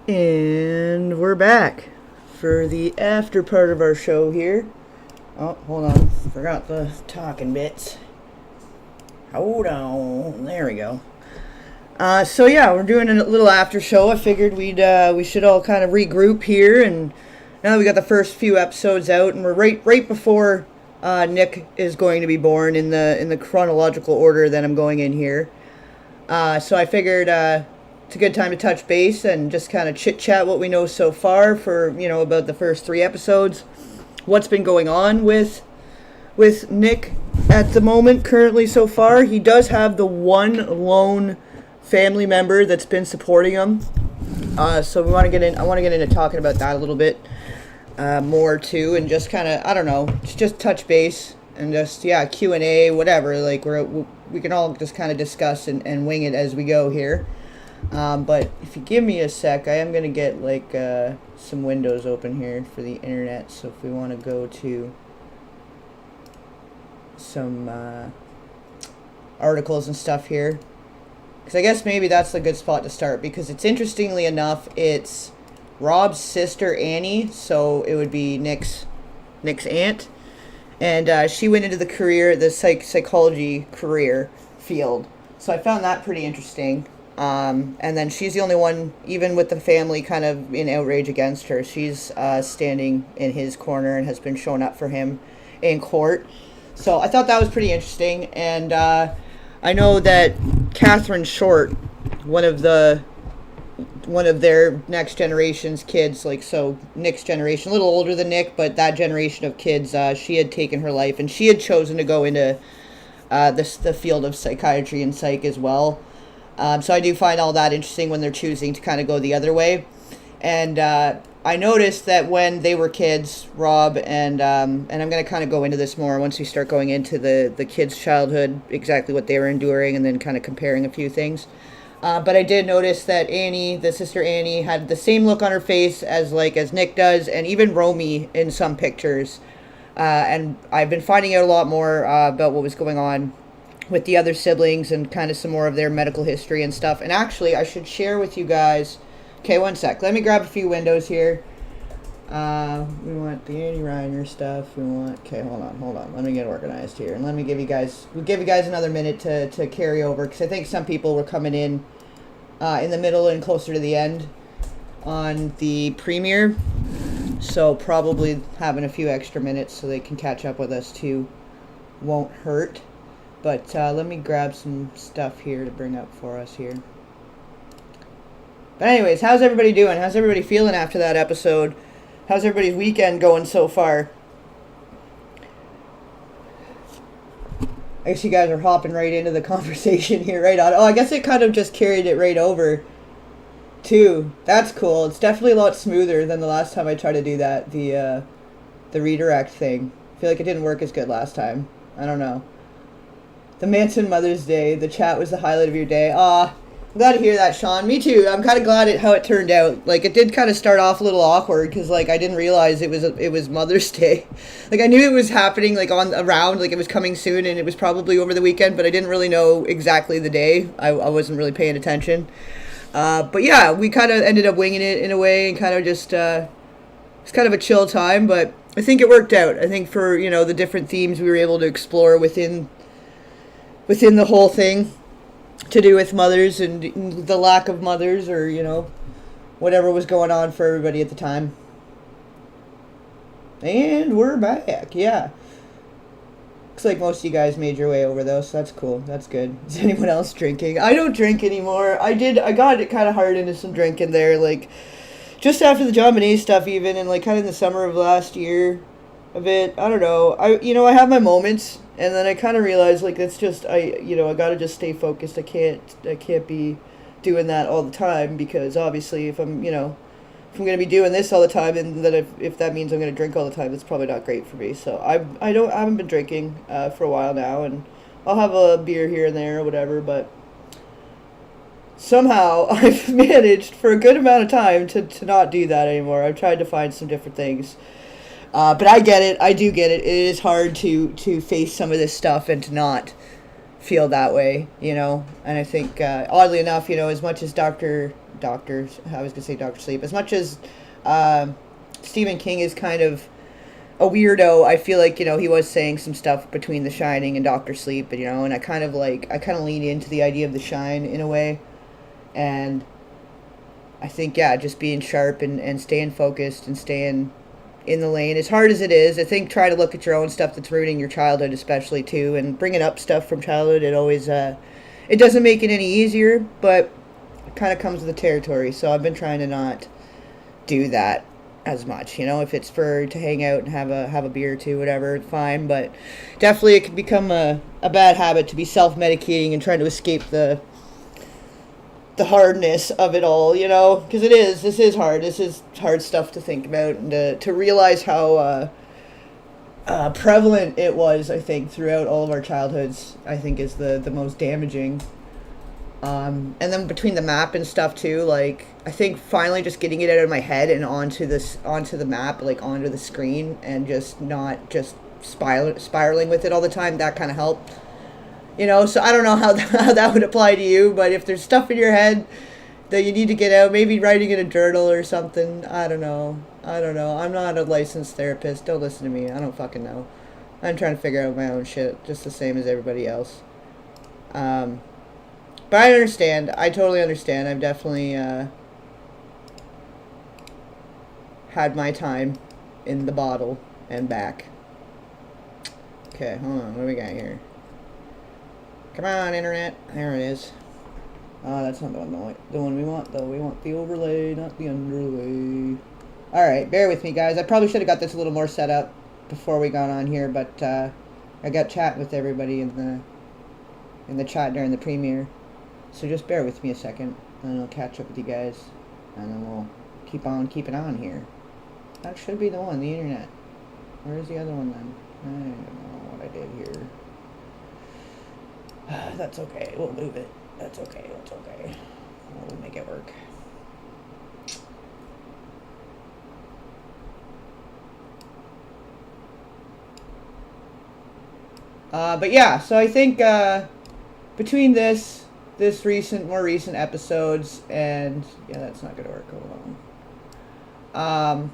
And we're back for the after part of our show here. Oh, hold on. Forgot the talking bits. Hold on. There we go. So yeah, we're doing a little after show. I figured we should all kind of regroup here, and now that we got the first few episodes out, and we're right before Nick is going to be born in the chronological order that I'm going in here. So I figured it's a good time to touch base and just kind of chit chat what we know so far for about the first 3 episodes. What's been going on with Nick at the moment currently so far. He does have the one lone family member that's been supporting him. So I want to get into talking about that a little bit more too, and just kind of, I don't know, just touch base and just Q&A, whatever. Like we can all just kind of discuss and wing it as we go here. But if you give me a sec, I am gonna get like some windows open here for the internet. So if we want to go to some articles and stuff here, because I guess maybe that's a good spot to start, because it's, interestingly enough, it's Rob's sister Annie, so it would be Nick's aunt, and she went into the psychology career field. So I found that pretty interesting. And then she's the only one, even with the family kind of in outrage against her, she's standing in his corner and has been showing up for him in court. So I thought that was pretty interesting. And I know that Catherine Short, one of their next generation's kids, like, so Nick's generation, a little older than Nick, but that generation of kids, she had taken her life, and she had chosen to go into the field of psychiatry and psych as well. So I do find all that interesting when they're choosing to kind of go the other way. And I noticed that when they were kids, Rob, and I'm going to kind of go into this more once we start going into the kids' childhood, exactly what they were enduring, and then kind of comparing a few things. But I did notice that Annie, the sister Annie, had the same look on her face as Nick does, and even Romy in some pictures. And I've been finding out a lot more about what was going on with the other siblings and kind of some more of their medical history and stuff. And actually, I should share with you guys. Okay, one sec. Let me grab a few windows here. We want the Annie Reiner stuff. Okay, hold on. Let me get organized here, and we'll give you guys another minute to carry over, because I think some people were coming in the middle and closer to the end on the premiere, so probably having a few extra minutes so they can catch up with us too won't hurt. But let me grab some stuff here to bring up for us here. But anyways, how's everybody doing? How's everybody feeling after that episode? How's everybody's weekend going so far? I guess you guys are hopping right into the conversation here, right on. Oh, I guess it kind of just carried it right over, too. That's cool. It's definitely a lot smoother than the last time I tried to do that, the redirect thing. I feel like it didn't work as good last time. I don't know. The Manson Mother's Day. The chat was the highlight of your day. I'm glad to hear that, Sean. Me too. I'm kind of glad how it turned out. Like, it did kind of start off a little awkward, because I didn't realize it was Mother's Day. I knew it was happening around, it was coming soon, and it was probably over the weekend, but I didn't really know exactly the day. I wasn't really paying attention. But yeah, we kind of ended up winging it in a way, and kind of just it's kind of a chill time. But I think it worked out. I think for the different themes we were able to explore within the whole thing, to do with mothers and the lack of mothers, or whatever was going on for everybody at the time. And we're back. Yeah, looks like most of you guys made your way over, though, so that's cool. That's good. Is anyone else drinking? I don't drink anymore. I got it kind of hard into some drinking there, just after the John Bonet stuff, even, and kind of in the summer of last year a bit. I don't know. I have my moments, and then I kind of realized it's just I gotta just stay focused. I can't be doing that all the time, because obviously if I'm gonna be doing this all the time, and then if that means I'm gonna drink all the time, it's probably not great for me. So I haven't been drinking for a while now, and I'll have a beer here and there or whatever, but somehow I've managed for a good amount of time to not do that anymore. I've tried to find some different things. But I get it. I do get it. It is hard to face some of this stuff and to not feel that way, And I think, oddly enough, as much as Dr. Doctor. I was gonna say Doctor Sleep. As much as Stephen King is kind of a weirdo, I feel like, he was saying some stuff between The Shining and Doctor Sleep, but, and I kind of lean into the idea of The Shine in a way, and I think, yeah, just being sharp and staying focused and staying in the lane, as hard as it is. I think try to look at your own stuff that's ruining your childhood, especially, too, and bringing up stuff from childhood, it always, it doesn't make it any easier, but it kind of comes with the territory, so I've been trying to not do that as much, if it's to hang out and have a beer or two, whatever, fine, but definitely it can become a bad habit to be self-medicating and trying to escape the hardness of it all, because this is hard stuff to think about, and to realize how prevalent it was, I think, throughout all of our childhoods, I think is the most damaging. And then between the map and stuff too, I think finally just getting it out of my head and onto the map, onto the screen, and just not just spiraling with it all the time, that kind of helped. So I don't know how that would apply to you, but if there's stuff in your head that you need to get out, maybe writing in a journal or something, I don't know. I'm not a licensed therapist. Don't listen to me. I don't fucking know. I'm trying to figure out my own shit, just the same as everybody else. But I understand. I totally understand. I've definitely had my time in the bottle and back. Okay, hold on. What do we got here? Come on, internet. There it is. Oh, that's not the one we want, though. We want the overlay, not the underlay. Alright, bear with me, guys. I probably should have got this a little more set up before we got on here, but I got chatting with everybody in the chat during the premiere. So just bear with me a second, and I'll catch up with you guys, and then we'll keep on keeping on here. That should be the one, the internet. Where's the other one then? I don't know what I did here. That's okay, we'll move it. That's okay. We'll make it work. But yeah, so I think between more recent episodes, and yeah, that's not gonna work. Hold on.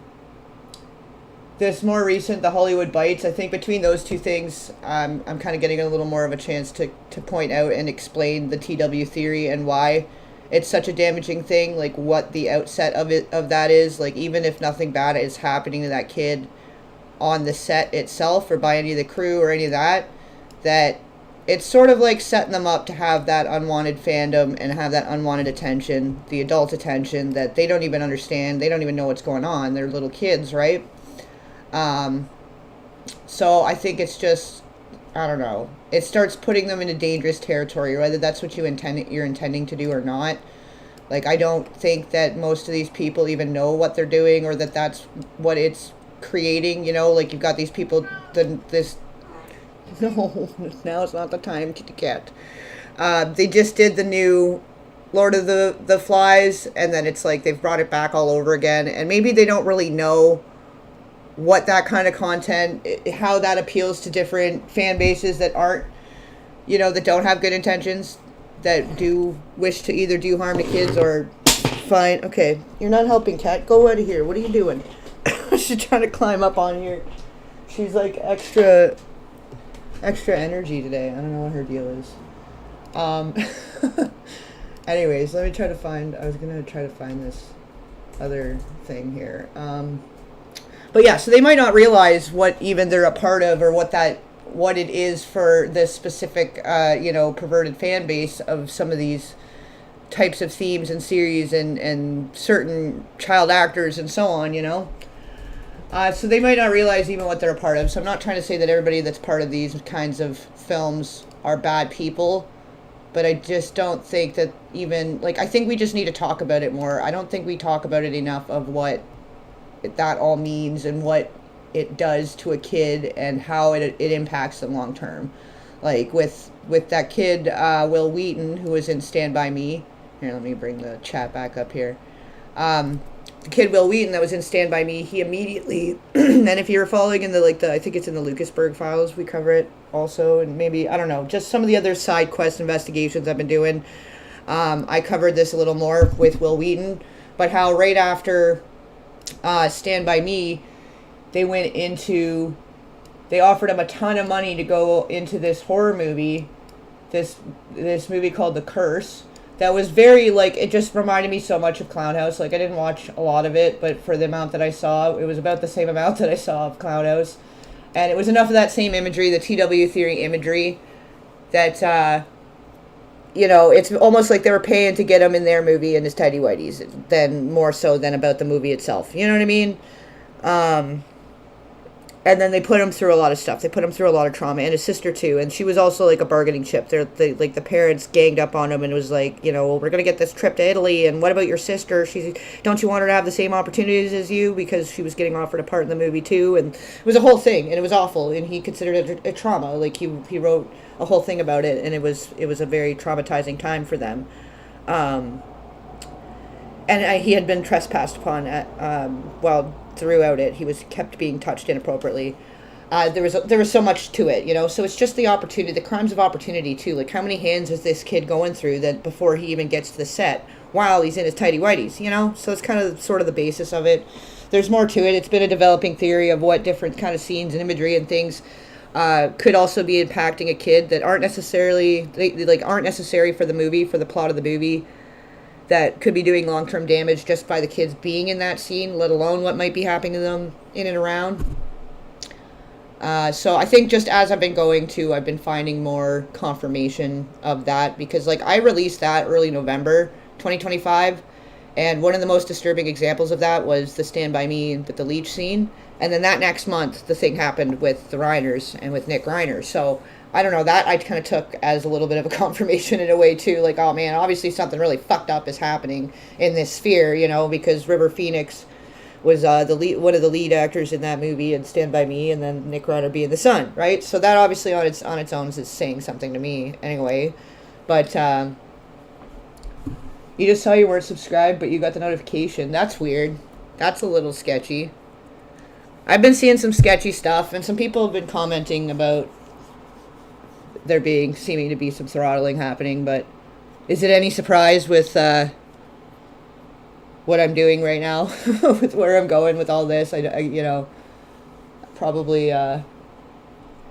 This more recent, the Hollywood Bites, I think between those two things, I'm kind of getting a little more of a chance to point out and explain the TW theory and why it's such a damaging thing, what the outset of that is, even if nothing bad is happening to that kid on the set itself or by any of the crew or any of that it's sort of setting them up to have that unwanted fandom and have that unwanted attention, the adult attention that they don't even understand. They don't even know what's going on. They're little kids, right? So I think it's just, I don't know. It starts putting them into dangerous territory, whether that's what you're intending to do or not. I don't think that most of these people even know what they're doing or that that's what it's creating, you've got these people, no, now it's not the time, kitty cat. They just did the new Lord of the Flies, and then it's they've brought it back all over again, and maybe they don't really know what that kind of content, how that appeals to different fan bases that aren't, that don't have good intentions, that do wish to either do harm to kids or fine. Okay, you're not helping, cat. Go out of here. What are you doing? She's trying to climb up on here. She's extra energy today. I don't know what her deal is. Anyways, let me try to find, I was going to try to find this other thing here. But yeah, so they might not realize what even they're a part of or what it is for this specific, perverted fan base of some of these types of themes and series and certain child actors and so on, So they might not realize even what they're a part of. So I'm not trying to say that everybody that's part of these kinds of films are bad people, but I just don't think that even, I think we just need to talk about it more. I don't think we talk about it enough of what that all means and what it does to a kid and how it impacts them long term. With that kid, Will Wheaton, who was in Stand By Me. Here, let me bring the chat back up here. The kid Will Wheaton that was in Stand By Me, he immediately, and if you were following in I think it's in the Lucasberg Files, we cover it also, and maybe, I don't know, just some of the other side quest investigations I've been doing. I covered this a little more with Will Wheaton, but how right after Stand By Me, they offered him a ton of money to go into this horror movie, this movie called The Curse, that was very, like, it just reminded me so much of Clown House. Like, I didn't watch a lot of it, but for the amount that I saw, it was about the same amount that I saw of Clown House. And it was enough of that same imagery, the TW Theory imagery, that, it's almost like they were paying to get him in their movie and his tidy whities, than more so than about the movie itself. You know what I mean? And then they put him through a lot of stuff. They put him through a lot of trauma, and his sister too. And she was also like a bargaining chip. The parents ganged up on him and was like, well, we're gonna get this trip to Italy. And what about your sister? Don't you want her to have the same opportunities as you? Because she was getting offered a part in the movie too. And it was a whole thing, and it was awful. And he considered it a trauma. Like he wrote a whole thing about it, and it was a very traumatizing time for them. And he had been trespassed upon throughout it. He was kept being touched inappropriately. There was so much to it, so it's just the opportunity, the crimes of opportunity too. Like, how many hands is this kid going through that before he even gets to the set while he's in his tidy whities, So it's kind of sort of the basis of it. There's more to it. It's been a developing theory of what different kind of scenes and imagery and things could also be impacting a kid that aren't necessarily aren't necessary for the movie, for the plot of the movie, that could be doing long-term damage just by the kids being in that scene, let alone what might be happening to them in and around. So I think just as I've been going to, I've been finding more confirmation of that, because I released that early November 2025, and one of the most disturbing examples of that was the Stand By Me with the leech scene. And then that next month, the thing happened with the Reiners and with Nick Reiner. So I don't know, that I kind of took as a little bit of a confirmation in a way too. Like, oh man, obviously something really fucked up is happening in this sphere, because River Phoenix was one of the lead actors in that movie and Stand By Me, and then Nick Reiner being the son, right? So that obviously on its own is saying something to me anyway. But you just saw you weren't subscribed, but you got the notification. That's weird. That's a little sketchy. I've been seeing some sketchy stuff, and some people have been commenting about there seeming to be some throttling happening, but is it any surprise with what I'm doing right now, with where I'm going with all this? I probably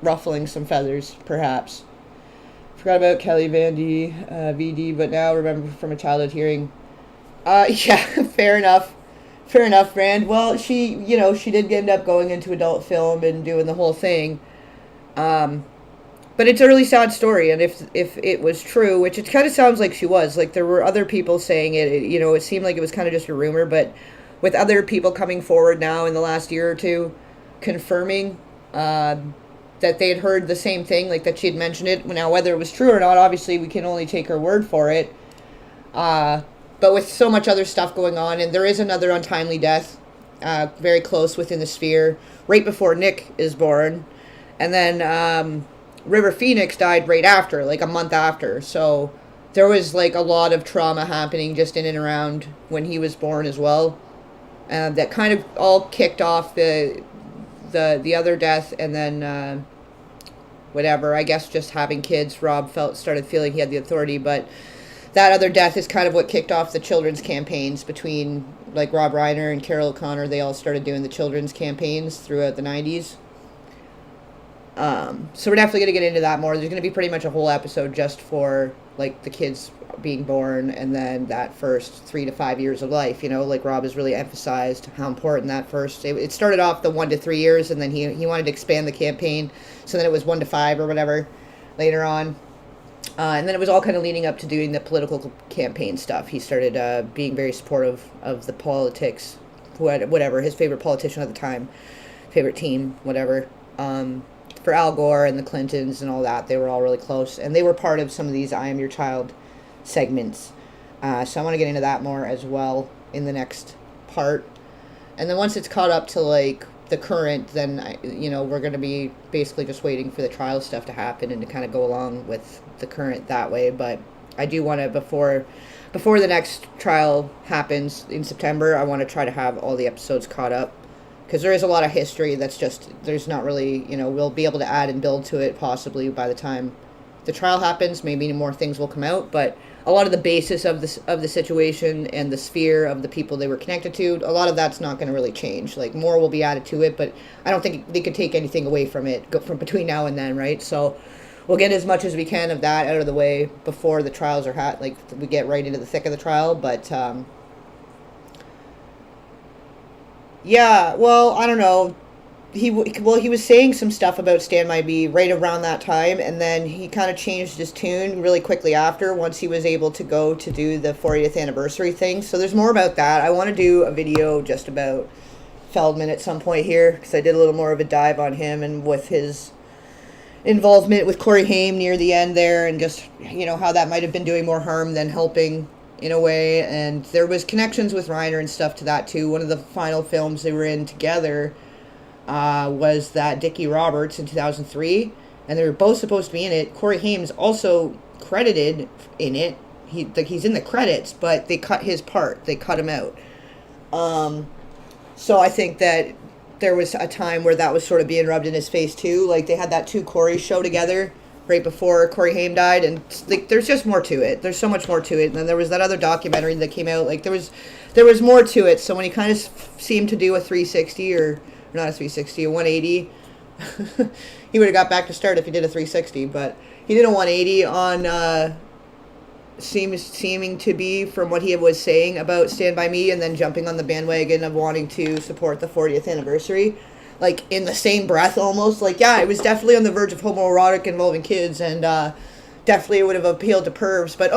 ruffling some feathers, perhaps. Forgot about Kelly Van D, VD, but now remember from a childhood hearing. Yeah, fair enough. Fair enough, Brand. Well, she did end up going into adult film and doing the whole thing. But it's a really sad story, and if it was true, which it kind of sounds like she was, like there were other people saying it, it seemed like it was kind of just a rumor, but with other people coming forward now in the last year or two, confirming that they had heard the same thing, like that she had mentioned it. Now, whether it was true or not, obviously we can only take her word for it. But with so much other stuff going on, and there is another untimely death, very close within the sphere, right before Nick is born, and then River Phoenix died right after, like a month after. So there was like a lot of trauma happening just in and around when he was born as well. That kind of all kicked off the other death, and then whatever. I guess just having kids, Rob started feeling he had the authority, but that other death is kind of what kicked off the children's campaigns between like Rob Reiner and Carol O'Connor. They all started doing the children's campaigns throughout the 90s. So we're definitely going to get into that more. There's going to be pretty much a whole episode just for like the kids being born, and then that first 3 to 5 years of life, like Rob has really emphasized how important that first, it started off the 1 to 3 years, and then he wanted to expand the campaign, so then it was 1 to 5 or whatever later on. And then it was all kind of leading up to doing the political campaign stuff. He started being very supportive of the politics, whatever, his favorite politician at the time, favorite team, whatever. For Al Gore and the Clintons and all that, they were all really close. And they were part of some of these I Am Your Child segments. So I want to get into that more as well in the next part. And then once it's caught up to like the current, then we're going to be basically just waiting for the trial stuff to happen and to kind of go along with the current that way. But I do want to, before the next trial happens in September, I want to try to have all the episodes caught up, because there is a lot of history that's just, there's not really, we'll be able to add and build to it possibly by the time the trial happens. Maybe more things will come out, but a lot of the basis of the situation and the sphere of the people they were connected to, a lot of that's not going to really change. Like, more will be added to it, but I don't think they could take anything away from it from between now and then, right? So we'll get as much as we can of that out of the way before the trials are like we get right into the thick of the trial. But yeah, well, I don't know. He was saying some stuff about Stand By Me right around that time, and then he kind of changed his tune really quickly after, once he was able to go to do the 40th anniversary thing. So there's more about that. I want to do a video just about Feldman at some point here, because I did a little more of a dive on him and with his involvement with Corey Haim near the end there, and just, how that might have been doing more harm than helping in a way. And there was connections with Reiner and stuff to that too. One of the final films they were in together was that Dickie Roberts in 2003, and they were both supposed to be in it. Corey Haim's also credited in it. He's in the credits, but they cut his part. They cut him out. So I think that there was a time where that was sort of being rubbed in his face too. Like, they had that Two Corey show together right before Corey Haim died, and like, there's just more to it. There's so much more to it. And then there was that other documentary that came out. Like, there was more to it. So when he kind of seemed to do a 360 or not a 360, a 180. He would have got back to start if he did a 360, but he did a 180 on seeming to be, from what he was saying about Stand By Me, and then jumping on the bandwagon of wanting to support the 40th anniversary, like in the same breath almost. Like, yeah, it was definitely on the verge of homoerotic involving kids, and definitely it would have appealed to pervs, but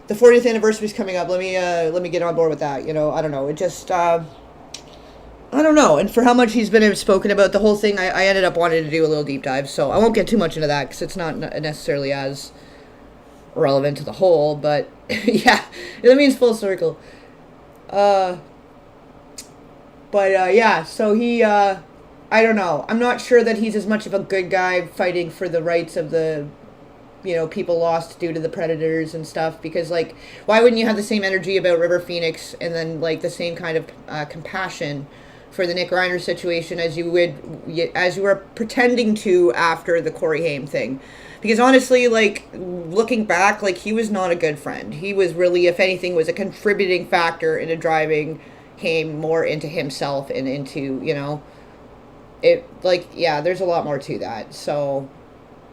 the 40th anniversary is coming up. Let me get on board with that. I don't know. It just I don't know. And for how much he's been spoken about the whole thing, I ended up wanting to do a little deep dive. So I won't get too much into that because it's not necessarily as relevant to the whole. But yeah, that means full circle. Yeah, so he, I don't know. I'm not sure that he's as much of a good guy fighting for the rights of the, people lost due to the predators and stuff. Because, like, why wouldn't you have the same energy about River Phoenix and then, like, the same kind of compassion for the Nick Reiner situation as you were pretending to after the Corey Haim thing? Because honestly, like, looking back, like, he was not a good friend. He was really, if anything, was a contributing factor into driving Haim more into himself and into, it, like, yeah, there's a lot more to that. So,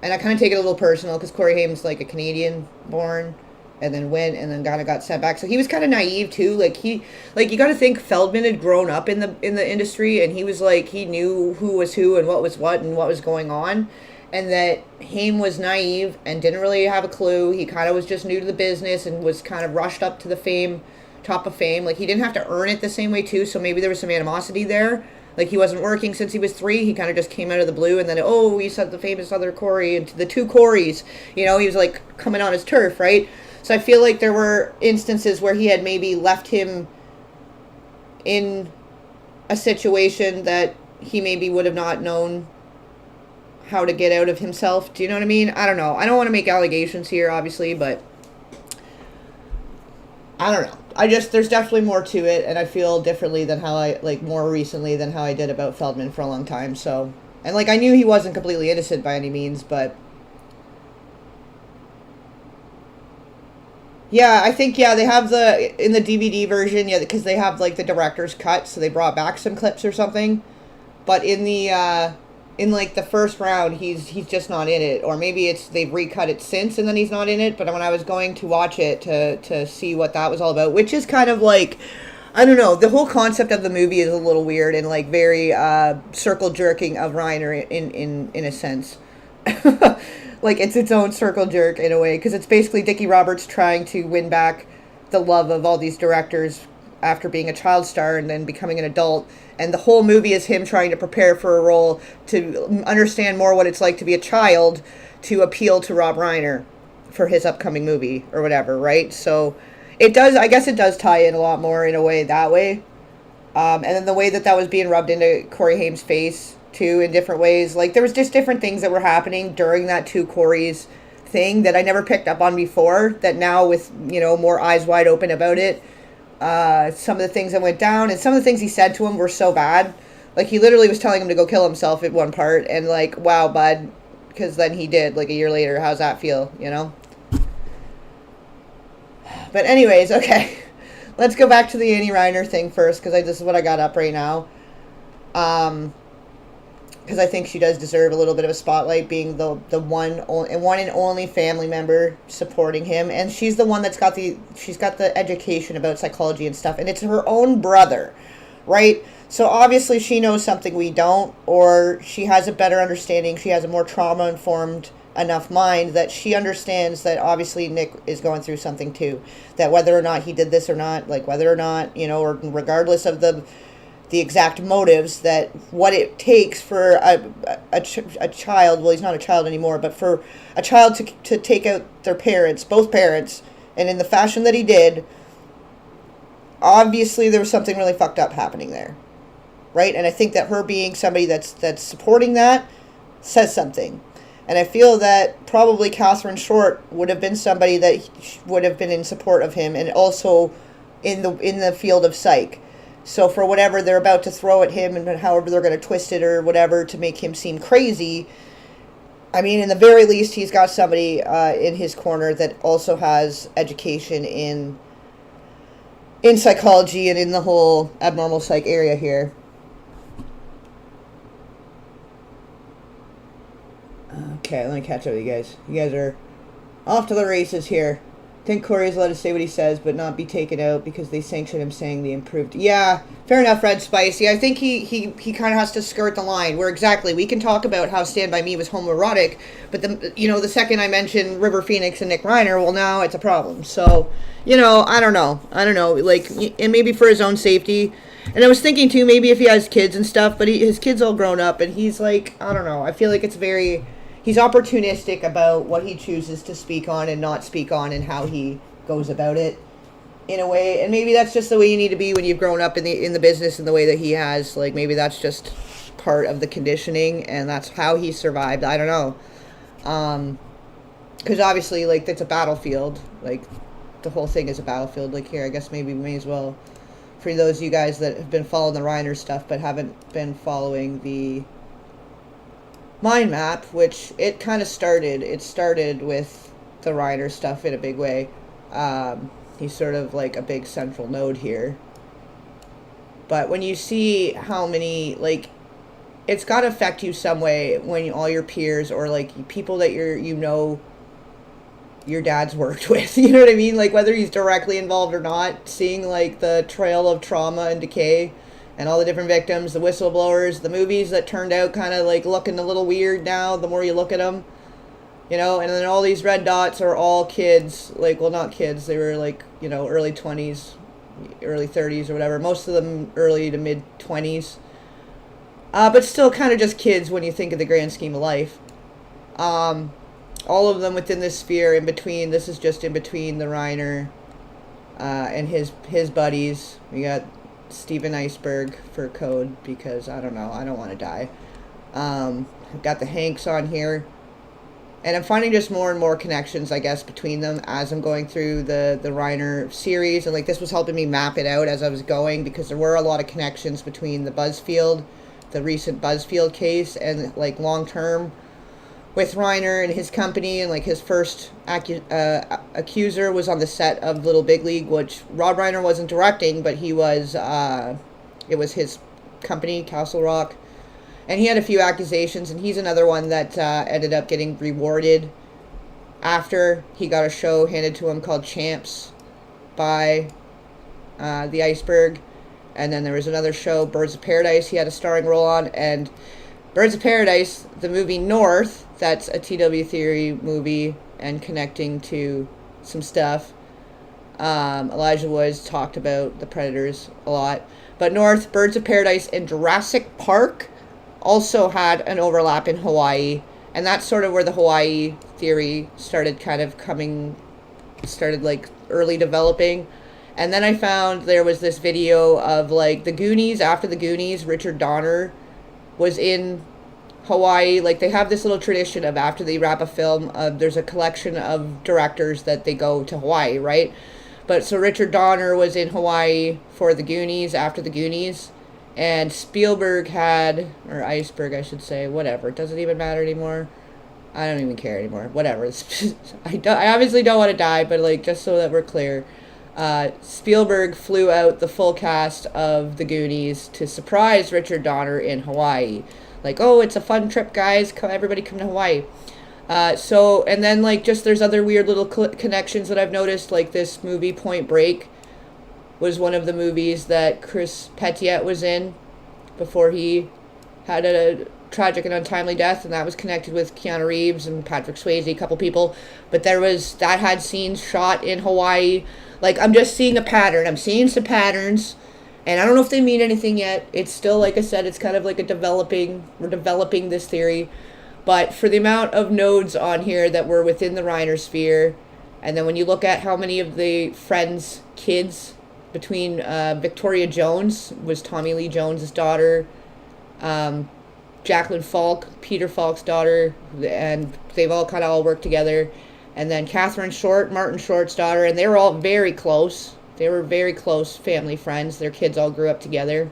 and I kind of take it a little personal because Corey Haim's like a Canadian born, and then went and then kind of got sent back. So he was kind of naive too. Like, you got to think Feldman had grown up in the industry, and he was like, he knew who was who and what was what and what was going on, and that Haim was naive and didn't really have a clue. He kind of was just new to the business and was kind of rushed up to the top of fame. Like, he didn't have to earn it the same way too. So maybe there was some animosity there. Like, he wasn't working since he was 3. He kind of just came out of the blue, and then, you said the famous other Corey, and the two Coreys, he was like coming on his turf, right? So I feel like there were instances where he had maybe left him in a situation that he maybe would have not known how to get out of himself. Do you know what I mean? I don't know. I don't want to make allegations here, obviously, but I don't know. There's definitely more to it, and I feel differently than more recently than how I did about Feldman for a long time. So, and like, I knew he wasn't completely innocent by any means, but yeah, I think, they have in the DVD version, because they have, like, the director's cut, so they brought back some clips or something. But in the, the first round, he's just not in it. Or maybe they've recut it since, and then he's not in it. But when I was going to watch it to see what that was all about, which is kind of like, I don't know, the whole concept of the movie is a little weird and, like, very circle jerking of Reiner in a sense. Like, it's its own circle jerk in a way, because it's basically Dickie Roberts trying to win back the love of all these directors after being a child star and then becoming an adult. And the whole movie is him trying to prepare for a role, to understand more what it's like to be a child, to appeal to Rob Reiner for his upcoming movie or whatever, right? So I guess it does tie in a lot more in a way that way. And then the way that was being rubbed into Corey Haim's face too, in different ways. Like, there was just different things that were happening during that two Corey's thing that I never picked up on before, that now with, more eyes wide open about it, some of the things that went down and some of the things he said to him were so bad. Like, he literally was telling him to go kill himself at one part, and like, wow, bud, because then he did, like, a year later. How's that feel, But anyways, okay. Let's go back to the Annie Reiner thing first, because this is what I got up right now. Because I think she does deserve a little bit of a spotlight, being the one and only family member supporting him, and she's the one that's got the education about psychology and stuff, and it's her own brother, right? So obviously she knows something we don't, or she has a better understanding. She has a more trauma informed enough mind that she understands that obviously Nick is going through something too. That whether or not he did this or not, like whether or not, or regardless of the exact motives, that what it takes for a child, well, he's not a child anymore, but for a child to take out their parents, both parents, and in the fashion that he did, obviously there was something really fucked up happening there, right? And I think that her being somebody that's supporting that says something. And I feel that probably Catherine Short would have been somebody that would have been in support of him, and also in the field of psych. So for whatever they're about to throw at him, and however they're going to twist it or whatever to make him seem crazy, I mean, in the very least, he's got somebody in his corner that also has education in psychology and in the whole abnormal psych area here. Okay, let me catch up with you guys. You guys are off to the races here. I think Corey's allowed to say what he says, but not be taken out because they sanction him saying the improved. Yeah, fair enough, Red Spice. Yeah, I think he kind of has to skirt the line. Where exactly, we can talk about how Stand By Me was homoerotic, but the second I mention River Phoenix and Nick Reiner, well, now it's a problem. So, I don't know. Like, and maybe for his own safety. And I was thinking too, maybe if he has kids and stuff, but his kids all grown up, and he's like, I don't know. I feel like it's very. He's opportunistic about what he chooses to speak on and not speak on, and how he goes about it, in a way. And maybe that's just the way you need to be when you've grown up in the business in the way that he has. Like, maybe that's just part of the conditioning, and that's how he survived. I don't know. Because obviously, like, it's a battlefield. Like, the whole thing is a battlefield. Like, here, I guess maybe we may as well, for those of you guys that have been following the Reiner stuff but haven't been following the mind map, which it kind of started. It started with the Reiner stuff in a big way. He's sort of like a big central node here. But when you see how many, like, it's got to affect you some way when all your peers or like people that your dad's worked with, you know what I mean? Like, whether he's directly involved or not, seeing like the trail of trauma and decay and all the different victims, the whistleblowers, the movies that turned out kind of like looking a little weird now, the more you look at them, and then all these red dots are all kids, like, well, not kids, they were like, early 20s, early 30s or whatever, most of them early to mid 20s, but still kind of just kids when you think of the grand scheme of life. All of them within this sphere in between, this is just in between the Reiner and his buddies. We got Steven Iceberg for code, because I don't know, I don't want to die. I've got the Hanks on here, and I'm finding just more and more connections, I guess, between them as I'm going through the Reiner series, and like this was helping me map it out as I was going, because there were a lot of connections between the recent Buzzfield case, and like long term with Reiner and his company, and like his first accuser was on the set of Little Big League, which Rob Reiner wasn't directing, but he was, it was his company, Castle Rock, and he had a few accusations, and he's another one that ended up getting rewarded after he got a show handed to him called Champs by the Iceberg. And then there was another show, Birds of Paradise, he had a starring role on, and Birds of Paradise, the movie North, that's a TW Theory movie, and connecting to some stuff. Elijah Woods talked about the Predators a lot. But North, Birds of Paradise, and Jurassic Park also had an overlap in Hawaii. And that's sort of where the Hawaii theory started like early developing. And then I found there was this video of like the Goonies, after the Goonies, Richard Donner was in Hawaii. Like, they have this little tradition of after they wrap a film, there's a collection of directors that they go to Hawaii, right? But so Richard Donner was in Hawaii for the Goonies, after the Goonies, and Spielberg had, or Iceberg I should say, whatever, it doesn't even matter anymore. I don't even care anymore. Whatever. I obviously don't want to die, but like just so that we're clear, Spielberg flew out the full cast of The Goonies to surprise Richard Donner in Hawaii. Like, oh, it's a fun trip, guys. Come, everybody come to Hawaii. And then like just there's other weird little connections that I've noticed. Like this movie Point Break was one of the movies that Chris Petiot was in before he had a tragic and untimely death, and that was connected with Keanu Reeves and Patrick Swayze, a couple people. But that had scenes shot in Hawaii. Like, I'm just seeing a pattern. I'm seeing some patterns, and I don't know if they mean anything yet. It's still, like I said, it's kind of like we're developing this theory. But for the amount of nodes on here that were within the Reiner sphere, and then when you look at how many of the friends' kids between Victoria Jones was Tommy Lee Jones' daughter, Jacqueline Falk, Peter Falk's daughter, and they've all kind of all worked together. And then Catherine Short, Martin Short's daughter, and they were all very close. They were very close family friends. Their kids all grew up together.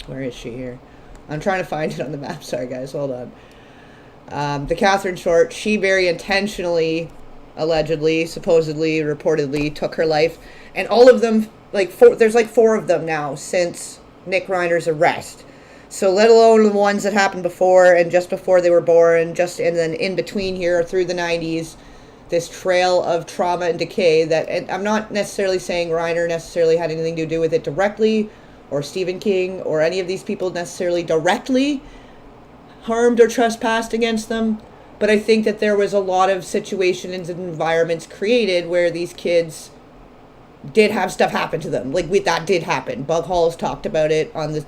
Where is she here? I'm trying to find it on the map. Sorry, guys. Hold on. The Catherine Short, she very intentionally, allegedly, supposedly, reportedly took her life. And all of them, there's like 4 of them now since Nick Reiner's arrest. So let alone the ones that happened before and just before they were born, and then in between here through the 90s, this trail of trauma and decay that, and I'm not necessarily saying Reiner necessarily had anything to do with it directly, or Stephen King, or any of these people necessarily directly harmed or trespassed against them, but I think that there was a lot of situations and environments created where these kids did have stuff happen to them. That did happen. Bug Hall's talked about it on this,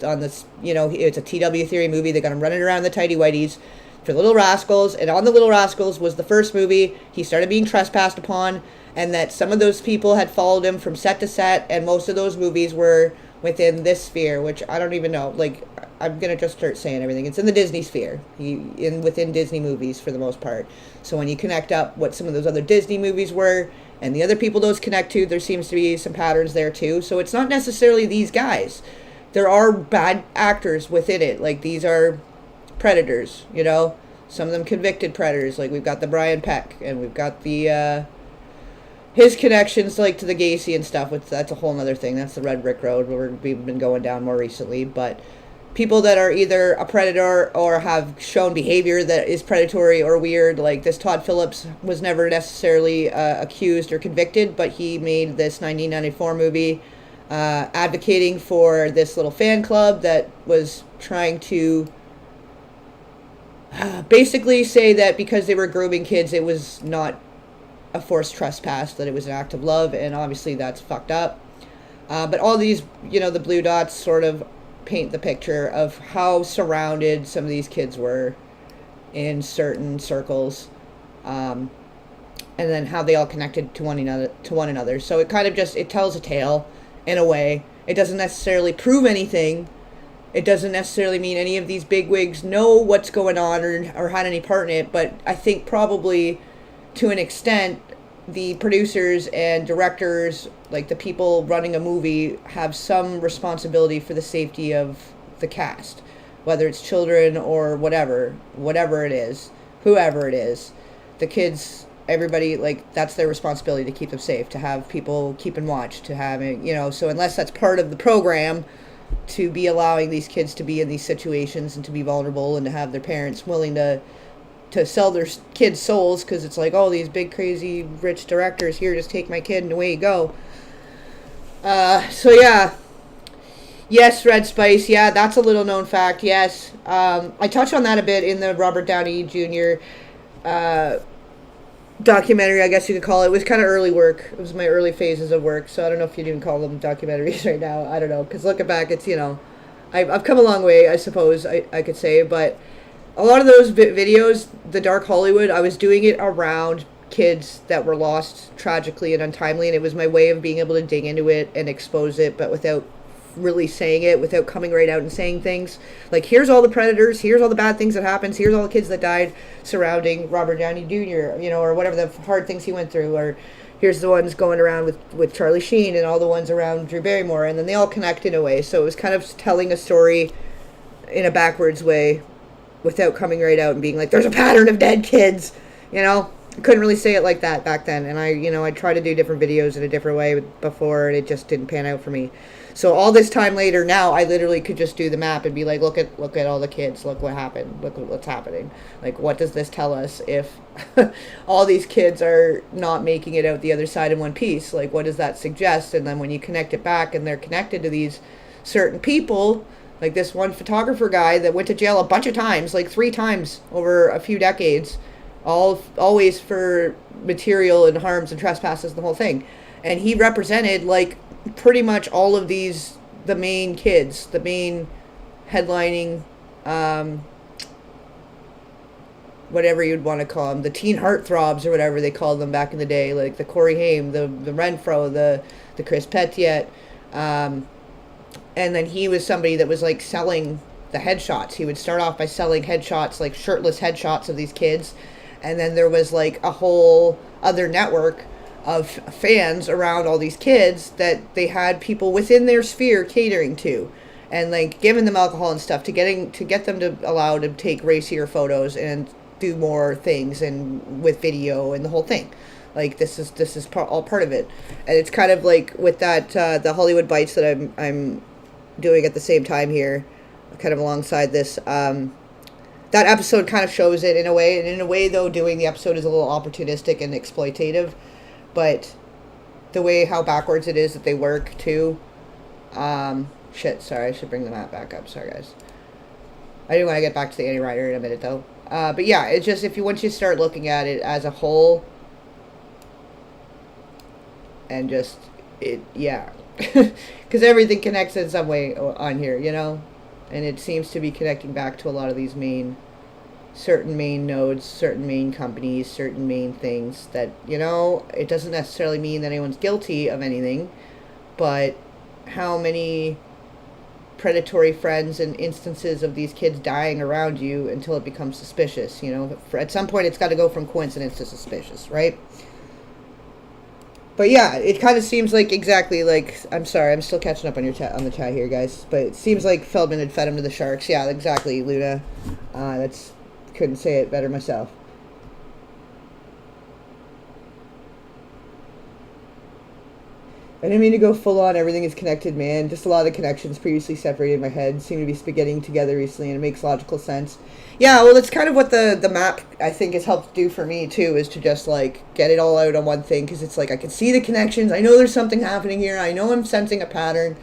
it's a TW Theory movie. They got him running around the tighty whities for Little Rascals, and on the Little Rascals was the first movie he started being trespassed upon, and that some of those people had followed him from set to set, and most of those movies were within this sphere, which I don't even know. I'm gonna just start saying everything. It's in the Disney sphere, within Disney movies for the most part. So when you connect up what some of those other Disney movies were, and the other people those connect to, there seems to be some patterns there too. So it's not necessarily these guys. There are bad actors within it. Like, these are predators, some of them convicted predators. Like, we've got the Brian Peck, and we've got the his connections to the Gacy and stuff, which that's a whole other thing. That's the Red Brick Road where we've been going down more recently. But people that are either a predator or have shown behavior that is predatory or weird, like this Todd Phillips was never necessarily accused or convicted, but he made this 1994 movie advocating for this little fan club that was trying to basically say that because they were grooming kids, it was not a forced trespass, that it was an act of love, and obviously that's fucked up. But all these, the blue dots sort of paint the picture of how surrounded some of these kids were in certain circles, and then how they all connected to one another. So it kind of it tells a tale in a way. It doesn't necessarily prove anything. It doesn't necessarily mean any of these bigwigs know what's going on or had any part in it, but I think probably to an extent the producers and directors, like the people running a movie, have some responsibility for the safety of the cast, whether it's children or whatever it is, whoever it is, the kids, everybody, that's their responsibility to keep them safe, to have people keep and watch, to have, so unless that's part of the program, to be allowing these kids to be in these situations and to be vulnerable and to have their parents willing to sell their kids' souls, because it's these big crazy rich directors here, just take my kid and away you go. So yeah, yes, Red Spice, yeah, that's a little known fact. Yes, I touched on that a bit in the Robert Downey Jr. Documentary, I guess you could call it. It was kind of early work. It was my early phases of work, so I don't know if you'd even call them documentaries right now. I don't know, because looking back, it's, I've come a long way, I suppose I could say, but a lot of those videos, the Dark Hollywood, I was doing it around kids that were lost tragically and untimely, and it was my way of being able to dig into it and expose it, but without really saying it, without coming right out and saying things. Here's all the predators, here's all the bad things that happens, here's all the kids that died surrounding Robert Downey Jr., or whatever the hard things he went through, or here's the ones going around with Charlie Sheen and all the ones around Drew Barrymore, and then they all connect in a way. So it was kind of telling a story in a backwards way, without coming right out and being like, there's a pattern of dead kids, you know? I couldn't really say it like that back then, and I tried to do different videos in a different way before, and it just didn't pan out for me. So all this time later, now I literally could just do the map and be like, look at all the kids, look what happened, look what's happening. Like, what does this tell us if all these kids are not making it out the other side in one piece? Like, what does that suggest? And then when you connect it back, and they're connected to these certain people, like this one photographer guy that went to jail a bunch of times, like 3 times over a few decades, always for material and harms and trespasses, the whole thing. And he represented, like, pretty much all of these, the main kids, the main headlining, whatever you'd want to call them, the teen heartthrobs or whatever they called them back in the day, like the Corey Haim, the Renfro, the Chris Petiet, and then he was somebody that was like selling the headshots. He would start off by selling headshots, like shirtless headshots of these kids, and then there was like a whole other network of fans around all these kids that they had people within their sphere catering to, and like giving them alcohol and stuff to get them to allow to take racier photos and do more things and with video and the whole thing. Like this is all part of it, and it's kind of like with that the Hollywood Bites that I'm doing at the same time here, kind of alongside this. That episode kind of shows it in a way, and in a way though, doing the episode is a little opportunistic and exploitative, but the way how backwards it is that they work too. Sorry, I should bring the map back up. Sorry guys. I do want to get back to the Annie Reiner in a minute though. But yeah, it's just once you start looking at it as a whole, and just because everything connects in some way on here, you know, and it seems to be connecting back to a lot of these certain main nodes, certain main companies, certain main things that, you know, it doesn't necessarily mean that anyone's guilty of anything, but how many predatory friends and instances of these kids dying around you until it becomes suspicious, you know. At some point it's got to go from coincidence to suspicious, right? But yeah, it kind of seems like exactly like, I'm sorry, I'm still catching up on on the chat here, guys, but it seems like Feldman had fed him to the sharks. Yeah, exactly, Luna. Couldn't say it better myself. I didn't mean to go full on everything is connected, man. Just a lot of connections previously separated in my head seem to be spaghettiing together recently, and it makes logical sense. Yeah, well, it's kind of what the map, I think, has helped do for me, too, is to just, like, get it all out on one thing, because it's like, I can see the connections, I know there's something happening here, I know I'm sensing a pattern,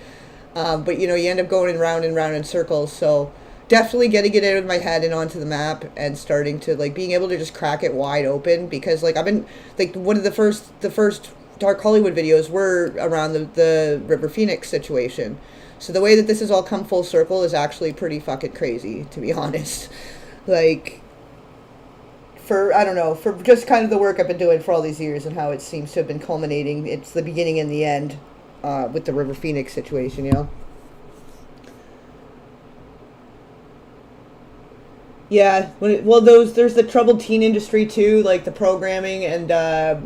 but, you know, you end up going round and round in circles, so definitely getting it out of my head and onto the map, and starting to, like, being able to just crack it wide open, because, like, I've been, like, one of the first Dark Hollywood videos were around the River Phoenix situation. So the way that this has all come full circle is actually pretty fucking crazy, to be honest. Like, for just kind of the work I've been doing for all these years and how it seems to have been culminating. It's the beginning and the end with the River Phoenix situation, you know? Yeah, there's the troubled teen industry too, like the programming, and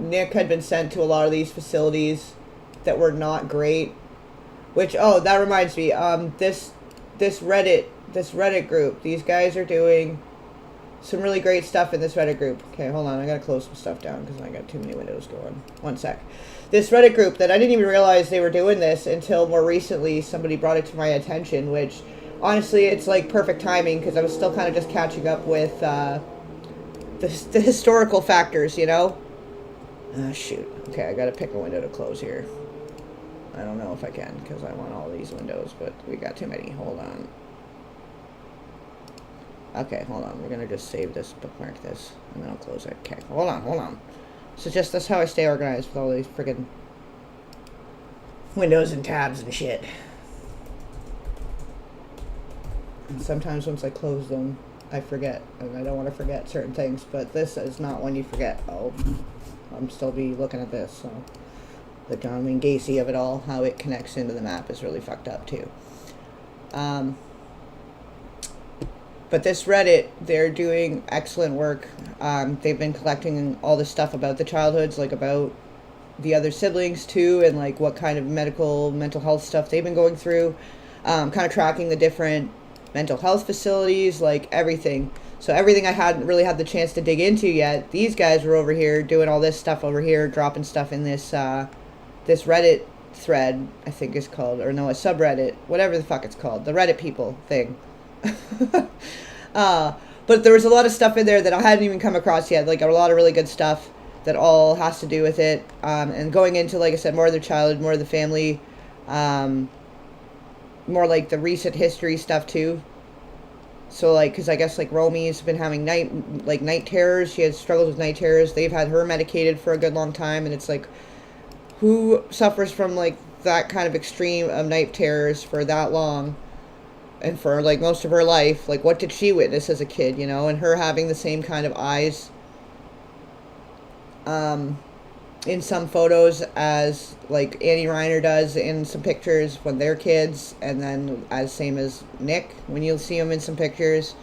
Nick had been sent to a lot of these facilities that were not great. Which, that reminds me, this Reddit group, these guys are doing some really great stuff in this Reddit group. Okay, hold on, I gotta close some stuff down because I got too many windows going. One sec. This Reddit group that I didn't even realize they were doing this until more recently somebody brought it to my attention, which honestly, it's like perfect timing because I was still kind of just catching up with the historical factors, you know? Shoot. Okay, I gotta pick a window to close here. I don't know if I can because I want all these windows, but we got too many. Hold on. Okay, hold on. We're gonna just save this, bookmark this, and then I'll close it. Okay, hold on. So that's how I stay organized with all these friggin' windows and tabs and shit. And sometimes once I close them, I forget, and I don't want to forget certain things, but this is not one you forget. I'm still be looking at this, so the John Wayne Gacy of it all, how it connects into the map is really fucked up too. But this Reddit, they're doing excellent work. They've been collecting all this stuff about the childhoods, like about the other siblings too, and like what kind of mental health stuff they've been going through, kind of tracking the different mental health facilities, like everything. So everything I hadn't really had the chance to dig into yet, these guys were over here doing all this stuff over here, dropping stuff in this this Reddit thread, I think is called, or no, a subreddit, whatever the fuck it's called, the Reddit people thing. But there was a lot of stuff in there that I hadn't even come across yet, like a lot of really good stuff that all has to do with it, and going into, like I said, more of the childhood, more of the family, more like the recent history stuff too. So, like, because I guess, like, Romy's been having night terrors. She has struggles with night terrors. They've had her medicated for a good long time, and it's like, who suffers from, like, that kind of extreme of night terrors for that long, and for, like, most of her life? Like, what did she witness as a kid, you know? And her having the same kind of eyes, in some photos as, like, Annie Reiner does in some pictures when they're kids, and then as same as Nick, when you'll see him in some pictures,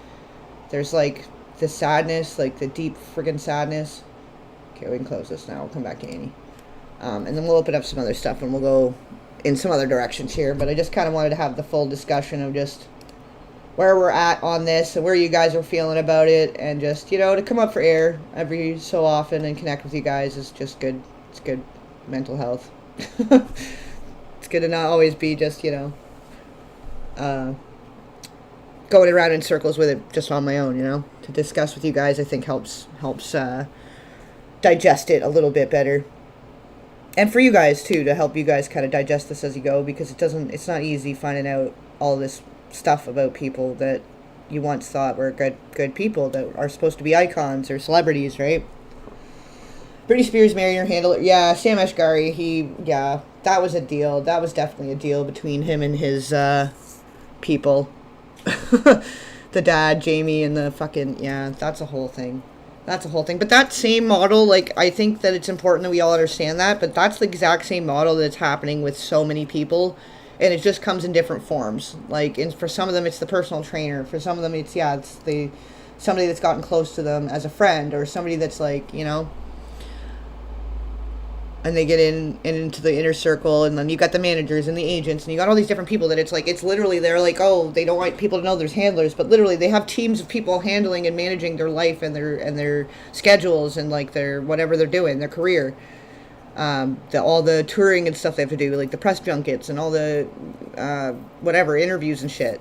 there's, like, the sadness, like, the deep friggin' sadness. Okay, we can close this now. We'll come back to Annie. And then we'll open up some other stuff, and we'll go in some other directions here, but I just kind of wanted to have the full discussion of just where we're at on this and where you guys are feeling about it, and just, you know, to come up for air every so often and connect with you guys is just good. It's good mental health. It's good to not always be just, you know, going around in circles with it just on my own, you know. To discuss with you guys, I think helps digest it a little bit better. And for you guys too, to help you guys kind of digest this as you go, because it's not easy finding out all this stuff about people that you once thought were good people that are supposed to be icons or celebrities, right? Britney Spears married her handler. Yeah, Sam Ashgari, that was a deal. That was definitely a deal between him and his people. The dad, Jamie, and the fucking, yeah, that's a whole thing. That's a whole thing. But that same model, like, I think that it's important that we all understand that, but that's the exact same model that's happening with so many people, and it just comes in different forms. Like, for some of them, it's the personal trainer. For some of them, it's somebody that's gotten close to them as a friend, or somebody that's, like, you know, and they get into the inner circle, and then you got the managers and the agents, and you got all these different people that it's like, it's literally, they're like, oh, they don't want people to know there's handlers, but literally they have teams of people handling and managing their life and their schedules and, like, their whatever they're doing, their career, all the touring and stuff they have to do, like the press junkets and all the whatever interviews and shit.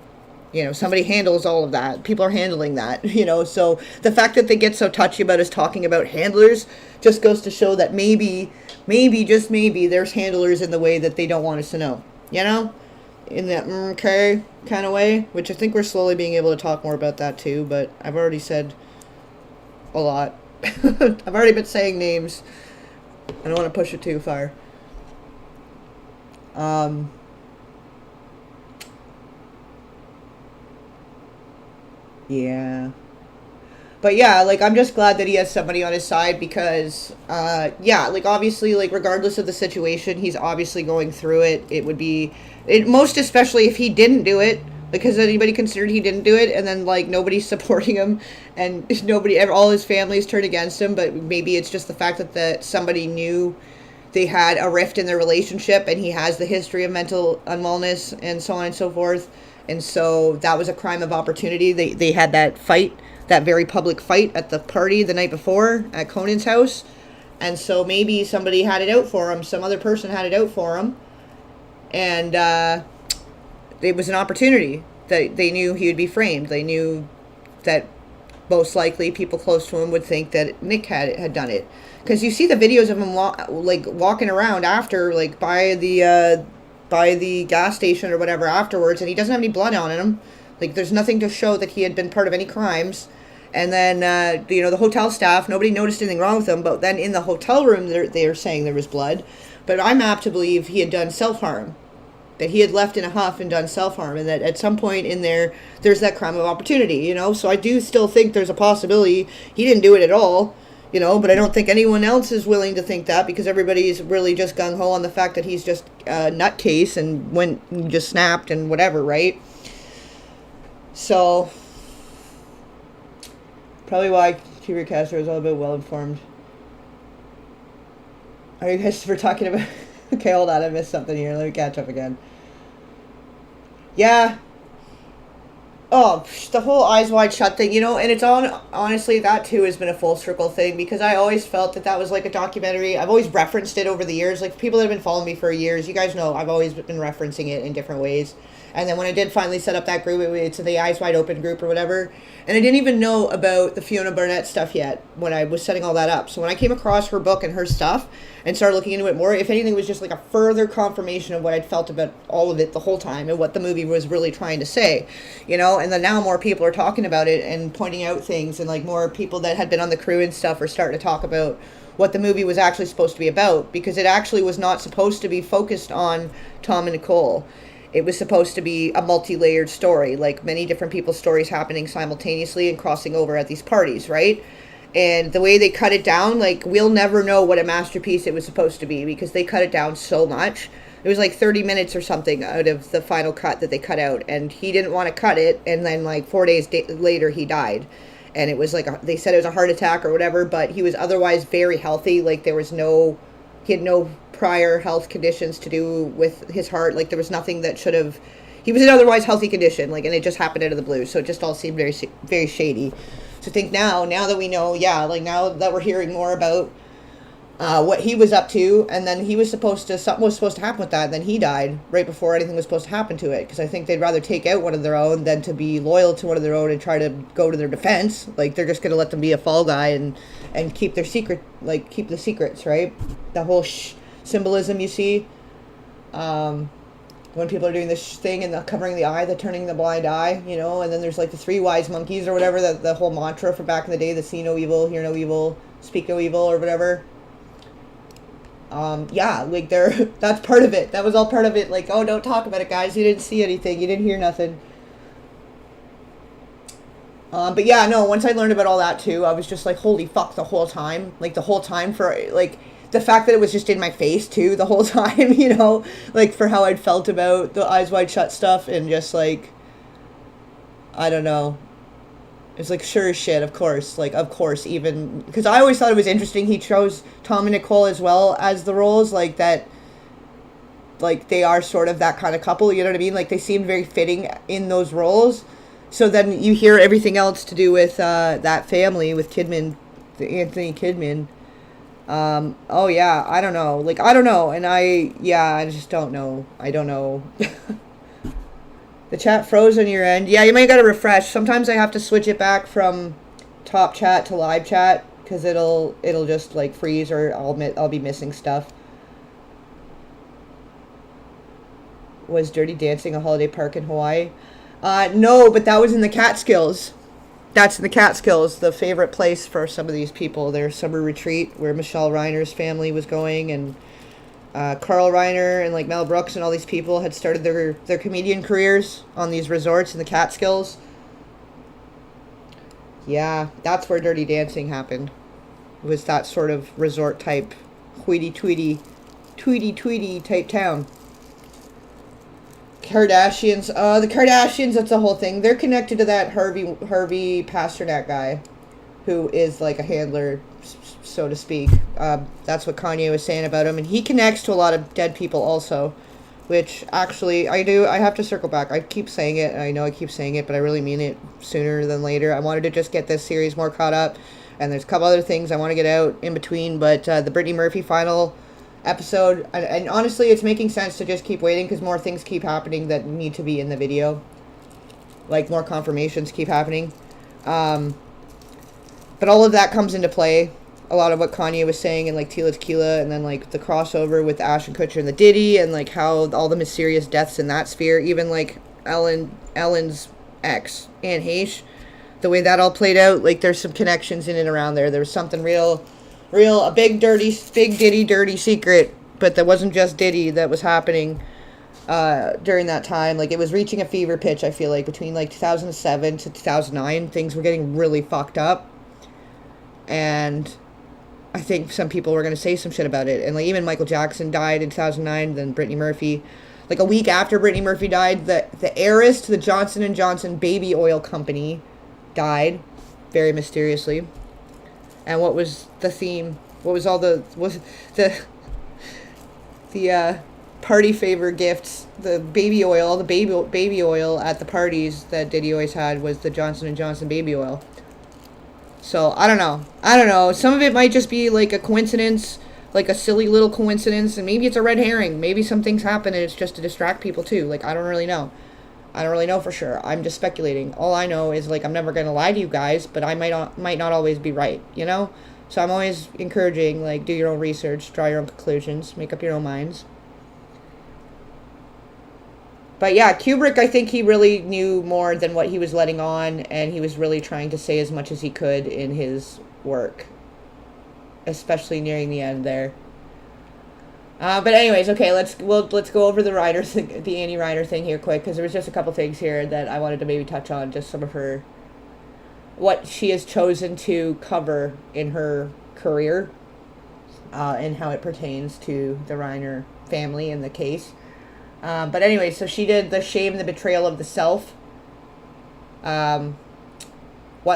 You know, somebody handles all of that. People are handling that, you know. So the fact that they get so touchy about us talking about handlers just goes to show that maybe, just maybe, there's handlers in the way that they don't want us to know, you know? In that okay kind of way, which I think we're slowly being able to talk more about that too, but I've already said a lot. I've already been saying names. I don't want to push it too far. Yeah. But yeah, like, I'm just glad that he has somebody on his side because, yeah, like, obviously, like, regardless of the situation, he's obviously going through it. It would be, most especially if he didn't do it, because anybody considered he didn't do it, and then, like, nobody's supporting him, and all his family's turned against him, but maybe it's just the fact that somebody knew they had a rift in their relationship, and he has the history of mental unwellness, and so on and so forth. And so that was a crime of opportunity. They had that fight, that very public fight at the party the night before at Conan's house. And so maybe somebody had it out for him. Some other person had it out for him. And it was an opportunity that they knew he would be framed. They knew that most likely people close to him would think that Nick had done it. Because you see the videos of him walking around after, like, by the gas station or whatever afterwards, and he doesn't have any blood on him. Like, there's nothing to show that he had been part of any crimes. And then, you know, the hotel staff, nobody noticed anything wrong with him, but then in the hotel room, they are saying there was blood. But I'm apt to believe he had done self-harm, that he had left in a huff and done self-harm, and that at some point in there's that crime of opportunity, you know? So I do still think there's a possibility he didn't do it at all. You know, but I don't think anyone else is willing to think that, because everybody's really just gung-ho on the fact that he's just a nutcase and just snapped and whatever, right? So, probably why Curie Castro is all about well-informed. Are you guys for talking about... Okay, hold on, I missed something here. Let me catch up again. Yeah. Oh, the whole Eyes Wide Shut thing, and it's honestly, that too has been a full circle thing because I always felt that that was like a documentary. I've always referenced it over the years. Like, people that have been following me for years, you guys know I've always been referencing it in different ways. And then when I did finally set up that group, it's the Eyes Wide Open group or whatever. And I didn't even know about the Fiona Barnett stuff yet when I was setting all that up. So when I came across her book and her stuff and started looking into it more, if anything, it was just like a further confirmation of what I'd felt about all of it the whole time and what the movie was really trying to say, And then now more people are talking about it and pointing out things, and like more people that had been on the crew and stuff are starting to talk about what the movie was actually supposed to be about, because it actually was not supposed to be focused on Tom and Nicole. It was supposed to be a multi-layered story, like many different people's stories happening simultaneously and crossing over at these parties, right? And the way they cut it down, like, we'll never know what a masterpiece it was supposed to be because they cut it down so much. It was like 30 minutes or something out of the final cut that they cut out, and he didn't want to cut it, and then like 4 days later he died. And it was like, they said it was a heart attack or whatever, but he was otherwise very healthy. Like, he had no prior health conditions to do with his heart. Like, there was nothing that should have, he was in otherwise healthy condition, like, and it just happened out of the blue. So it just all seemed very, very shady. So I think now that we know, now that we're hearing more about what he was up to, and then something was supposed to happen with that, then he died right before anything was supposed to happen to it, because I think they'd rather take out one of their own than to be loyal to one of their own and try to go to their defense. Like, they're just going to let them be a fall guy and keep their secret, like, keep the secrets, right? The whole symbolism you see, when people are doing this thing and the covering the eye, the turning the blind eye, and then there's like the three wise monkeys or whatever, the whole mantra from back in the day, the see no evil, hear no evil, speak no evil, or whatever. Like, that's part of it. That was all part of it. Like, oh, don't talk about it, guys. You didn't see anything. You didn't hear nothing. But yeah, no, once I learned about all that too, I was just like, holy fuck, the whole time. Like, the whole time, for, like, the fact that it was just in my face too the whole time, like, for how I'd felt about the Eyes Wide Shut stuff, and just like, I don't know. It's like, sure as shit, of course, even, because I always thought it was interesting he chose Tom and Nicole as well as the roles, like, that, like, they are sort of that kind of couple, you know what I mean? Like, they seemed very fitting in those roles. So then you hear everything else to do with that family, with Kidman, the Anthony Kidman. Oh yeah, I don't know. Like, I don't know, and I just don't know. I don't know. The chat froze on your end. Yeah, you might gotta refresh. Sometimes I have to switch it back from top chat to live chat, because it'll just like freeze, or I'll be missing stuff. Was Dirty Dancing a holiday park in Hawaii? No, but that was in the Catskills. That's in the Catskills, the favorite place for some of these people. Their summer retreat where Michelle Reiner's family was going, and Carl Reiner and like Mel Brooks and all these people had started their comedian careers on these resorts in the Catskills. Yeah, that's where Dirty Dancing happened. It was that sort of resort type, tweety type town. Kardashians, the Kardashians, that's the whole thing. They're connected to that Harvey Pasternak guy, who is like a handler, so to speak. That's what Kanye was saying about him, and he connects to a lot of dead people also, which actually I have to circle back. I keep saying it, and I know I keep saying it, but I really mean it sooner than later. I wanted to just get this series more caught up, and there's a couple other things I want to get out in between, but the Brittany Murphy final episode, and honestly, it's making sense to just keep waiting, because more things keep happening that need to be in the video. Like, more confirmations keep happening. But all of that comes into play. A lot of what Kanye was saying, and like Tila Tequila, and then like the crossover with Ashton Kutcher and the Diddy, and like how all the mysterious deaths in that sphere, even like Ellen's ex, Anne Heche, the way that all played out, like there's some connections in and around there. There was something real, a big Diddy dirty secret, but that wasn't just Diddy that was happening during that time. Like, it was reaching a fever pitch, I feel like, between like 2007 to 2009. Things were getting really fucked up, and I think some people were going to say some shit about it. And like, even Michael Jackson died in 2009, then Brittany Murphy. Like, a week after Brittany Murphy died, the heiress to the Johnson & Johnson baby oil company died, very mysteriously. And what was the theme? What was all the party favor gifts, the baby oil, all the baby oil at the parties that Diddy always had was the Johnson & Johnson baby oil. So, I don't know. I don't know. Some of it might just be like a coincidence, like a silly little coincidence, and maybe it's a red herring. Maybe some things happen and it's just to distract people too. Like, I don't really know. I don't really know for sure. I'm just speculating. All I know is, like, I'm never going to lie to you guys, but I might not always be right, you know? So I'm always encouraging, like, do your own research, draw your own conclusions, make up your own minds. But yeah, Kubrick, I think he really knew more than what he was letting on, and he was really trying to say as much as he could in his work, especially nearing the end there. But anyways, okay, let's go over the Reiner thing, the Annie Reiner thing here quick, because there was just a couple things here that I wanted to maybe touch on, just some of her, what she has chosen to cover in her career, and how it pertains to the Reiner family and the case. But anyway, so she did The Shame, the Betrayal of the Self. What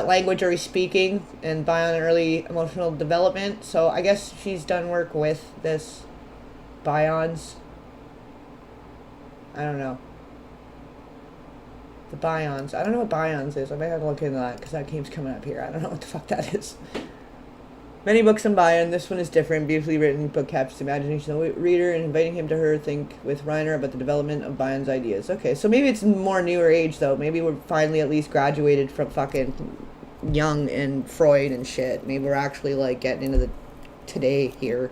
language are we speaking? And Bion and early emotional development. So I guess she's done work with this Bion's. I don't know. The Bion's. I don't know what Bion's is. I might have to look into that because that keeps coming up here. I don't know what the fuck that is. Many books on Bion. This one is different. Beautifully written book captures the imagination of the reader and inviting him to her think with Reiner about the development of Bion's ideas. Okay, so maybe it's more newer age, though. Maybe we're finally at least graduated from fucking Jung and Freud and shit. Maybe we're actually, like, getting into the today here.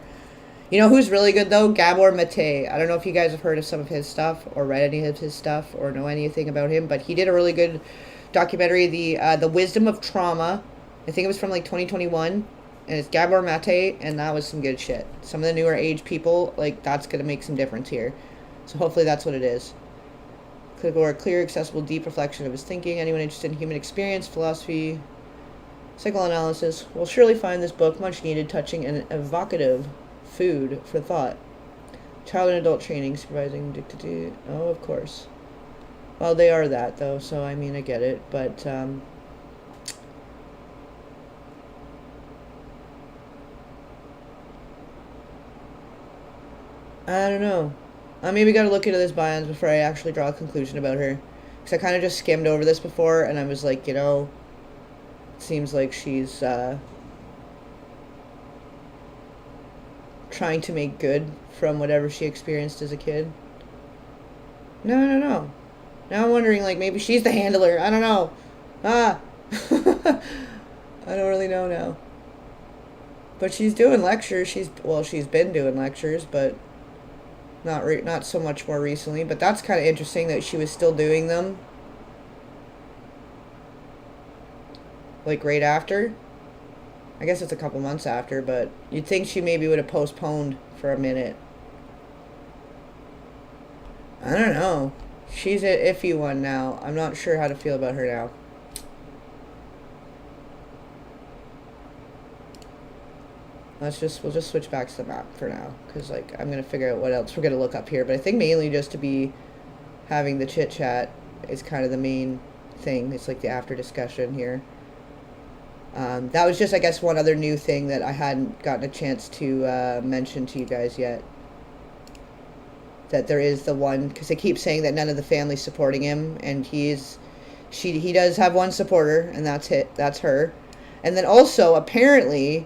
You know who's really good, though? Gabor Mate. I don't know if you guys have heard of some of his stuff or read any of his stuff or know anything about him, but he did a really good documentary, The Wisdom of Trauma. I think it was from, like, 2021. And it's Gabor Mate, and that was some good shit. Some of the newer age people, like, that's going to make some difference here. So hopefully that's what it is. Clinical or clear, accessible, deep reflection of his thinking. Anyone interested in human experience, philosophy, psychoanalysis will surely find this book much needed, touching, and evocative food for thought. Child and adult training, supervising, dictated. Oh, of course. Well, they are that, though, so, I mean, I get it. But, I don't know. I maybe got to look into this Bion's before I actually draw a conclusion about her. Because I kind of just skimmed over this before, and I was like, you know, it seems like she's trying to make good from whatever she experienced as a kid. No. Now I'm wondering, like, maybe she's the handler. I don't know. I don't really know now. But she's doing lectures. She's been doing lectures, but not so much more recently, but that's kind of interesting that she was still doing them, like, right after. I guess it's a couple months after, but you'd think she maybe would have postponed for a minute. I don't know. She's an iffy one now. I'm not sure how to feel about her now. We'll just switch back to the map for now, because, like, I'm going to figure out what else we're going to look up here. But I think mainly just to be having the chit-chat is kind of the main thing. It's like the after discussion here. That was just, I guess, one other new thing that I hadn't gotten a chance to mention to you guys yet. That there is the one, because they keep saying that none of the family's supporting him, and he does have one supporter, and that's her. And then also, apparently,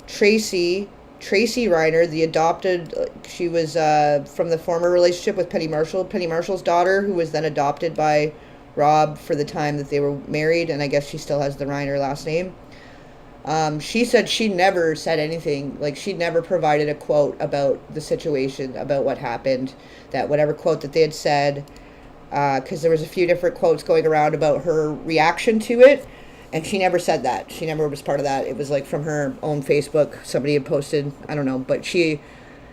Tracy Reiner, the adopted, she was from the former relationship with Penny Marshall's daughter, who was then adopted by Rob for the time that they were married, and I guess she still has the Reiner last name. She said she never said anything, like, she never provided a quote about the situation, about what happened, that whatever quote that they had said, because there was a few different quotes going around about her reaction to it. And she never said that. She never was part of that. It was, like, from her own Facebook. Somebody had posted, I don't know. But she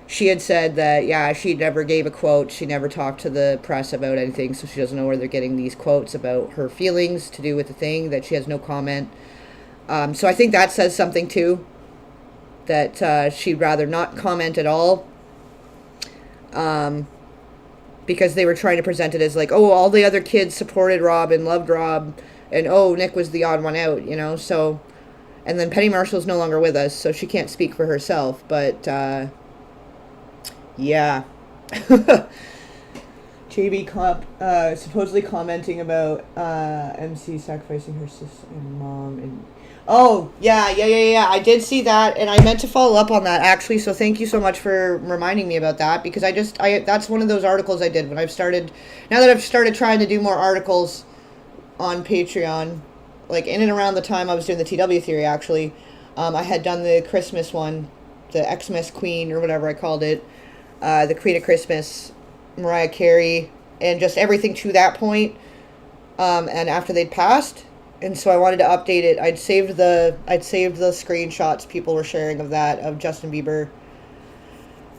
had said that, yeah, she never gave a quote. She never talked to the press about anything. So she doesn't know where they're getting these quotes about her feelings to do with the thing. That she has no comment. So I think that says something, too. That she'd rather not comment at all. Because they were trying to present it as, like, oh, all the other kids supported Rob and loved Rob. And, oh, Nick was the odd one out, you know, so, and then Penny Marshall's no longer with us, so she can't speak for herself, but, yeah, JB supposedly commenting about MC sacrificing her sister and mom and oh yeah. I did see that, and I meant to follow up on that actually. So thank you so much for reminding me about that, because I that's one of those articles I did when I've started. Now that I've started trying to do more articles on Patreon, like in and around the time I was doing the TW theory actually, I had done the Christmas one, the Xmas Queen or whatever I called it, the Queen of Christmas, Mariah Carey, and just everything to that point, and after they'd passed, and so I wanted to update it. I'd saved the screenshots people were sharing of that, of Justin Bieber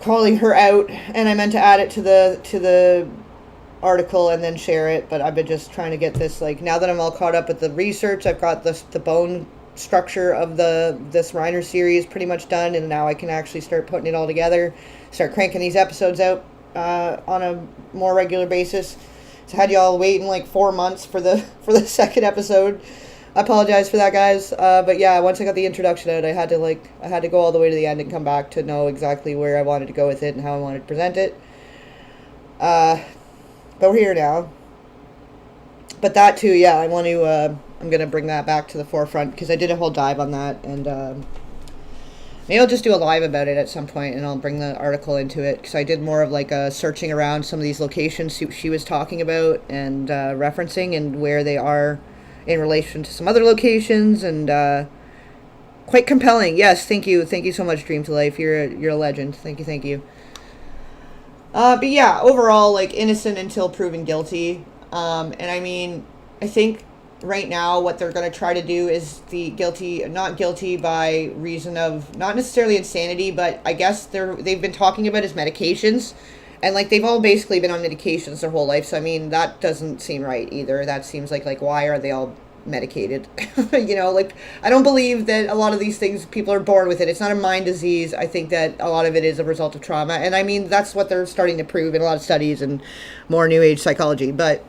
calling her out, and I meant to add it to the article and then share it, but I've been just trying to get this, like, now that I'm all caught up with the research, I've got the bone structure of this Reiner series pretty much done, and now I can actually start putting it all together, start cranking these episodes out on a more regular basis. So I had y'all waiting like 4 months for the second episode. I apologize for that, guys. But yeah, once I got the introduction out, I had to go all the way to the end and come back to know exactly where I wanted to go with it and how I wanted to present it. But we're here now. But that too, yeah, I'm going to bring that back to the forefront, because I did a whole dive on that, and maybe I'll just do a live about it at some point, and I'll bring the article into it, because I did more of like a searching around some of these locations she was talking about and referencing, and where they are in relation to some other locations, and quite compelling. Yes, thank you so much, Dream to Life. You're a legend. Thank you. But yeah, overall, like, innocent until proven guilty. And I mean, I think right now what they're going to try to do is not guilty by reason of, not necessarily insanity, but I guess they've been talking about his medications, and like they've all basically been on medications their whole life. So I mean, that doesn't seem right either. That seems like why are they all medicated? Like, I don't believe that a lot of these things people are born with it. It's not a mind disease. I think that a lot of it is a result of trauma, and I mean, that's what they're starting to prove in a lot of studies and more new age psychology. But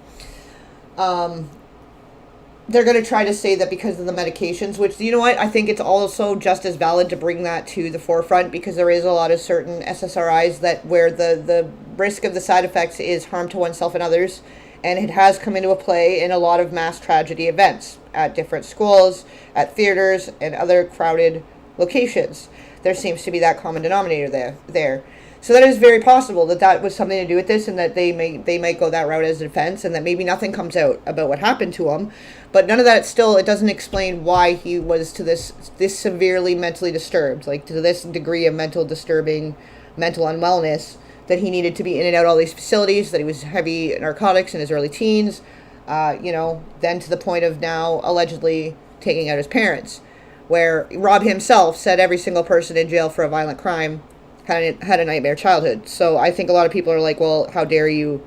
they're going to try to say that because of the medications, which, you know what, I think it's also just as valid to bring that to the forefront, because there is a lot of certain SSRIs where the risk of the side effects is harm to oneself and others, and it has come into a play in a lot of mass tragedy events at different schools, at theaters, and other crowded locations. There seems to be that common denominator there. So that is very possible that was something to do with this, and that they might go that route as a defense, and that maybe nothing comes out about what happened to him. But none of that it doesn't explain why he was to this severely mentally disturbed, like to this degree of mental unwellness, that he needed to be in and out all these facilities, that he was heavy narcotics in his early teens, then to the point of now allegedly taking out his parents, where Rob himself said every single person in jail for a violent crime had a nightmare childhood. So I think a lot of people are like, well, how dare you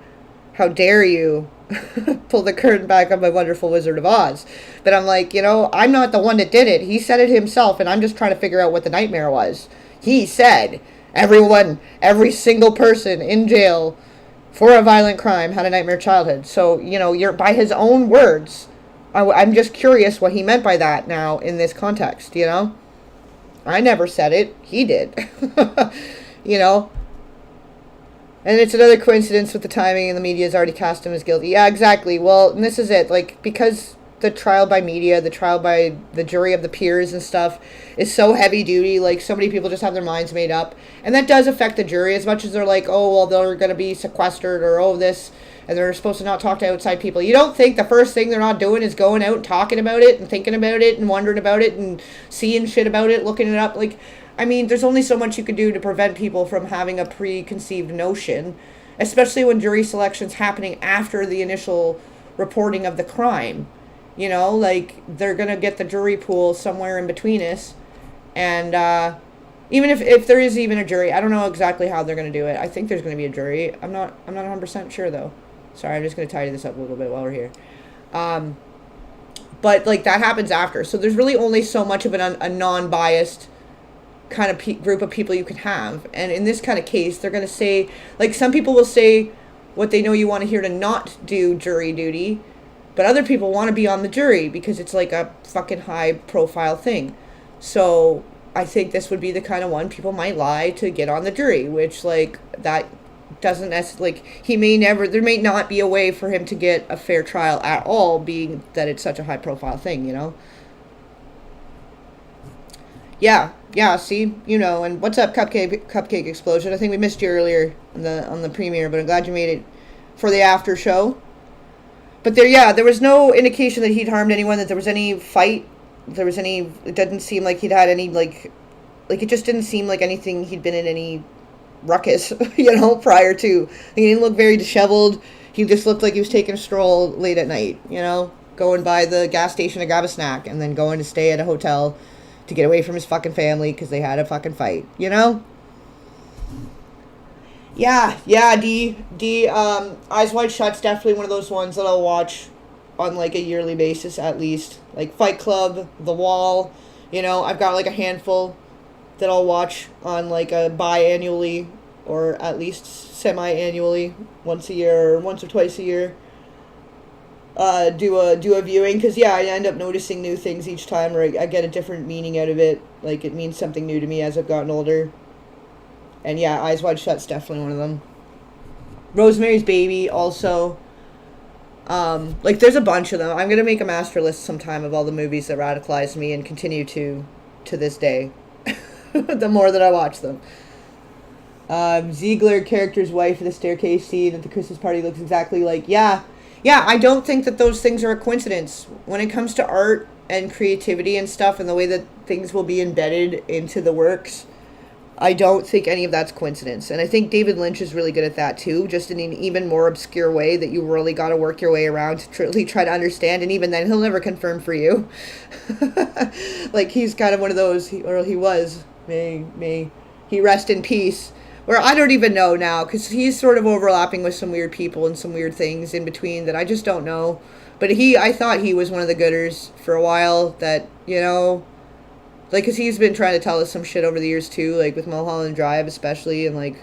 pull the curtain back on My Wonderful Wizard of Oz. But I'm like, I'm not the one that did it. He said it himself, and I'm just trying to figure out what the nightmare was. He said every single person in jail for a violent crime had a nightmare childhood. So, you're by his own words. I'm just curious what he meant by that now in this context, I never said it. He did. And it's another coincidence with the timing, and the media's already cast him as guilty. Yeah, exactly. Well, and this is it. Like, because the trial by media, the trial by the jury of the peers and stuff is so heavy duty, like, so many people just have their minds made up. And that does affect the jury, as much as they're like, oh, well, they're going to be sequestered, or oh, this, and they're supposed to not talk to outside people. You don't think the first thing they're not doing is going out and talking about it and thinking about it and wondering about it and seeing shit about it, looking it up? Like, I mean, there's only so much you can do to prevent people from having a preconceived notion, especially when jury selection's happening after the initial reporting of the crime. Like, they're going to get the jury pool somewhere in between us. And even if there is even a jury, I don't know exactly how they're going to do it. I think there's going to be a jury. I'm not 100% sure, though. Sorry, I'm just going to tidy this up a little bit while we're here. But, like, that happens after. So there's really only so much of a non-biased kind of group of people you can have. And in this kind of case, they're going to say, like, some people will say what they know you want to hear to not do jury duty, but other people want to be on the jury because it's like a fucking high profile thing. So I think this would be the kind of one people might lie to get on the jury, which, like, that doesn't necessarily, like, he may never, there may not be a way for him to get a fair trial at all, being that it's such a high profile thing, you know? Yeah, see, you know, and what's up, Cupcake Explosion? I think we missed you earlier on the premiere, but I'm glad you made it for the after show. But there was no indication that he'd harmed anyone, that there was any fight, it didn't seem like he'd had any, like, it just didn't seem like anything, he'd been in any ruckus, you know, prior to. He didn't look very disheveled. He just looked like he was taking a stroll late at night, you know, going by the gas station to grab a snack, and then going to stay at a hotel to get away from his fucking family because they had a fucking fight, you know? Yeah, Eyes Wide Shut's definitely one of those ones that I'll watch on, like, a yearly basis at least. Like Fight Club, The Wall, you know, I've got, like, a handful that I'll watch on, like, a biannually or at least semi-annually, once a year or once or twice a year. Do a viewing, because I end up noticing new things each time, or I get a different meaning out of it. Like, it means something new to me as I've gotten older. And yeah, Eyes Wide Shut's definitely one of them. Rosemary's Baby also. Like, there's a bunch of them. I'm gonna make a master list sometime of all the movies that radicalized me and continue to this day. The more that I watch them. Ziegler, character's wife in the staircase scene at the Christmas party, looks exactly like, yeah, I don't think that those things are a coincidence. When it comes to art and creativity and stuff and the way that things will be embedded into the works, I don't think any of that's coincidence. And I think David Lynch is really good at that too, just in an even more obscure way that you really got to work your way around to really try to understand. And even then, he'll never confirm for you. Like, he's kind of one of those, he was, may he rest in peace. Or I don't even know now, because he's sort of overlapping with some weird people and some weird things in between that I just don't know. But I thought he was one of the gooders for a while that, you know, like, because he's been trying to tell us some shit over the years too, like with Mulholland Drive especially, and like,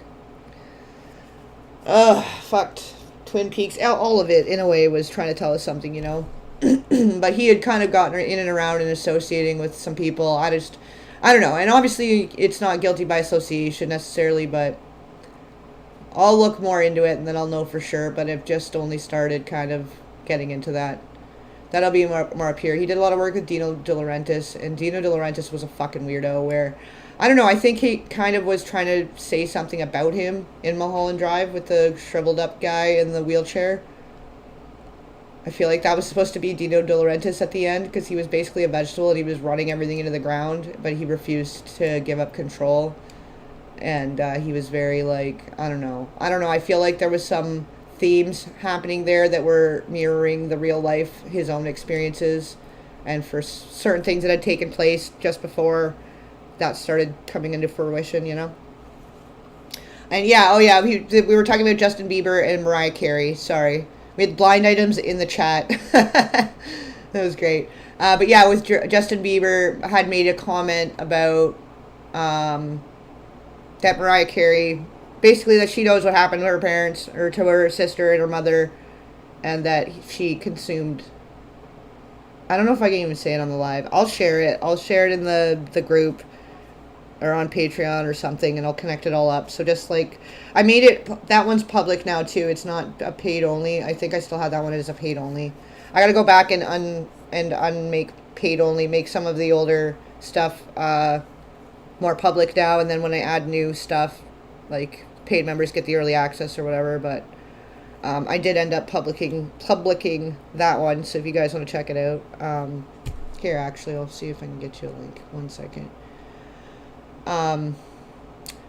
fucked Twin Peaks, all of it in a way was trying to tell us something, you know. But he had kind of gotten in and around and associating with some people. I don't know. And obviously it's not guilty by association necessarily, but I'll look more into it and then I'll know for sure. But I've just only started kind of getting into that. That'll be more up here. He did a lot of work with Dino De Laurentiis, and Dino De Laurentiis was a fucking weirdo where, I don't know, I think he kind of was trying to say something about him in Mulholland Drive with the shriveled up guy in the wheelchair. I feel like that was supposed to be Dino De Laurentiis at the end, because he was basically a vegetable and he was running everything into the ground, but he refused to give up control. And he was very, like, I don't know. I feel like there was some themes happening there that were mirroring the real life, his own experiences, and for certain things that had taken place just before that started coming into fruition, you know. And we were talking about Justin Bieber and Mariah Carey. Sorry, we had blind items in the chat. That was great. But yeah, with Justin Bieber had made a comment about that Mariah Carey, basically that she knows what happened to her parents, or to her sister and her mother, and that she consumed, I don't know if I can even say it on the live. I'll share it in the group or on Patreon or something, and I'll connect it all up. So just like, I made it, that one's public now too. It's not a paid only. I think I still have that one as a paid only. I gotta go back and unmake paid only, make some of the older stuff more public now, and then when I add new stuff, like, paid members get the early access or whatever. But I did end up publicing that one, so if you guys want to check it out, here, actually, I'll see if I can get you a link. 1 second.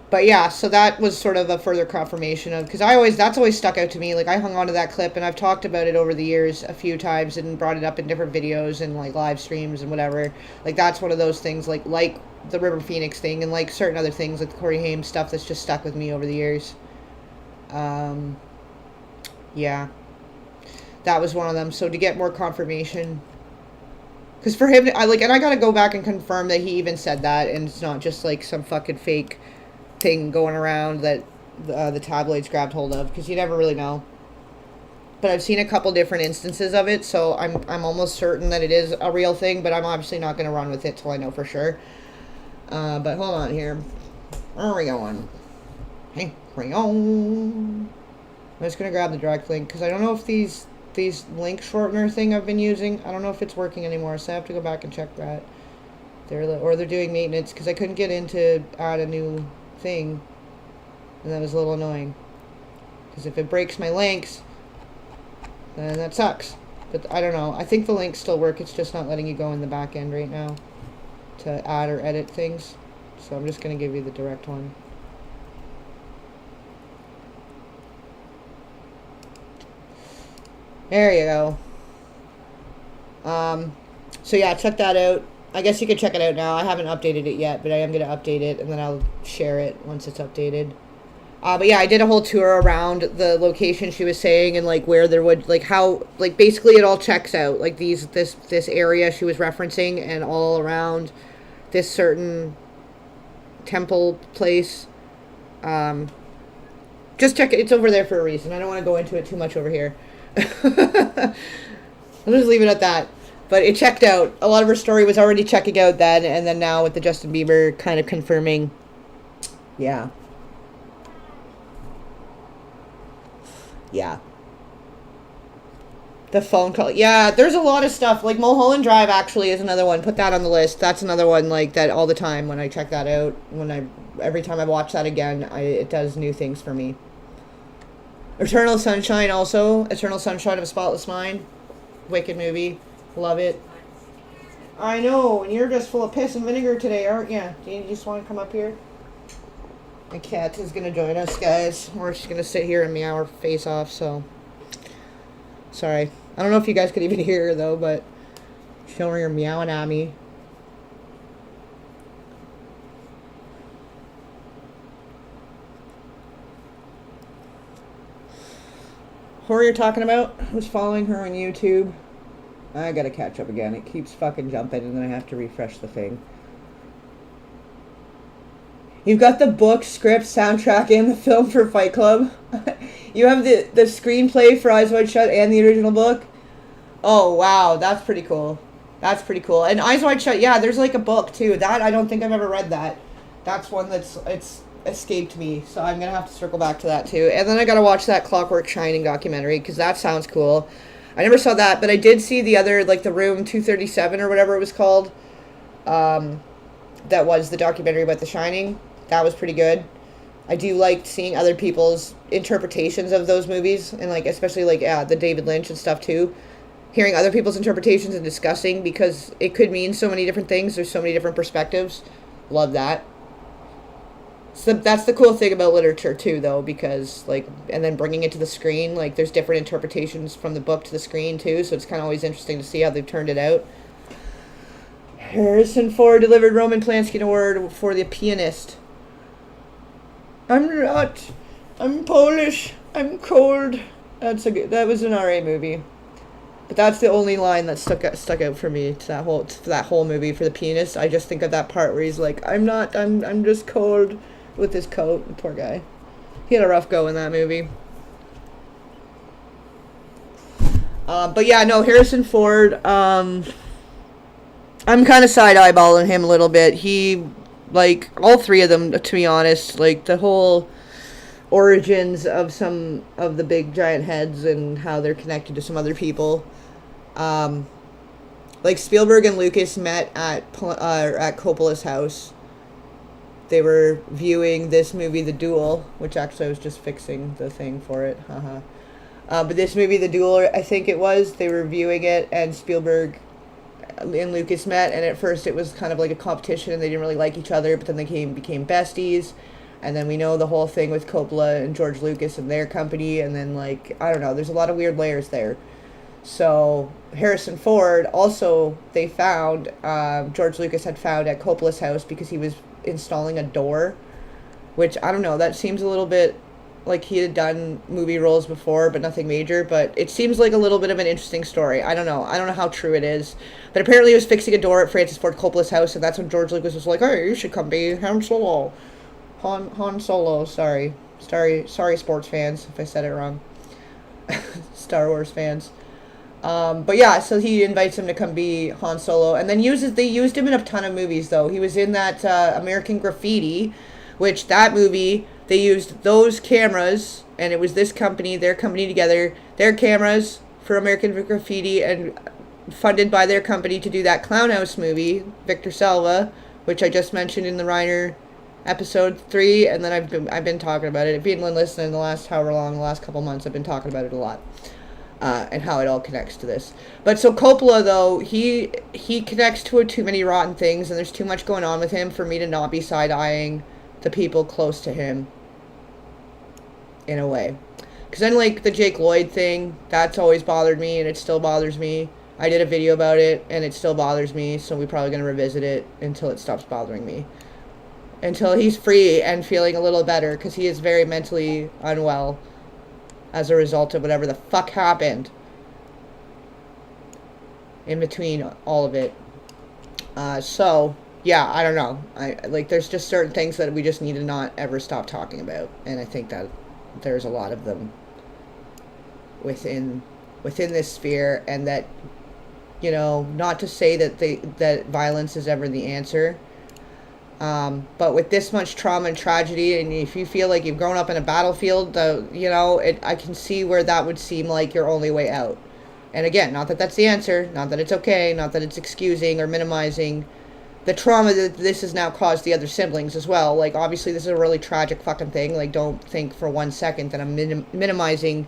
But yeah, so that was sort of a further confirmation of, because that's always stuck out to me. Like, I hung on to that clip, and I've talked about it over the years a few times and brought it up in different videos and, like, live streams and whatever. Like, that's one of those things, like the River Phoenix thing, and like certain other things, like the Corey Haim stuff, that's just stuck with me over the years. Yeah, that was one of them. So to get more confirmation, because for him, I gotta go back and confirm that he even said that, and it's not just like some fucking fake thing going around that the tabloids grabbed hold of, because you never really know. But I've seen a couple different instances of it, so I'm almost certain that it is a real thing, but I'm obviously not going to run with it till I know for sure. But hold on here. Where are we going? Hey, I'm just going to grab the direct link because I don't know if these link shortener thing I've been using, I don't know if it's working anymore, so I have to go back and check that. They're doing maintenance because I couldn't get in to add a new thing, and that was a little annoying. Because if it breaks my links, then that sucks. But I don't know. I think the links still work. It's just not letting you go in the back end right now to add or edit things. So I'm just going to give you the direct one. There you go. So yeah, check that out. I guess you could check it out now. I haven't updated it yet, but I am going to update it, and then I'll share it once it's updated. But yeah, I did a whole tour around the location she was saying, and like where there would, like how, like basically it all checks out. Like this area she was referencing, and all around this certain temple place. Just check it. It's over there for a reason. I don't want to go into it too much over here. I'll just leave it at that. But it checked out. A lot of her story was already checking out then, and then now with the Justin Bieber kind of confirming. Yeah. Yeah. The phone call. Yeah, there's a lot of stuff. Like Mulholland Drive actually is another one. Put that on the list. That's another one like that all the time when I check that out. Every time I watch that again, it does new things for me. Eternal Sunshine also. Eternal Sunshine of a Spotless Mind. Wicked movie. Love it. I know, and you're just full of piss and vinegar today, aren't you? Do you just want to come up here? My cat is going to join us, guys. We're just going to sit here and meow our face off, so... Sorry. I don't know if you guys could even hear her, though, but... She's over here meowing at me. Who are you talking about? Who's following her on YouTube? I gotta catch up again. It keeps fucking jumping, and then I have to refresh the thing. You've got the book, script, soundtrack, and the film for Fight Club. You have the screenplay for Eyes Wide Shut and the original book. Oh, wow. That's pretty cool. That's pretty cool. And Eyes Wide Shut, yeah, there's like a book, too. That, I don't think I've ever read that. That's one it's escaped me, so I'm gonna have to circle back to that, too. And then I gotta watch that Clockwork Shining documentary, because that sounds cool. I never saw that, but I did see the other, like the Room 237 or whatever it was called. That was the documentary about The Shining. That was pretty good. I do like seeing other people's interpretations of those movies, and like especially like the David Lynch and stuff too. Hearing other people's interpretations and discussing, because it could mean so many different things. There's so many different perspectives. Love that. So that's the cool thing about literature too, though, because like, and then bringing it to the screen, like there's different interpretations from the book to the screen too. So it's kind of always interesting to see how they've turned it out. Harrison Ford delivered Roman Polanski an award for The Pianist. I'm not. I'm Polish. I'm cold. That was an RA movie, but that's the only line that stuck out for me to that whole movie for The Pianist. I just think of that part where he's like, I'm just cold with his coat. Poor guy. He had a rough go in that movie. But yeah, no, Harrison Ford. I'm kind of side eyeballing him a little bit. He, like, all three of them, to be honest, like the whole origins of some of the big giant heads and how they're connected to some other people. Like Spielberg and Lucas met at Coppola's house. They were viewing this movie, The Duel, which actually I was just fixing the thing for it. But this movie, The Duel, I think it was, they were viewing it, and Spielberg and Lucas met, and at first it was kind of like a competition, and they didn't really like each other, but then they became besties. And then we know the whole thing with Coppola and George Lucas and their company, and then, like, I don't know, there's a lot of weird layers there. So Harrison Ford, also, they found, George Lucas had found at Coppola's house because he was installing a door, which, I don't know, that seems a little bit like he had done movie roles before, but nothing major, but it seems like a little bit of an interesting story. I don't know how true it is, but apparently he was fixing a door at Francis Ford Coppola's house, and that's when George Lucas was like, hey, you should come be Han Solo. Han Solo, sorry, sports fans, if I said it wrong. Star Wars fans. But yeah, so he invites him to come be Han Solo, and then they used him in a ton of movies, though. He was in that American Graffiti, which that movie They used those cameras, and it was this company, their company together, their cameras for American Graffiti, and funded by their company to do that Clown House movie, Victor Salva, which I just mentioned in the Reiner episode 3, and then I've been talking about it. If you've been listening the last couple months, I've been talking about it a lot. And how it all connects to this. But so Coppola, though, he connects to too many rotten things, and there's too much going on with him for me to not be side-eyeing the people close to him, in a way. Because then, like, the Jake Lloyd thing, that's always bothered me, and it still bothers me. I did a video about it, and it still bothers me, so we're probably going to revisit it until it stops bothering me. Until he's free and feeling a little better, because he is very mentally unwell as a result of whatever the fuck happened in between all of it. So, yeah, I don't know. There's just certain things that we just need to not ever stop talking about, and I think that there's a lot of them within this sphere, and that, you know, not to say that violence is ever the answer, but with this much trauma and tragedy, and if you feel like you've grown up in a battlefield, you know, I can see where that would seem like your only way out. And again, not that that's the answer, not that it's okay, not that it's excusing or minimizing the trauma that this has now caused the other siblings as well. Like, obviously, this is a really tragic fucking thing. Like, don't think for 1 second that I'm minimizing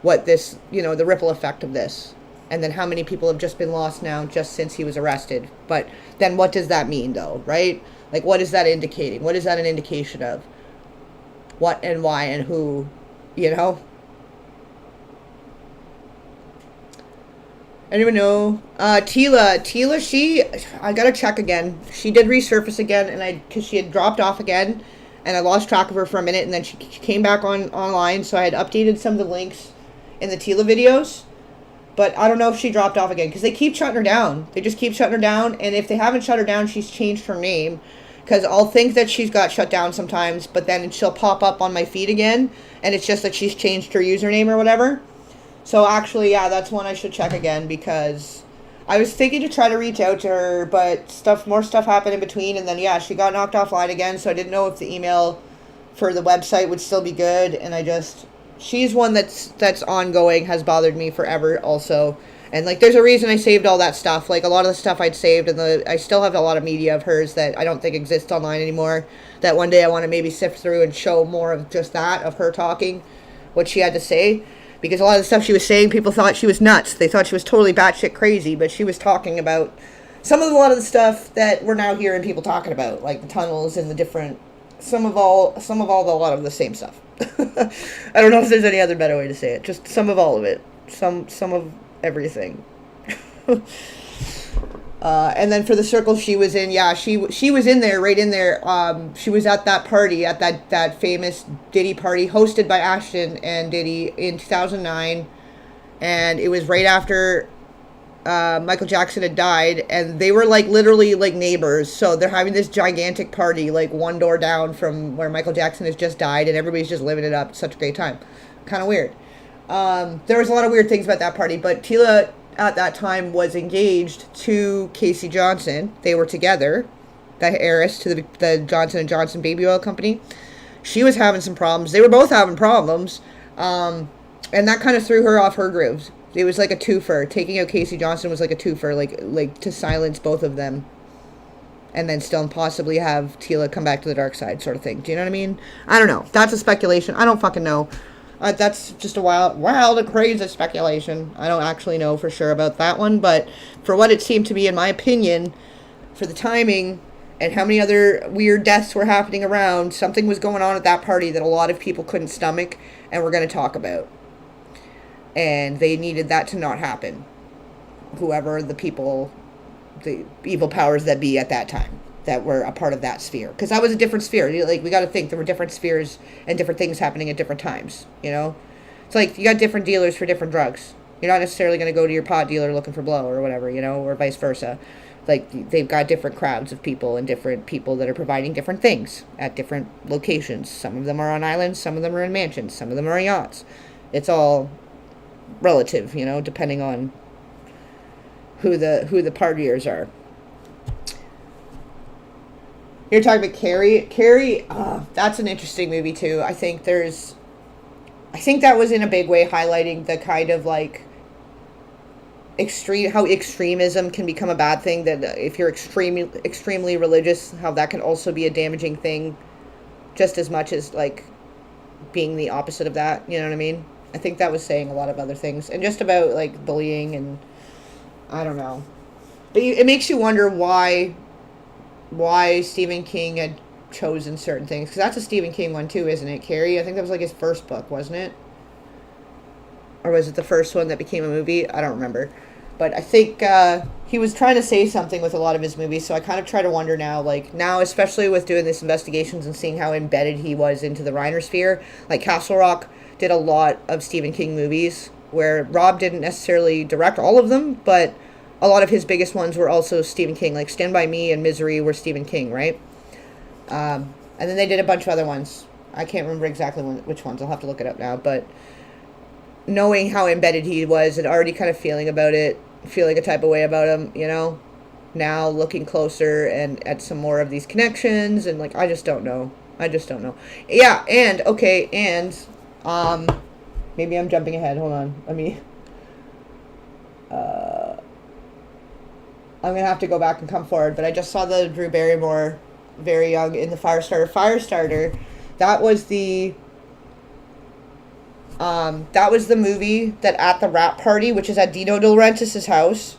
what this, you know, the ripple effect of this. And then how many people have just been lost now just since he was arrested. But then what does that mean, though, right? Like, what is that indicating? What is that an indication of? What and why and who, you know? I don't even know. Tila, I gotta check again. She did resurface again, because she had dropped off again, and I lost track of her for a minute, and then she came back online, so I had updated some of the links in the Tila videos, but I don't know if she dropped off again, because they keep shutting her down. They just keep shutting her down, and if they haven't shut her down, she's changed her name, because I'll think that she's got shut down sometimes, but then she'll pop up on my feed again, and it's just that she's changed her username or whatever. So actually, yeah, that's one I should check again, because I was thinking to try to reach out to her, but more stuff happened in between, and then, yeah, she got knocked offline again, so I didn't know if the email for the website would still be good, and she's one that's ongoing, has bothered me forever also, and, like, there's a reason I saved all that stuff. Like, a lot of the stuff I'd saved, and I still have a lot of media of hers that I don't think exists online anymore, that one day I want to maybe sift through and show more of just that, of her talking, what she had to say. Because a lot of the stuff she was saying, people thought she was nuts. They thought she was totally batshit crazy, but she was talking about a lot of the stuff that we're now hearing people talking about, like the tunnels and the different, a lot of the same stuff. I don't know if there's any other better way to say it. Just some of all of it. Some of everything. And then for the circle she was in, yeah, she was in there, right in there. She was at that party, at that famous Diddy party hosted by Ashton and Diddy in 2009. And it was right after Michael Jackson had died, and they were, like, literally, like, neighbors. So they're having this gigantic party, like, one door down from where Michael Jackson has just died, and everybody's just living it up. It's such a great time. Kind of weird. There was a lot of weird things about that party, but Tila at that time was engaged to Casey Johnson. They were together, the heiress to the Johnson & Johnson baby oil company. She was having some problems. They were both having problems, and that kind of threw her off her grooves. It was like a twofer. Taking out Casey Johnson was like a twofer, like to silence both of them, and then still possibly have Tila come back to the dark side, sort of thing. Do you know what I mean? I don't know. That's a speculation. I don't fucking know. That's just a wild and crazy speculation. I don't actually know for sure about that one, but for what it seemed to be, in my opinion, for the timing and how many other weird deaths were happening around, something was going on at that party that a lot of people couldn't stomach and were going to talk about. And they needed that to not happen. Whoever the evil powers that be at that time that were a part of that sphere. Because that was a different sphere. Like, we got to think there were different spheres and different things happening at different times, you know? It's like you got different dealers for different drugs. You're not necessarily going to go to your pot dealer looking for blow or whatever, you know, or vice versa. Like, they've got different crowds of people and different people that are providing different things at different locations. Some of them are on islands, some of them are in mansions, some of them are on yachts. It's all relative, you know, depending on who the partiers are. You're talking about Carrie. Carrie, that's an interesting movie too. I think that was in a big way highlighting the kind of like how extremism can become a bad thing. That if you're extremely religious, how that can also be a damaging thing, just as much as like being the opposite of that. You know what I mean? I think that was saying a lot of other things, and just about like bullying and I don't know. But it makes you wonder why Stephen King had chosen certain things, because that's a Stephen King one too, isn't it? Carrie, I think that was like his first book, wasn't it? Or was it the first one that became a movie? I don't remember. But I think he was trying to say something with a lot of his movies, so I kind of try to wonder now, like, now, especially with doing this investigations and seeing how embedded he was into the Reiner sphere, like, Castle Rock did a lot of Stephen King movies, where Rob didn't necessarily direct all of them, but a lot of his biggest ones were also Stephen King, like Stand By Me and Misery were Stephen King, right? And then they did a bunch of other ones. I can't remember exactly which ones, I'll have to look it up now, but knowing how embedded he was and already kind of feeling a type of way about him, you know, now looking closer and at some more of these connections and like, I just don't know. Yeah, and, okay, and, maybe I'm jumping ahead, hold on, let me, I'm gonna have to go back and come forward, but I just saw the Drew Barrymore very young in the Firestarter. Firestarter, that was the movie that at the wrap party, which is at Dino De Laurentiis' house.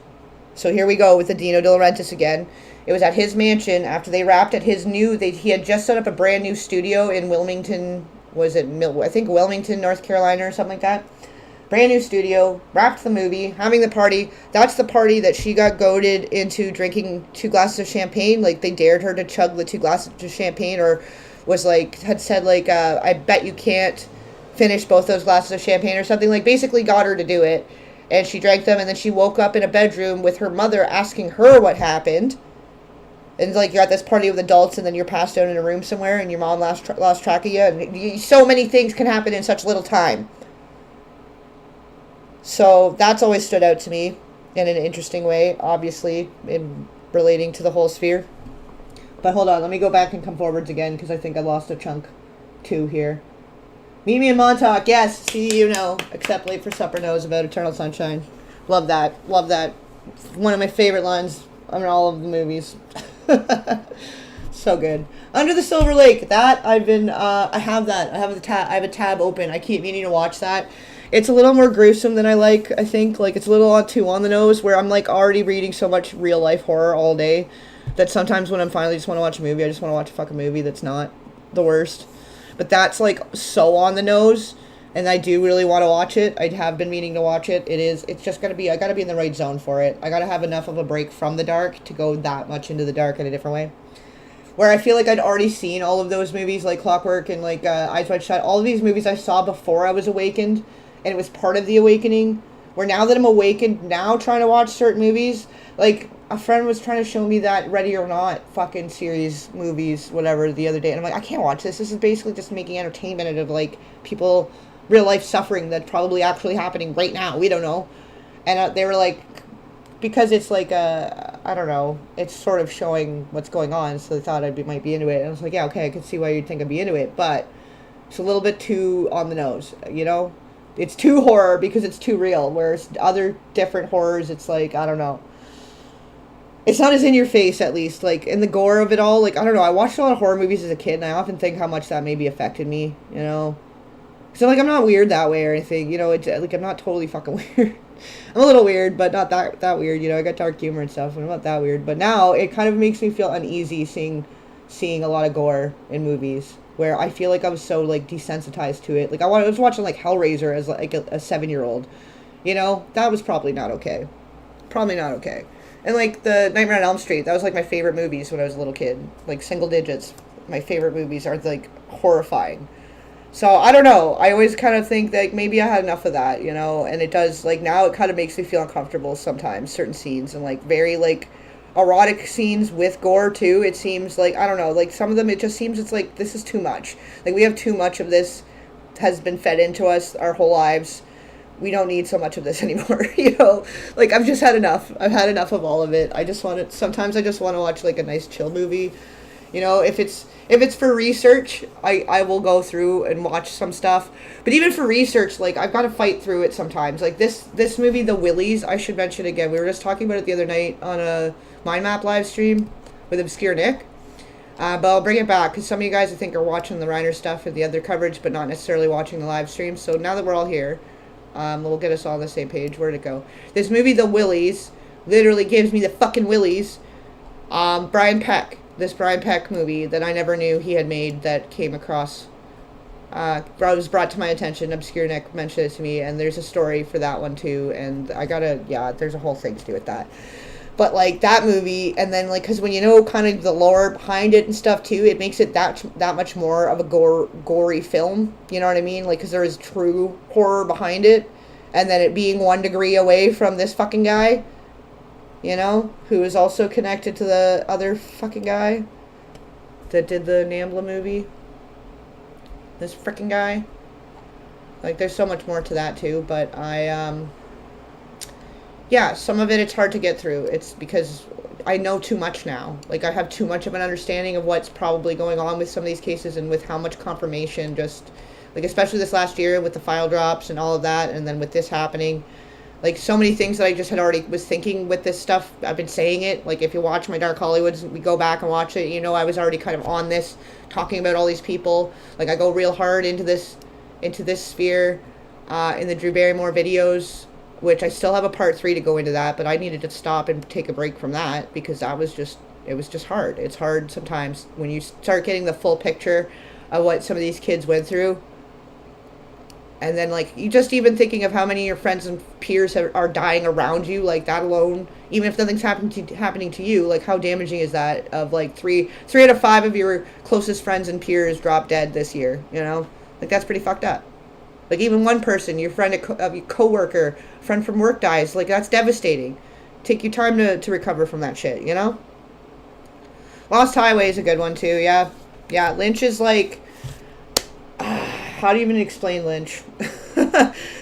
So here we go with the Dino De Laurentiis again. It was at his mansion after they wrapped at his he had just set up a brand new studio in Wilmington, I think Wilmington, North Carolina or something like that. Brand new studio, wrapped the movie, having the party. That's the party that she got goaded into drinking 2 glasses of champagne. Like, they dared her to chug the 2 glasses of champagne, or was like, had said like, I bet you can't finish both those glasses of champagne or something. Like, basically got her to do it. And she drank them, and then she woke up in a bedroom with her mother asking her what happened. And like, you're at this party with adults, and then you're passed out in a room somewhere, and your mom lost track of you. And so many things can happen in such little time. So that's always stood out to me in an interesting way, obviously, in relating to the whole sphere. But hold on, let me go back and come forwards again, because I think I lost a chunk too here. Meet me in Montauk, yes, see, you know, except Late for Supper knows about Eternal Sunshine. Love that. One of my favorite lines in all of the movies. So good. Under the Silver Lake, that I've been, I have a tab open. I keep meaning to watch that. It's a little more gruesome than I like, I think. Like, it's a little too on the nose, where I'm, like, already reading so much real-life horror all day that sometimes when I'm finally just want to watch a movie, I just want to watch a fucking movie that's not the worst. But that's, like, so on the nose, and I do really want to watch it. I have been meaning to watch it. It's just going to be, I got to be in the right zone for it. I got to have enough of a break from the dark to go that much into the dark in a different way. Where I feel like I'd already seen all of those movies, like Clockwork and, like, Eyes Wide Shut. All of these movies I saw before I was awakened, and it was part of the awakening, where now that I'm awakened, now trying to watch certain movies, like, a friend was trying to show me that Ready or Not fucking series, movies, whatever, the other day, and I'm like, I can't watch this. This is basically just making entertainment out of, like, people, real life suffering that's probably actually happening right now. We don't know. And they were like, because it's like I don't know, it's sort of showing what's going on, so they thought might be into it. And I was like, yeah, okay, I could see why you'd think I'd be into it, but it's a little bit too on the nose, you know? It's too horror because it's too real, whereas other different horrors, it's like, I don't know. It's not as in your face, at least, like, in the gore of it all. Like, I don't know, I watched a lot of horror movies as a kid, and I often think how much that maybe affected me, you know? So, like, I'm not weird that way or anything, you know, like, I'm not totally fucking weird. I'm a little weird, but not that weird, you know, I got dark humor and stuff, and I'm not that weird. But now, it kind of makes me feel uneasy seeing a lot of gore in movies, where I feel like I was so, like, desensitized to it. Like, I was watching, like, Hellraiser as, like, a 7-year-old. You know? That was probably not okay. And, like, the Nightmare on Elm Street, that was, like, my favorite movies when I was a little kid. Like, single digits. My favorite movies are, like, horrifying. So, I don't know. I always kind of think that maybe I had enough of that, you know? And it does, like, now it kind of makes me feel uncomfortable sometimes, certain scenes. And, like, very, like, erotic scenes with gore too. It seems like, I don't know, like, some of them, it just seems it's like, this is too much. Like, we have too much of this has been fed into us our whole lives. We don't need so much of this anymore, you know? Like, I've just had enough. I've had enough of all of it. Sometimes I just want to watch, like, a nice chill movie, You know, if it's for research, I will go through and watch some stuff. But even for research, like, I've got to fight through it sometimes. Like, this movie, The Willies, I should mention again. We were just talking about it the other night on a Mind Map live stream with Obscure Nick. But I'll bring it back, because some of you guys, I think, are watching the Reiner stuff and the other coverage, but not necessarily watching the live stream. So now that we're all here, we'll get us all on the same page. Where'd it go? This movie, The Willies, literally gives me the fucking willies. Brian Peck. This Brian Peck movie that I never knew he had made, that came across, was brought to my attention. Obscure Nick mentioned it to me, and there's a story for that one too, and there's a whole thing to do with that. But, like, that movie, and then, like, because when you know kind of the lore behind it and stuff too, it makes it that much more of a gory film, you know what I mean? Like, because there is true horror behind it, and then it being 1 degree away from this fucking guy, you know, who is also connected to the other fucking guy that did the Nambla movie. This freaking guy. Like, there's so much more to that too, but yeah, some of it's hard to get through. It's because I know too much now. Like, I have too much of an understanding of what's probably going on with some of these cases, and with how much confirmation just, like, especially this last year with the file drops and all of that, and then with this happening. Like, so many things that I just had already was thinking with this stuff. I've been saying it. Like, if you watch my Dark Hollywoods, we go back and watch it, you know, I was already kind of on this, talking about all these people. Like, I go real hard into this sphere, in the Drew Barrymore videos, which I still have a part 3 to go into that, but I needed to stop and take a break from that, because it was just hard. It's hard sometimes when you start getting the full picture of what some of these kids went through. And then, like, you just even thinking of how many of your friends and peers are dying around you, like, that alone, even if nothing's happening to you, like, how damaging is that? Of, like, three out of 5 of your closest friends and peers dropped dead this year, you know? Like, that's pretty fucked up. Like, even one person, your friend, your coworker, friend from work dies, like, that's devastating. Take your time to recover from that shit, you know? Lost Highway is a good one, too, yeah. Yeah, Lynch is, like... how do you even explain Lynch?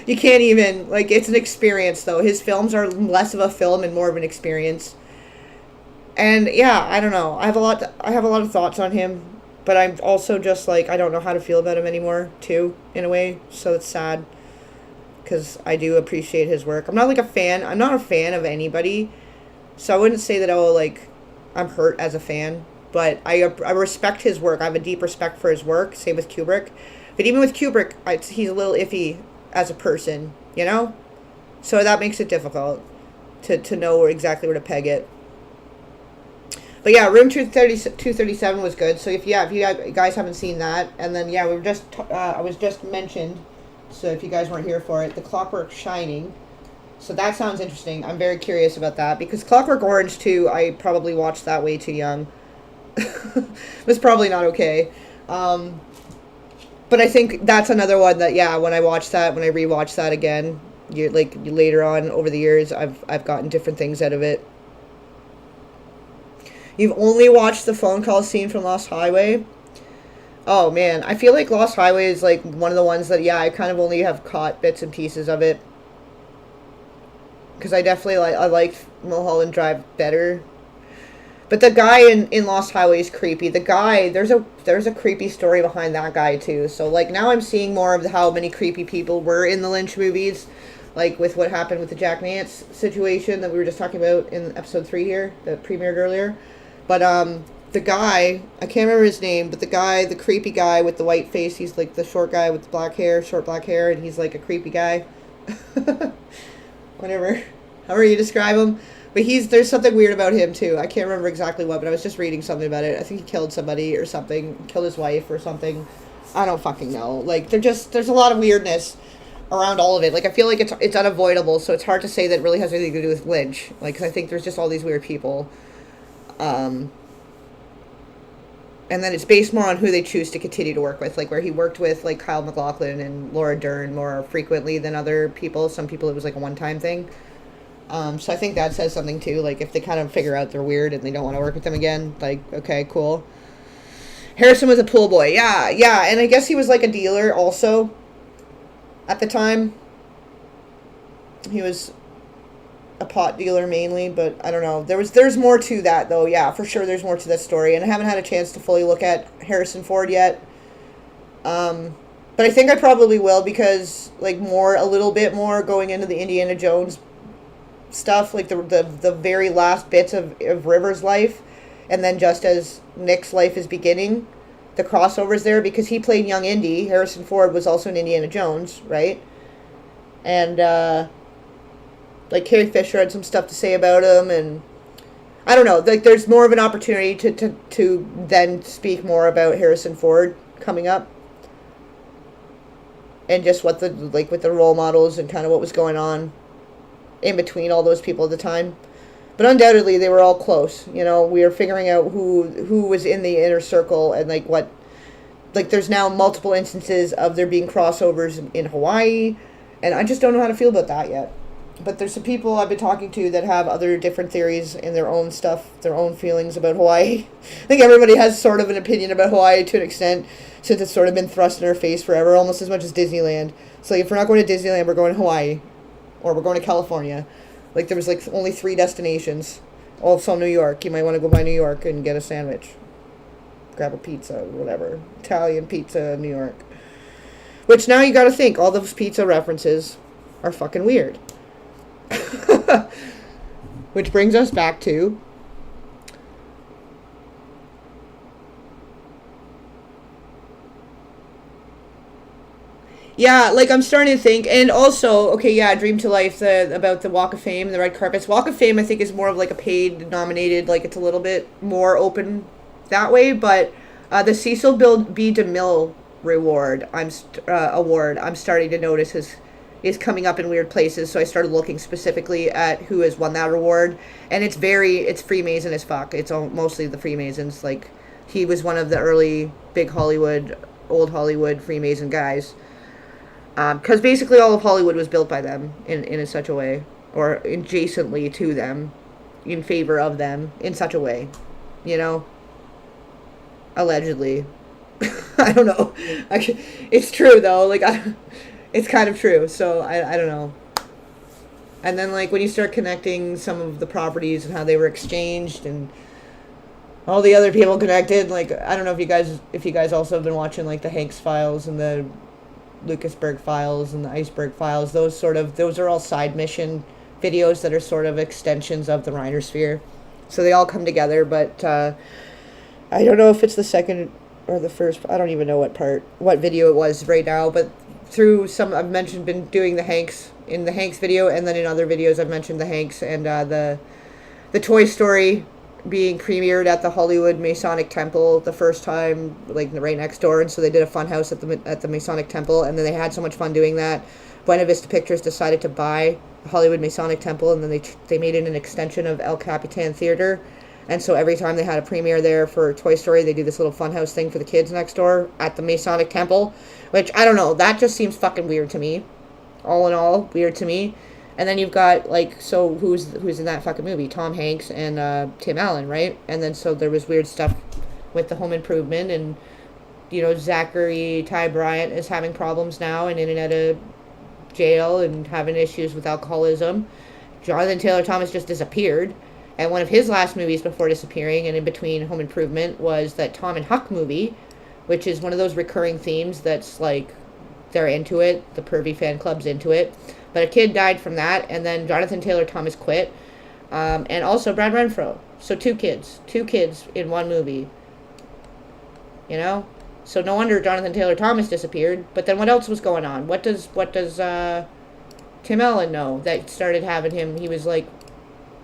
You can't even, like, it's an experience, though. His films are less of a film and more of an experience. And, yeah, I don't know. I have a lot of thoughts on him, but I'm also just, like, I don't know how to feel about him anymore, too, in a way, so it's sad, because I do appreciate his work. I'm not a fan of anybody, so I wouldn't say that, I'm hurt as a fan, but I respect his work. I have a deep respect for his work, same with Kubrick. But even with Kubrick, he's a little iffy as a person, you know? So that makes it difficult to know exactly where to peg it. But yeah, Room 237 was good. So if you guys haven't seen that, and then yeah, I was just mentioned, so if you guys weren't here for it, The Clockwork Shining. So that sounds interesting. I'm very curious about that, because Clockwork Orange 2, I probably watched that way too young. It was probably not okay. But I think that's another one that, yeah, when I rewatch that again, later on over the years, I've gotten different things out of it. You've only watched the phone call scene from Lost Highway? Oh, man. I feel like Lost Highway is, like, one of the ones that, yeah, I kind of only have caught bits and pieces of it. Because I definitely, I liked Mulholland Drive better. But the guy in Lost Highway is creepy. The guy, there's a creepy story behind that guy, too. So, like, now I'm seeing more of how many creepy people were in the Lynch movies. Like, with what happened with the Jack Nance situation that we were just talking about in episode 3 here, that premiered earlier. But, the guy, I can't remember his name, but the creepy guy with the white face, he's, like, the short guy with the short black hair, and he's, like, a creepy guy. Whatever. However you describe him. But there's something weird about him, too. I can't remember exactly what, but I was just reading something about it. I think he killed somebody or something. Killed his wife or something. I don't fucking know. Like, there's a lot of weirdness around all of it. Like, I feel like it's unavoidable, so it's hard to say that it really has anything to do with Lynch. Like, 'cause I think there's just all these weird people. And then it's based more on who they choose to continue to work with. Like, where he worked with, like, Kyle MacLachlan and Laura Dern more frequently than other people. Some people it was, like, a one-time thing. So I think that says something, too. Like, if they kind of figure out they're weird and they don't want to work with them again, like, okay, cool. Harrison was a pool boy. Yeah, and I guess he was, like, a dealer also at the time. He was a pot dealer mainly, but I don't know. There's more to that though. Yeah, for sure there's more to that story, and I haven't had a chance to fully look at Harrison Ford yet. But I think I probably will, because like a little bit more going into the Indiana Jones stuff, like the very last bits of River's life, and then just as Nick's life is beginning, the crossovers there, because he played young Indy. Harrison Ford was also in Indiana Jones, right? And like Carrie Fisher had some stuff to say about him, and I don't know, like there's more of an opportunity to then speak more about Harrison Ford coming up, and just what the, like with the role models and kind of what was going on in between all those people at the time. But undoubtedly they were all close. We were figuring out who was in the inner circle, and like what, like there's now multiple instances of there being crossovers in Hawaii, and I just don't know how to feel about that yet. But there's some people I've been talking to that have other different theories and their own stuff, their own feelings about Hawaii. I think everybody has sort of an opinion about Hawaii to an extent, since it's sort of been thrust in our face forever, almost as much as Disneyland. So if we're not going to Disneyland, we're going to Hawaii, or we're going to California. Like there was like only 3 destinations. Also New York. You might want to go by New York and get a sandwich. Grab a pizza, whatever. Italian pizza, New York. Which now you got to think, all those pizza references are fucking weird. Which brings us back to yeah, like I'm starting to think, and also, okay, yeah, Dream to Life, about the Walk of Fame, the red carpets. Walk of Fame, I think, is more of like a paid nominated, like it's a little bit more open that way. But the Cecil B. DeMille award, I'm starting to notice is coming up in weird places. So I started looking specifically at who has won that award, and it's Freemason as fuck. It's mostly the Freemasons. Like he was one of the early big old Hollywood Freemason guys. Because basically all of Hollywood was built by them in such a way, or adjacently to them, in favor of them in such a way, allegedly. I don't know. It's true though. Like it's kind of true. So I don't know. And then like when you start connecting some of the properties and how they were exchanged and all the other people connected, like I don't know if you guys also have been watching like the Hanks Files and the Lucasberg Files and the Iceberg Files. Those are all side mission videos that are sort of extensions of the Reiner sphere. So they all come together, but I don't know if it's the second or the first. I don't even know what video it was right now, but through some I've been doing the Hanks video, and then in other videos I've mentioned the Hanks and the Toy Story being premiered at the Hollywood Masonic Temple the first time, like right next door, and so they did a fun house at the Masonic Temple, and then they had so much fun doing that, Buena Vista Pictures decided to buy the Hollywood Masonic Temple, and then they made it an extension of El Capitan Theater, and so every time they had a premiere there for Toy Story, they do this little fun house thing for the kids next door at the Masonic Temple, which I don't know, that just seems fucking weird to me. All in all, weird to me. And then you've got, like, so who's in that fucking movie? Tom Hanks and Tim Allen, right? And then so there was weird stuff with the Home Improvement, and, Zachary Ty Bryant is having problems now and in and out of jail and having issues with alcoholism. Jonathan Taylor Thomas just disappeared. And one of his last movies before disappearing and in between Home Improvement was that Tom and Huck movie, which is one of those recurring themes that's, like, they're into it. The pervy fan club's into it. But a kid died from that, and then Jonathan Taylor Thomas quit, and also Brad Renfro. So two kids in one movie. So no wonder Jonathan Taylor Thomas disappeared. But then what else was going on? What does Tim Allen know that started having him? He was like,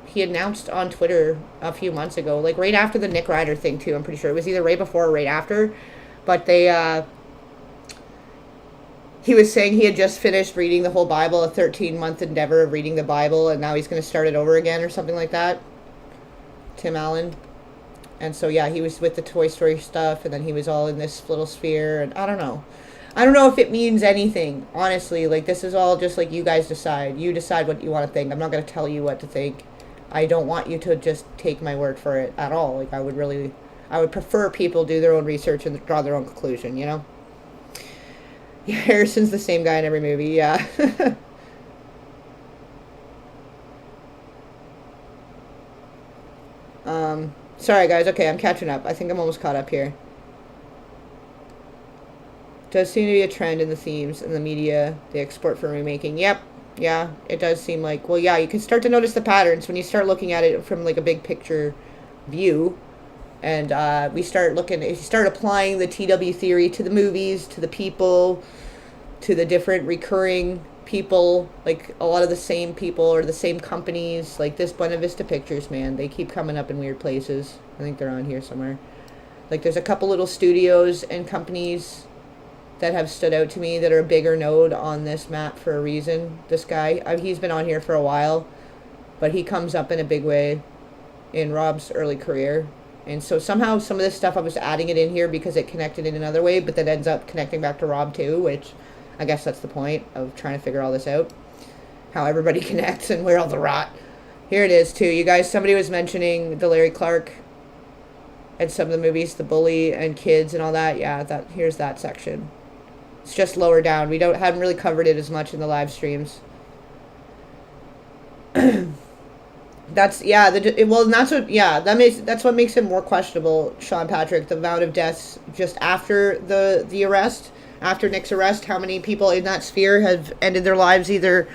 he announced on Twitter a few months ago, like right after the Nick Ryder thing too. I'm pretty sure it was either right before or right after, but they. He was saying he had just finished reading the whole Bible, a 13-month endeavor of reading the Bible, and now he's going to start it over again or something like that. Tim Allen. And so, yeah, he was with the Toy Story stuff, and then he was all in this little sphere, and I don't know. I don't know if it means anything, honestly. Like, this is all just, like, you guys decide. You decide what you want to think. I'm not going to tell you what to think. I don't want you to just take my word for it at all. Like, I would prefer people do their own research and draw their own conclusion, Yeah, Harrison's the same guy in every movie, yeah. Sorry, guys. Okay, I'm catching up. I think I'm almost caught up here. Does seem to be a trend in the themes in the media they export for remaking. Yep. Yeah, it does seem like, well, yeah, you can start to notice the patterns when you start looking at it from like a big picture view. And we start looking, you start applying the TW theory to the movies, to the people, to the different recurring people, like a lot of the same people or the same companies, like this Buena Vista Pictures, man, they keep coming up in weird places. I think they're on here somewhere. Like there's a couple little studios and companies that have stood out to me that are a bigger node on this map for a reason. This guy, he's been on here for a while, but he comes up in a big way in Rob's early career. And so somehow some of this stuff I was adding it in here because it connected in another way, but that ends up connecting back to Rob too, which I guess that's the point of trying to figure all this out. How everybody connects and where all the rot. Here it is too. You guys, somebody was mentioning the Larry Clark and some of the movies, The Bully and Kids and all that. Yeah, here's that section. It's just lower down. We haven't really covered it as much in the live streams. That's what makes it more questionable, Sean Patrick. The amount of deaths just after the arrest, after Nick's arrest, how many people in that sphere have ended their lives either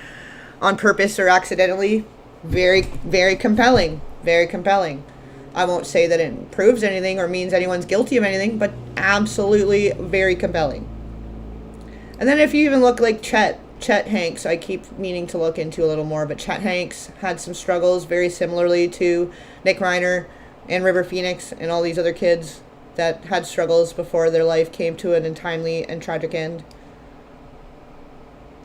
on purpose or accidentally? Very, very compelling. Very compelling. I won't say that it proves anything or means anyone's guilty of anything, but absolutely very compelling. And then if you even look like Chet Hanks, I keep meaning to look into a little more, but Chet Hanks had some struggles very similarly to Nick Reiner and River Phoenix and all these other kids that had struggles before their life came to an untimely and tragic end.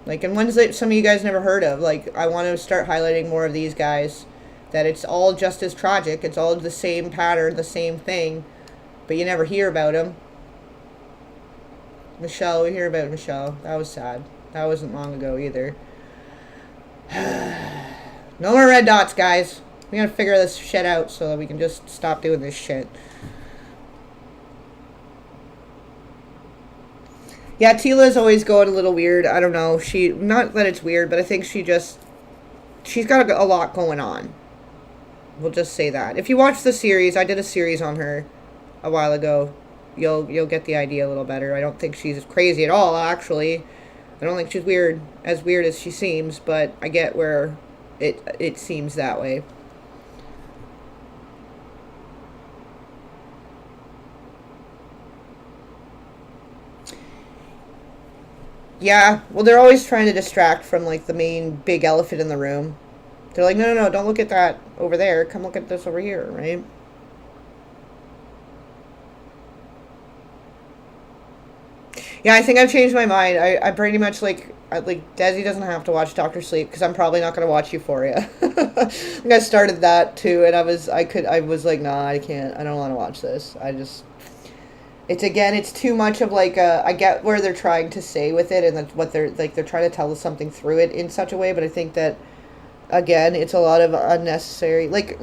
Like, and ones that some of you guys never heard of. Like, I want to start highlighting more of these guys, that it's all just as tragic. It's all the same pattern, the same thing, but you never hear about them. Michelle, we hear about Michelle. That was sad. That wasn't long ago either. No more red dots, guys. We gotta figure this shit out so that we can just stop doing this shit. Yeah, Tila's always going a little weird. I don't know. Not that it's weird, but I think she's got a lot going on. We'll just say that. If you watch the series, I did a series on her a while ago. You'll get the idea a little better. I don't think she's crazy at all, actually. I don't think she's as weird as she seems, but I get where it seems that way. Yeah, well, they're always trying to distract from, like, the main big elephant in the room. They're like, no, don't look at that over there. Come look at this over here, right? Yeah, I think I've changed my mind. I pretty much like Desi doesn't have to watch Doctor Sleep because I'm probably not going to watch Euphoria. I think I started that too, and I was like, nah, I can't. I don't want to watch this. It's too much of like I get where they're trying to say with it, and that's what they're trying to tell us something through it in such a way, but I think that again, it's a lot of unnecessary. Like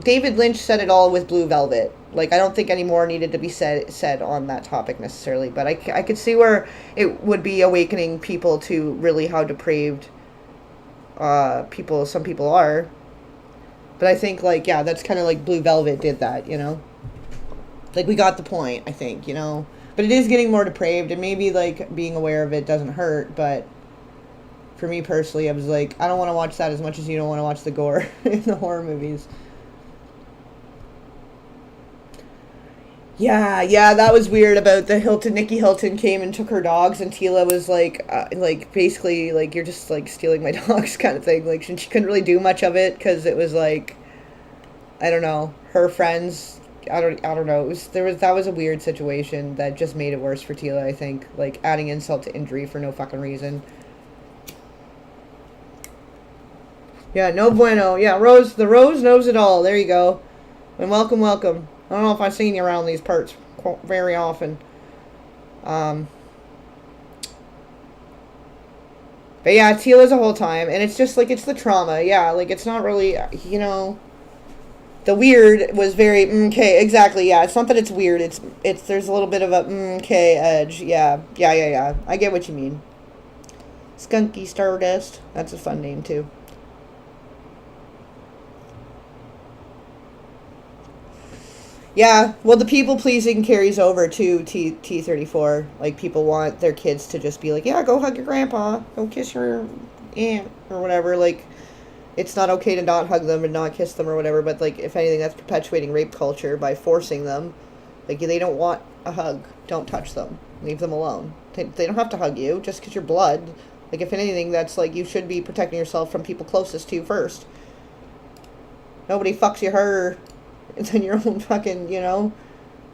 David Lynch said it all with Blue Velvet. Like I don't think any more needed to be said on that topic necessarily. But I could see where it would be awakening people to really how depraved some people are. But I think like that's kind of like Blue Velvet did that, you know. Like we got the point, I think, you know. But it is getting more depraved, and maybe like being aware of it doesn't hurt, but. For me personally, I was like, I don't want to watch that as much as you don't want to watch the gore in the horror movies. Yeah, that was weird about the Hilton. Nikki Hilton came and took her dogs, and Tila was like basically, like, you're just, like, stealing my dogs kind of thing. Like, she couldn't really do much of it, because it was, like, I don't know, her friends, I don't know, that was a weird situation that just made it worse for Tila, I think. Like, adding insult to injury for no fucking reason. Yeah, no bueno. Yeah, the Rose knows it all. There you go. And welcome. I don't know if I've seen you around these parts very often. But yeah, Tila's the whole time. And it's just like, it's the trauma. Yeah, like it's not really, you know. The weird was very, okay, exactly, yeah. It's not that it's weird. There's a little bit of a, okay edge. Yeah. I get what you mean. Skunky Stardust. That's a fun name, too. Yeah, well, the people pleasing carries over to T34. Like, people want their kids to just be like, yeah, go hug your grandpa, go kiss your aunt, or whatever. Like, it's not okay to not hug them and not kiss them or whatever, but, like, if anything, that's perpetuating rape culture by forcing them. Like, they don't want a hug. Don't touch them. Leave them alone. They don't have to hug you just because you're blood. Like, if anything, that's, like, you should be protecting yourself from people closest to you first. Nobody fucks you harder than your own fucking, or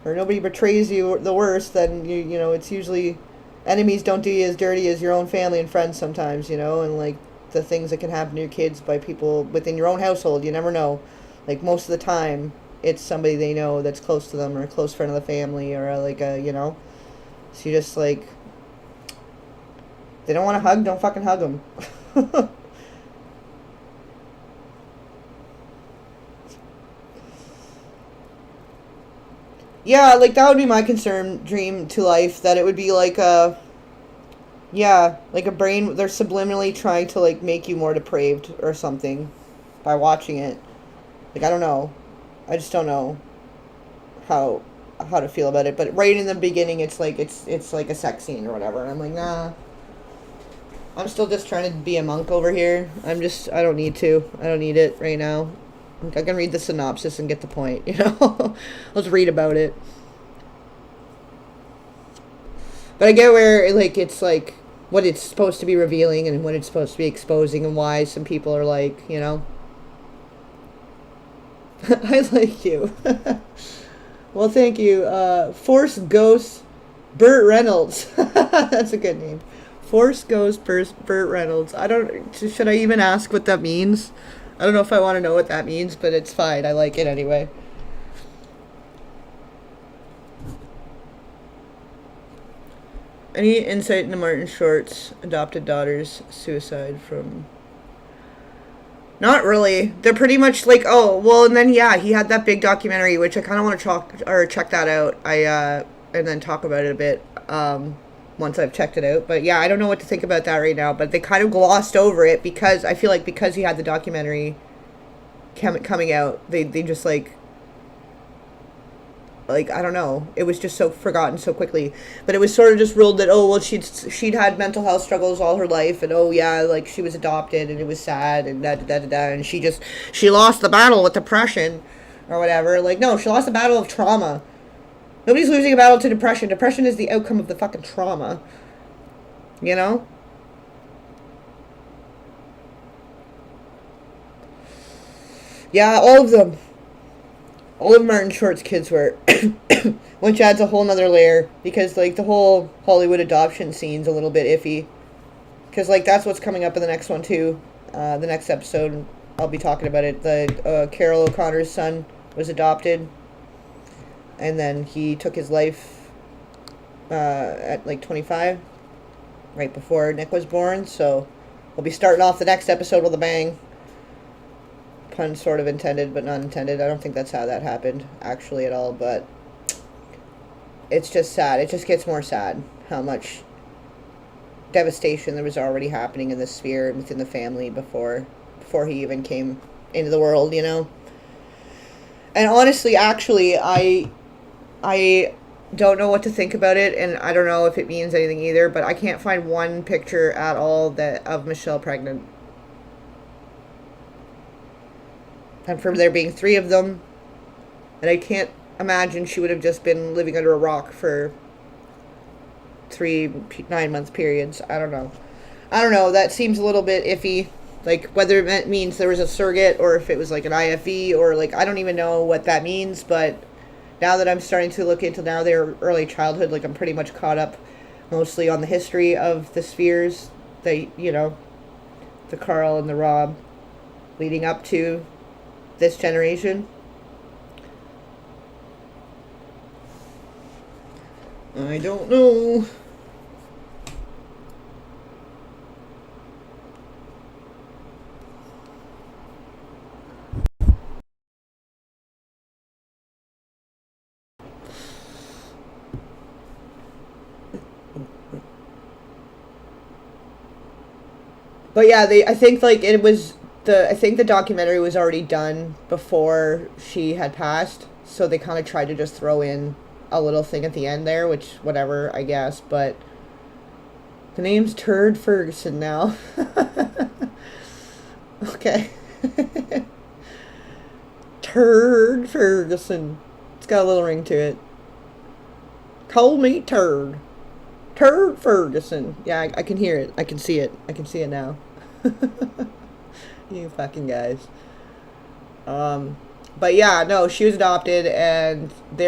nobody betrays you the worst, then, it's usually, enemies don't do you as dirty as your own family and friends sometimes, and, like, the things that can happen to your kids by people within your own household, you never know. Like, most of the time, it's somebody they know that's close to them, or a close friend of the family, or, so you just, like, they don't want to hug, don't fucking hug them. Yeah, like, that would be my concern, dream to life, that it would be like a, yeah, like a brain, they're subliminally trying to, like, make you more depraved or something by watching it. Like, I don't know. I just don't know how to feel about it. But right in the beginning, it's like a sex scene or whatever. And I'm like, nah. I'm still just trying to be a monk over here. I don't need to. I don't need it right now. Like, I can read the synopsis and get the point, Let's read about it. But I get where, like, it's, like, what it's supposed to be revealing and what it's supposed to be exposing and why some people are like, I like you. Well, thank you. Force Ghost Burt Reynolds. That's a good name. Force Ghost Burt Reynolds. Should I even ask what that means? I don't know if I want to know what that means, but it's fine. I like it anyway. Any insight into Martin Short's adopted daughter's suicide from... Not really. They're pretty much like, oh, well, and then, yeah, he had that big documentary, which I kind of want to check that out. And then talk about it a bit once I've checked it out. But, yeah, I don't know what to think about that right now. But they kind of glossed over it because I feel like because he had the documentary coming out, they just, like, I don't know. It was just so forgotten so quickly. But it was sort of just ruled that, oh, well, she'd had mental health struggles all her life. And, oh, yeah, like, she was adopted and it was sad and da-da-da-da-da. And she lost the battle with depression or whatever. Like, no, she lost the battle of trauma. Nobody's losing a battle to depression. Depression is the outcome of the fucking trauma. Yeah, all of them. All of Martin Short's kids were, which adds a whole nother layer, because, like, the whole Hollywood adoption scene's a little bit iffy, because, like, that's what's coming up in the next one, too, the next episode, I'll be talking about it. The Carol O'Connor's son was adopted, and then he took his life at, like, 25, right before Nick was born, so we'll be starting off the next episode with a bang. Pun sort of intended, but not intended. I don't think that's how that happened, actually, at all, but it's just sad. It just gets more sad how much devastation there was already happening in the sphere and within the family before he even came into the world, And honestly, actually, I don't know what to think about it, and I don't know if it means anything either, but I can't find one picture at all of Michelle pregnant. And from there being 3 of them, and I can't imagine she would have just been living under a rock for 3 9-month periods. I don't know. That seems a little bit iffy. Like, whether it means there was a surrogate or if it was like an IFE or, like, I don't even know what that means. But now that I'm starting to look into now their early childhood, like, I'm pretty much caught up mostly on the history of the spheres. The Carl and the Rob leading up to this generation. I don't know. But yeah, I think, like, I think the documentary was already done before she had passed. So they kind of tried to just throw in a little thing at the end there, which, whatever, I guess. But the name's Turd Ferguson now. Okay. Turd Ferguson. It's got a little ring to it. Call me Turd. Turd Ferguson. Yeah, I can hear it. I can see it. I can see it now. You fucking guys. But yeah, no, she was adopted, and they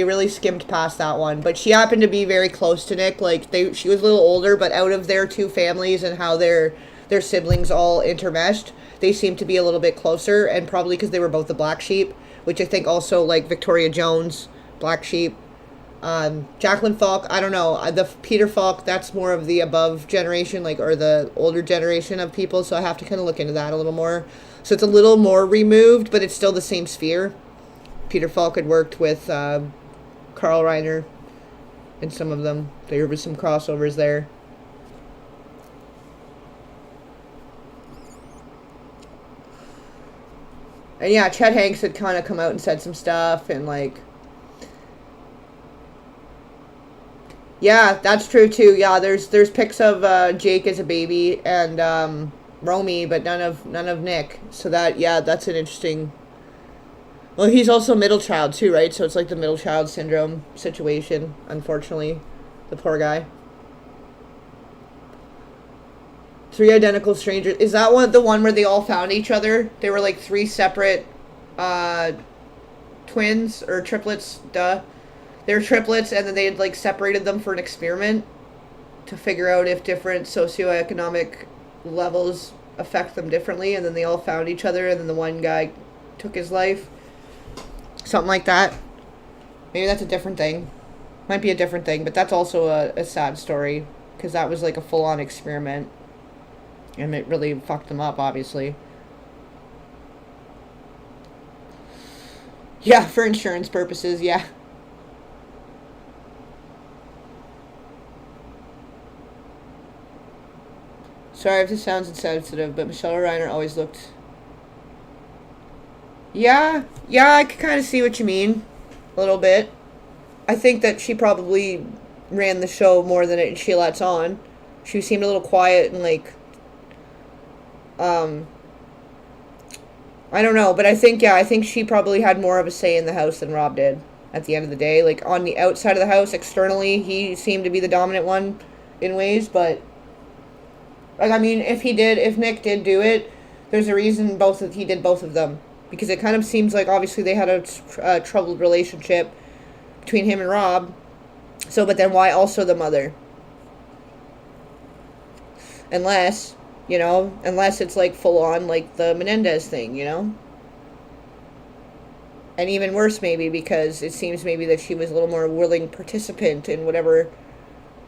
really skimmed past that one. But she happened to be very close to Nick. Like, she was a little older, but out of their two families and how their siblings all intermeshed, they seemed to be a little bit closer, and probably because they were both the black sheep, which I think also, like, Victoria Jones, black sheep. Jacqueline Falk, I don't know. The Peter Falk, that's more of the above generation, like, or the older generation of people, so I have to kind of look into that a little more. So it's a little more removed, but it's still the same sphere. Peter Falk had worked with Carl Reiner in some of them. There were some crossovers there. And yeah, Chet Hanks had kind of come out and said some stuff, and like, yeah, that's true too. Yeah, there's pics of Jake as a baby and Romy, but none of Nick. So that's an interesting. Well, he's also middle child too, right? So it's like the middle child syndrome situation. Unfortunately, the poor guy. 3 identical strangers. Is that the one where they all found each other? They were like 3 separate twins or triplets. Duh. They were triplets, and then they had like separated them for an experiment to figure out if different socioeconomic levels affect them differently, and then they all found each other, and then the one guy took his life. Something like that. Maybe that's a different thing. Might be a different thing, but that's also a sad story, because that was like a full-on experiment, and it really fucked them up, obviously. Yeah, for insurance purposes, yeah. Sorry if this sounds insensitive, but Michelle Reiner always looked... Yeah, I can kind of see what you mean. A little bit. I think that she probably ran the show more than she lets on. She seemed a little quiet and like... I don't know, but I think she probably had more of a say in the house than Rob did at the end of the day. Like, on the outside of the house, externally, he seemed to be the dominant one in ways, but... Like, I mean, if Nick did do it, there's a reason he did both of them. Because it kind of seems like, obviously, they had a troubled relationship between him and Rob. So, but then why also the mother? Unless it's, like, full-on, like, the Menendez thing, you know? And even worse, maybe, because it seems maybe that she was a little more willing participant in whatever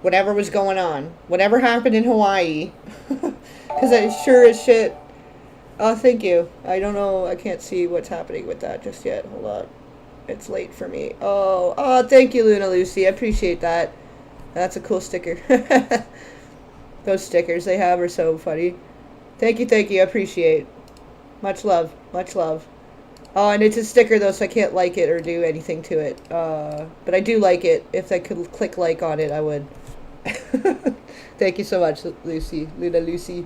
was going on. Whatever happened in Hawaii. Because it sure as shit... Oh, thank you. I don't know. I can't see what's happening with that just yet. Hold on. It's late for me. Oh, thank you, Luna Lucy. I appreciate that. That's a cool sticker. Those stickers they have are so funny. Thank you. I appreciate. Much love. Oh, and it's a sticker, though, so I can't like it or do anything to it. But I do like it. If I could click like on it, I would. Thank you so much, Lucy. Luna Lucy.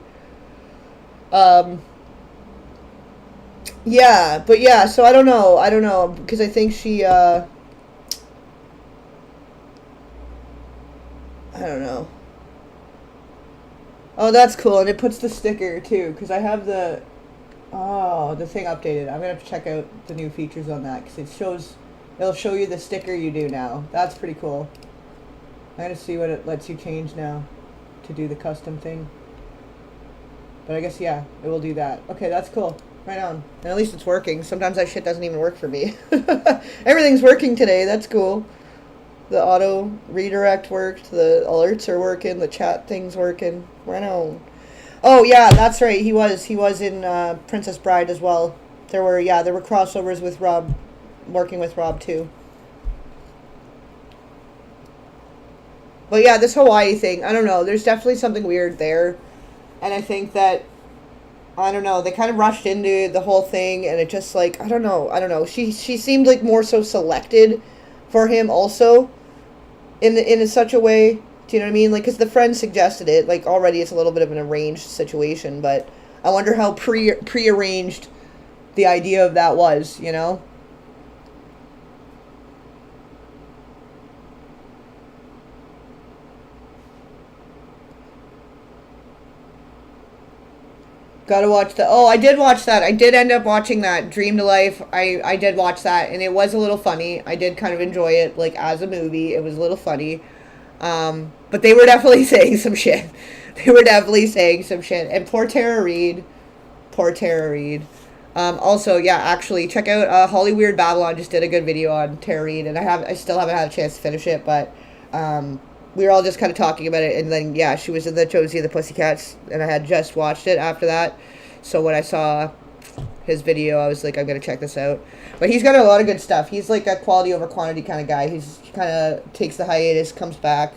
Yeah, but yeah, so I don't know, because I think she, I don't know. Oh, that's cool, and it puts the sticker, too, because I have the thing updated. I'm going to have to check out the new features on that, because it'll show you the sticker you do now. That's pretty cool. I'm going to see what it lets you change now to do the custom thing. But I guess, yeah, it will do that. Okay, that's cool. Right on. And at least it's working. Sometimes that shit doesn't even work for me. Everything's working today. That's cool. The auto redirect worked. The alerts are working. The chat thing's working. Right on. Oh, yeah, that's right. He was in Princess Bride as well. There were crossovers with Rob, working with Rob, too. But yeah, this Hawaii thing, I don't know. There's definitely something weird there. And I think that I don't know. They kind of rushed into the whole thing, and it just like I don't know. She seemed like more so selected for him also in such a way. Do you know what I mean? Like, because the friend suggested it. Like, already it's a little bit of an arranged situation, but I wonder how prearranged the idea of that was. You know. Gotta watch the. Oh, I did watch that. I did end up watching that. Dream to Life. I did watch that, and it was a little funny. I did kind of enjoy it, like, as a movie. It was a little funny. But they were definitely saying some shit. They were definitely saying some shit. And poor Tara Reid. Poor Tara Reid. Also, yeah, actually, check out Holly Weird Babylon. Just did a good video on Tara Reid, and I still haven't had a chance to finish it, but we were all just kind of talking about it, and then, yeah, she was in the Josie and the Pussycats, and I had just watched it after that, so when I saw his video, I was like, I'm going to check this out. But he's got a lot of good stuff. He's like a quality over quantity kind of guy. He kind of takes the hiatus, comes back,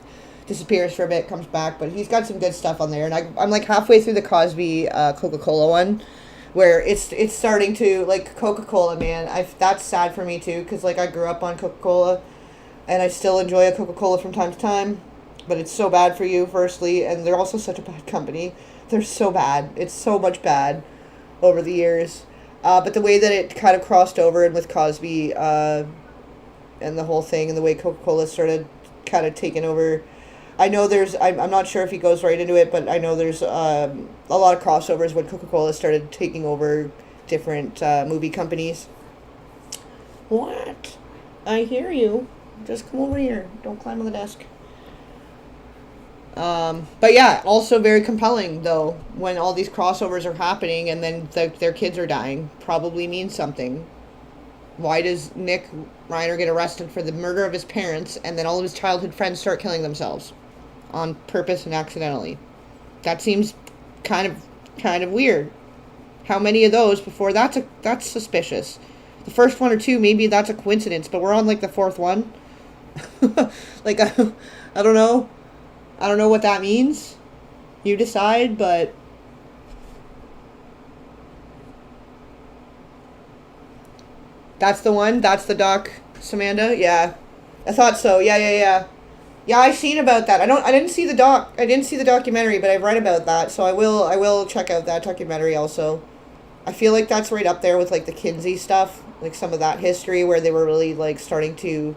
disappears for a bit, comes back, but he's got some good stuff on there, and I'm like halfway through the Cosby Coca-Cola one, where it's starting to, like, Coca-Cola, man, that's sad for me, too, because, like, I grew up on Coca-Cola, and I still enjoy a Coca-Cola from time to time, but it's so bad for you, firstly, and they're also such a bad company. They're so bad. It's so much bad over the years. But the way that it kind of crossed over and with Cosby and the whole thing, and the way Coca-Cola started kind of taking over, I know I'm not sure if he goes right into it, but I know there's a lot of crossovers when Coca-Cola started taking over different movie companies. What? I hear you. Just come over here. Don't climb on the desk. But yeah, also very compelling, though, when all these crossovers are happening and then their kids are dying. Probably means something. Why does Nick Reiner get arrested for the murder of his parents and then all of his childhood friends start killing themselves? On purpose and accidentally. That seems kind of weird. How many of those before that's suspicious. The first one or two, maybe that's a coincidence, but we're on like the fourth one. Like, I don't know. I don't know what that means. You decide, but that's the one. That's the doc, Samantha. Yeah, I thought so. Yeah. Yeah, I seen about that. I didn't see the doc. I didn't see the documentary, but I've read about that, so I will check out that documentary also. I feel like that's right up there with like the Kinsey stuff, like some of that history where they were really like starting to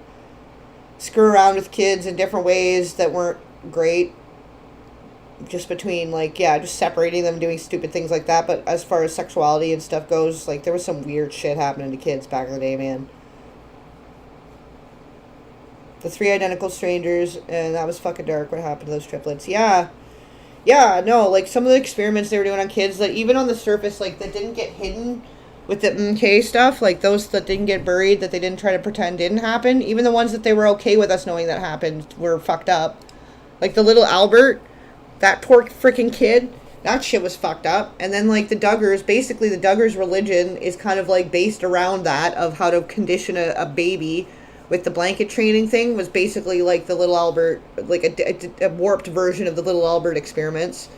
screw around with kids in different ways that weren't great, just between like, yeah, just separating them, doing stupid things like that. But as far as sexuality and stuff goes, like, there was some weird shit happening to kids back in the day, man. The Three Identical Strangers, and that was fucking dark. What happened to those triplets? Yeah, no, like, some of the experiments they were doing on kids, that even on the surface, like, that didn't get hidden with the MK stuff, like those that didn't get buried, that they didn't try to pretend didn't happen, even the ones that they were okay with us knowing that happened were fucked up. Like the little Albert, that poor freaking kid, that shit was fucked up. And then like the Duggars, basically the Duggars religion is kind of like based around that, of how to condition a baby with the blanket training thing, was basically like the little Albert, like a warped version of the little Albert experiments.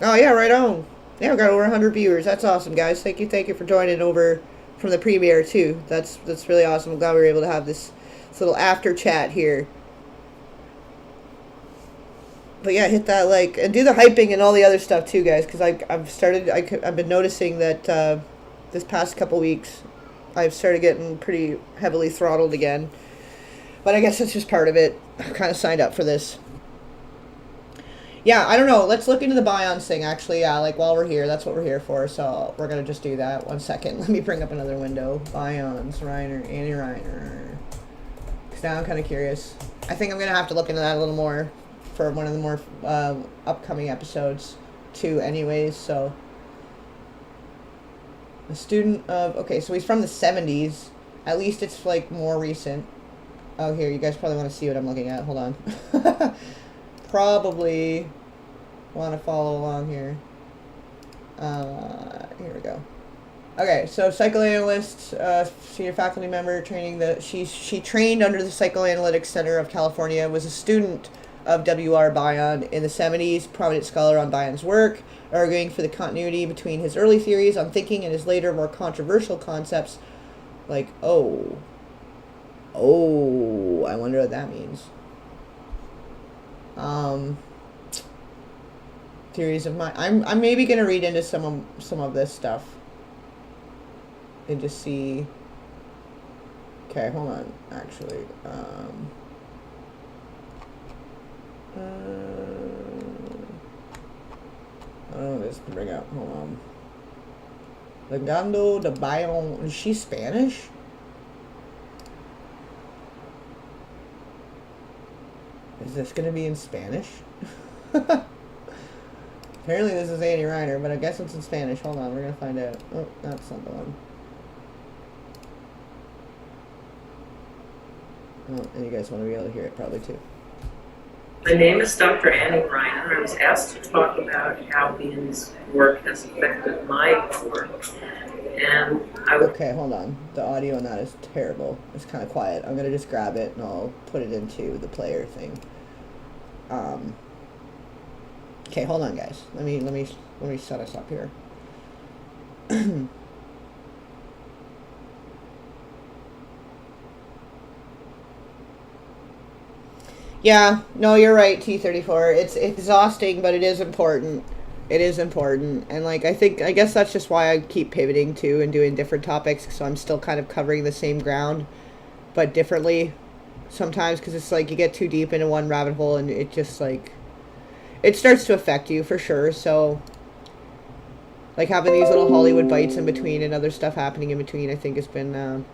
Oh, yeah, right on. Yeah, we got over 100 viewers. That's awesome, guys. Thank you for joining over from the premiere, too. That's really awesome. I'm glad we were able to have this little after chat here. But yeah, hit that like, and do the hyping and all the other stuff, too, guys, because I've been noticing that this past couple weeks, I've started getting pretty heavily throttled again. But I guess that's just part of it. I've kind of signed up for this. Yeah, I don't know. Let's look into the Bions thing, actually. Yeah, like, while we're here, that's what we're here for. So we're going to just do that. 1 second. Let me bring up another window. Bions, Reiner, Annie Reiner. Because now I'm kind of curious. I think I'm going to have to look into that a little more for one of the more upcoming episodes, too, anyways. So, a student of... Okay, so he's from the 70s. At least it's, like, more recent. Oh, here. You guys probably want to see what I'm looking at. Hold on. Probably want to follow along here. Here we go. Okay, so psychoanalyst, senior faculty member, training she trained under the Psychoanalytic Center of California, was a student of W.R. Bion in the 70s, prominent scholar on Bion's work, arguing for the continuity between his early theories on thinking and his later, more controversial concepts like, oh, I wonder what that means. Theories of mind. I'm maybe going to read into some of this stuff and just see. Okay, hold on, actually. I don't know what this to bring up. Hold on. Legando de Bayon. Is she Spanish? Is this going to be in Spanish? Apparently this is Annie Reiner, but I guess it's in Spanish. Hold on, we're going to find out. Oh, that's not the one. Oh, and you guys want to be able to hear it probably too. My name is Dr. Annie Reiner. I was asked to talk about how Ian's work has affected my work. And okay, hold on. The audio on that is terrible. It's kind of quiet. I'm going to just grab it and I'll put it into the player thing. Okay, hold on, guys. Let me set us up here. Yeah, no, you're right, T34. It's exhausting, but it is important. It is important. And, like, I guess that's just why I keep pivoting to and doing different topics, so I'm still kind of covering the same ground, but differently sometimes, because it's like you get too deep into one rabbit hole and it just, like, it starts to affect you for sure. So, like, having these little Hollywood bites in between and other stuff happening in between, I think has been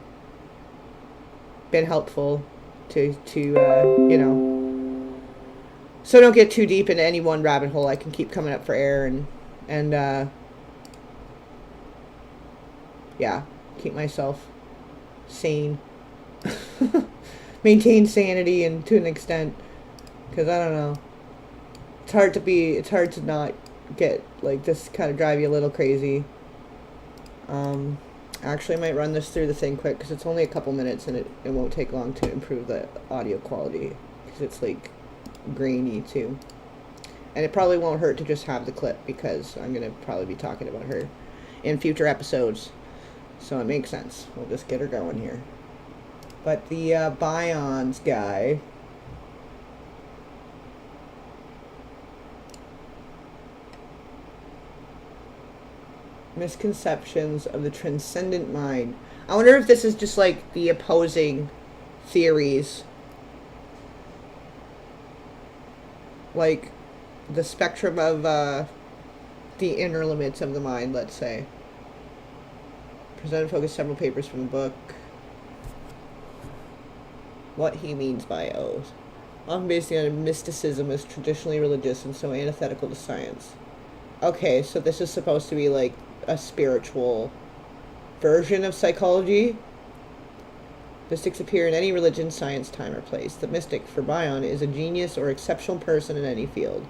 helpful to you know, so don't get too deep into any one rabbit hole. I can keep coming up for air and yeah, keep myself sane. Maintain sanity and to an extent, because I don't know, it's hard to not get, like, this kind of drive you a little crazy. Actually, I might run this through the thing quick because it's only a couple minutes and it won't take long to improve the audio quality because it's, like, grainy too. And it probably won't hurt to just have the clip because I'm going to probably be talking about her in future episodes. So it makes sense. We'll just get her going here. But the Bions guy... Misconceptions of the transcendent mind. I wonder if this is just like the opposing theories, like the spectrum of the inner limits of the mind, let's say. Present and focus several papers from the book. What he means by oath. Often based on mysticism is traditionally religious and so antithetical to science. Okay, so this is supposed to be like a spiritual version of psychology. Mystics appear in any religion, science, time, or place. The mystic, for Bion, is a genius or exceptional person in any field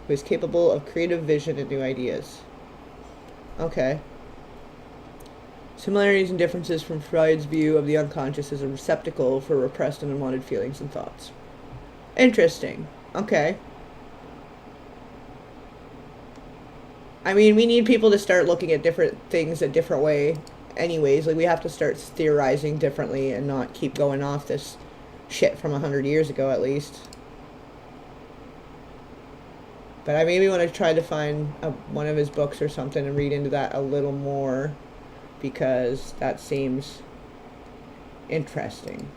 who is capable of creative vision and new ideas. Okay. Similarities and differences from Freud's view of the unconscious as a receptacle for repressed and unwanted feelings and thoughts. Interesting. Okay. I mean, we need people to start looking at different things a different way anyways. Like, we have to start theorizing differently and not keep going off this shit from 100 years ago, at least. But I maybe want to try to find one of his books or something and read into that a little more, because that seems interesting.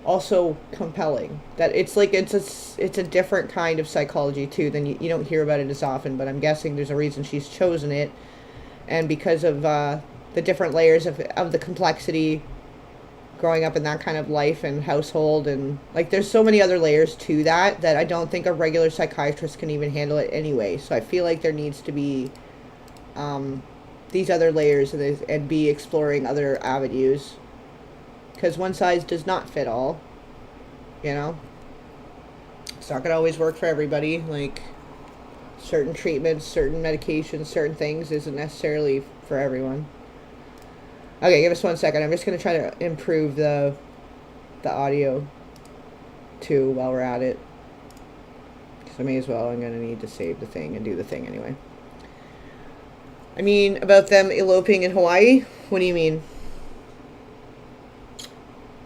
Also compelling. That it's like it's a different kind of psychology too than you don't hear about it as often, but I'm guessing there's a reason she's chosen it, and because of the different layers of the complexity growing up in that kind of life and household, and like there's so many other layers to that I don't think a regular psychiatrist can even handle it anyway. So I feel like there needs to be these other layers and be exploring other avenues. Because one size does not fit all, you know? It's not going to always work for everybody. Like, certain treatments, certain medications, certain things isn't necessarily for everyone. Okay, give us 1 second. I'm just going to try to improve the audio, too, while we're at it. So I may as well. I'm gonna need to save the thing and do the thing anyway. I mean, about them eloping in Hawaii? What do you mean?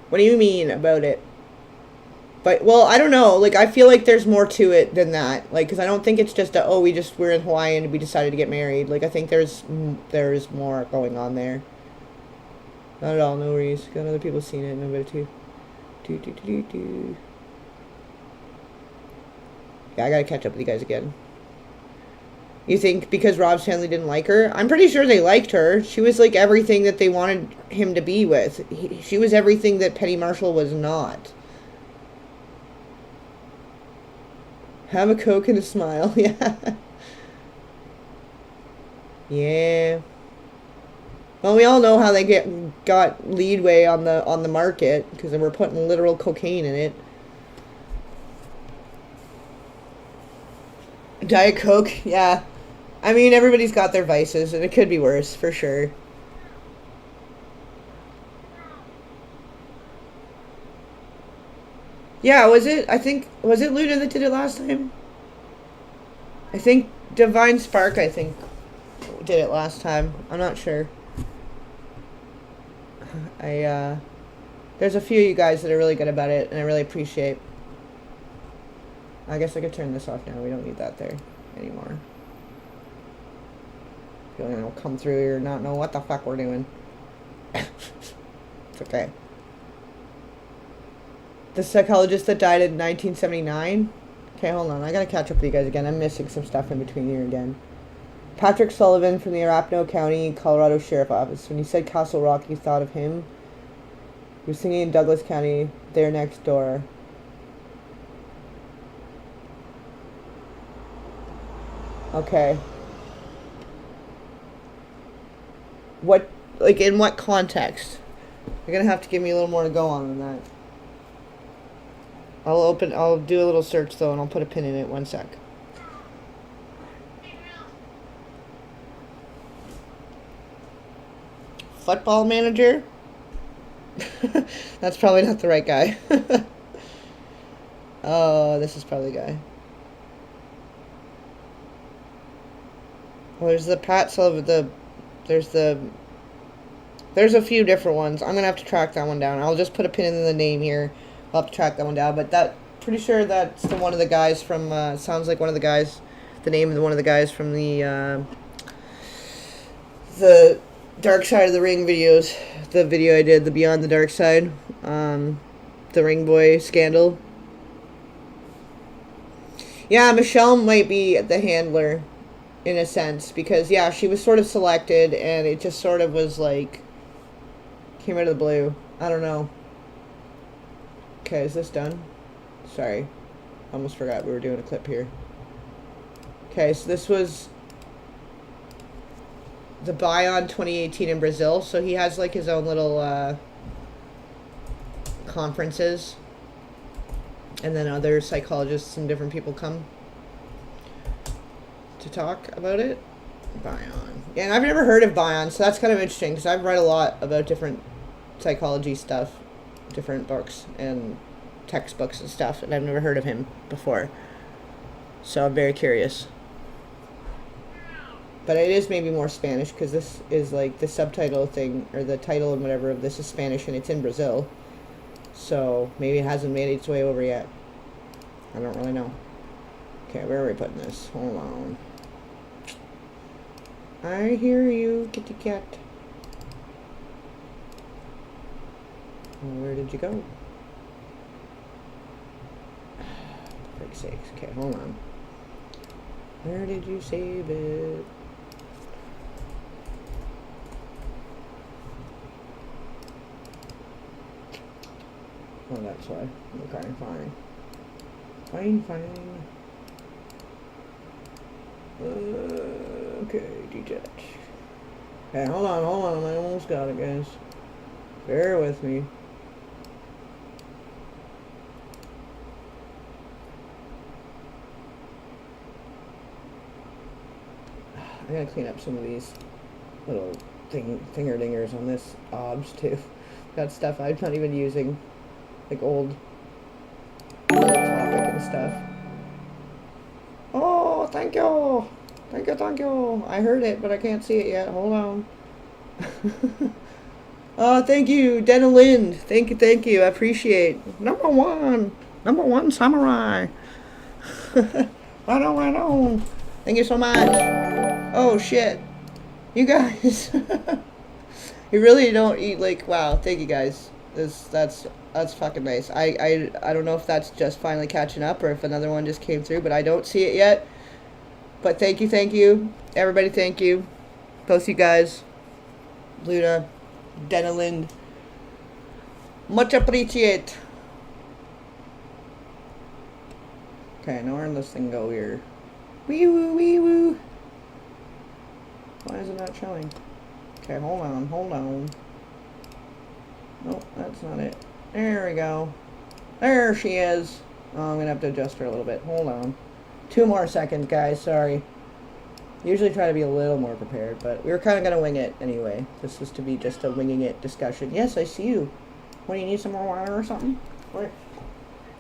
What do you mean about it? But, well, I don't know. Like, I feel like there's more to it than that. Like, because I don't think it's just a, oh, we're in Hawaii and we decided to get married. Like, I think there's more going on there. Not at all, no worries. Got other people seen it, no better too. Yeah, I gotta catch up with you guys again. You think because Rob's family didn't like her? I'm pretty sure they liked her. She was like everything that they wanted him to be with. She was everything that Penny Marshall was not. Have a Coke and a smile. Yeah. Yeah. Well, we all know how they got leadway on the market because they were putting literal cocaine in it. Diet Coke, yeah. I mean, everybody's got their vices, and it could be worse, for sure. Yeah, was it? Was it Luna that did it last time? I think Divine Spark, did it last time. I'm not sure. There's a few of you guys that are really good about it, and I really appreciate. I guess I could turn this off now. We don't need that there anymore. Feeling it'll come through here and not know what the fuck we're doing. It's okay. The psychologist that died in 1979? Okay, hold on. I gotta catch up with you guys again. I'm missing some stuff in between here again. Patrick Sullivan from the Arapahoe County, Colorado Sheriff Office. When you said Castle Rock, you thought of him. He was singing in Douglas County, there next door. Okay. What, like, in what context? You're gonna have to give me a little more to go on than that. I'll do a little search though, and I'll put a pin in it. 1 sec. Football manager? That's probably not the right guy. Oh, this is probably the guy. Well, there's the Pat Sullivan, there's a few different ones. I'm gonna have to track that one down. I'll just put a pin in the name here. I'll have to track that one down. But pretty sure that's one of the guys from, sounds like one of the guys, the name of one of the guys from the Dark Side of the Ring videos. The video I did, the Beyond the Dark Side, the Ring Boy scandal. Yeah, Michelle might be the handler, in a sense, because, yeah, she was sort of selected, and it just sort of was, like, came out of the blue. I don't know. Okay, is this done? Sorry. Almost forgot we were doing a clip here. Okay, so this was the Bion 2018 in Brazil, so he has, like, his own little, conferences, and then other psychologists and different people come to talk about it. Bion. Yeah, and I've never heard of Bion, so that's kind of interesting, because I've read a lot about different psychology stuff, different books and textbooks and stuff, and I've never heard of him before. So I'm very curious. But it is maybe more Spanish, because this is like the subtitle thing, or the title and whatever of this is Spanish, and it's in Brazil. So maybe it hasn't made its way over yet. I don't really know. Okay, where are we putting this? Hold on. I hear you, kitty cat. Where did you go? For frick's sakes. Okay, hold on. Where did you save it? Oh, that's why. Okay, fine. Fine. Okay, detach. Okay, hold on. I almost got it, guys. Bear with me. I gotta clean up some of these little finger dingers on this obs too. Got stuff I'm not even using, like old topic and stuff. Oh, thank you. Thank you, thank you. I heard it, but I can't see it yet. Hold on. Oh, thank you, Dana Lind. Thank you, thank you. I appreciate. Number one. Number one samurai. Right on, right on. Thank you so much. Oh, shit. You guys. You really don't eat like, wow, thank you guys. That's fucking nice. I don't know if that's just finally catching up or if another one just came through, but I don't see it yet. But thank you, thank you. Everybody, thank you. Both you guys. Luna, Denalind. Much appreciate. Okay, now where does this thing go here? Wee woo, wee woo. Why is it not showing? Okay, hold on, hold on. Nope, that's not it. There we go. There she is. Oh, I'm gonna have to adjust her a little bit. Hold on. 2 more seconds, guys. Sorry. Usually try to be a little more prepared, but we were kind of gonna wing it anyway. This was to be just a winging it discussion. Yes, I see you. What, do you need some more water or something? Wait.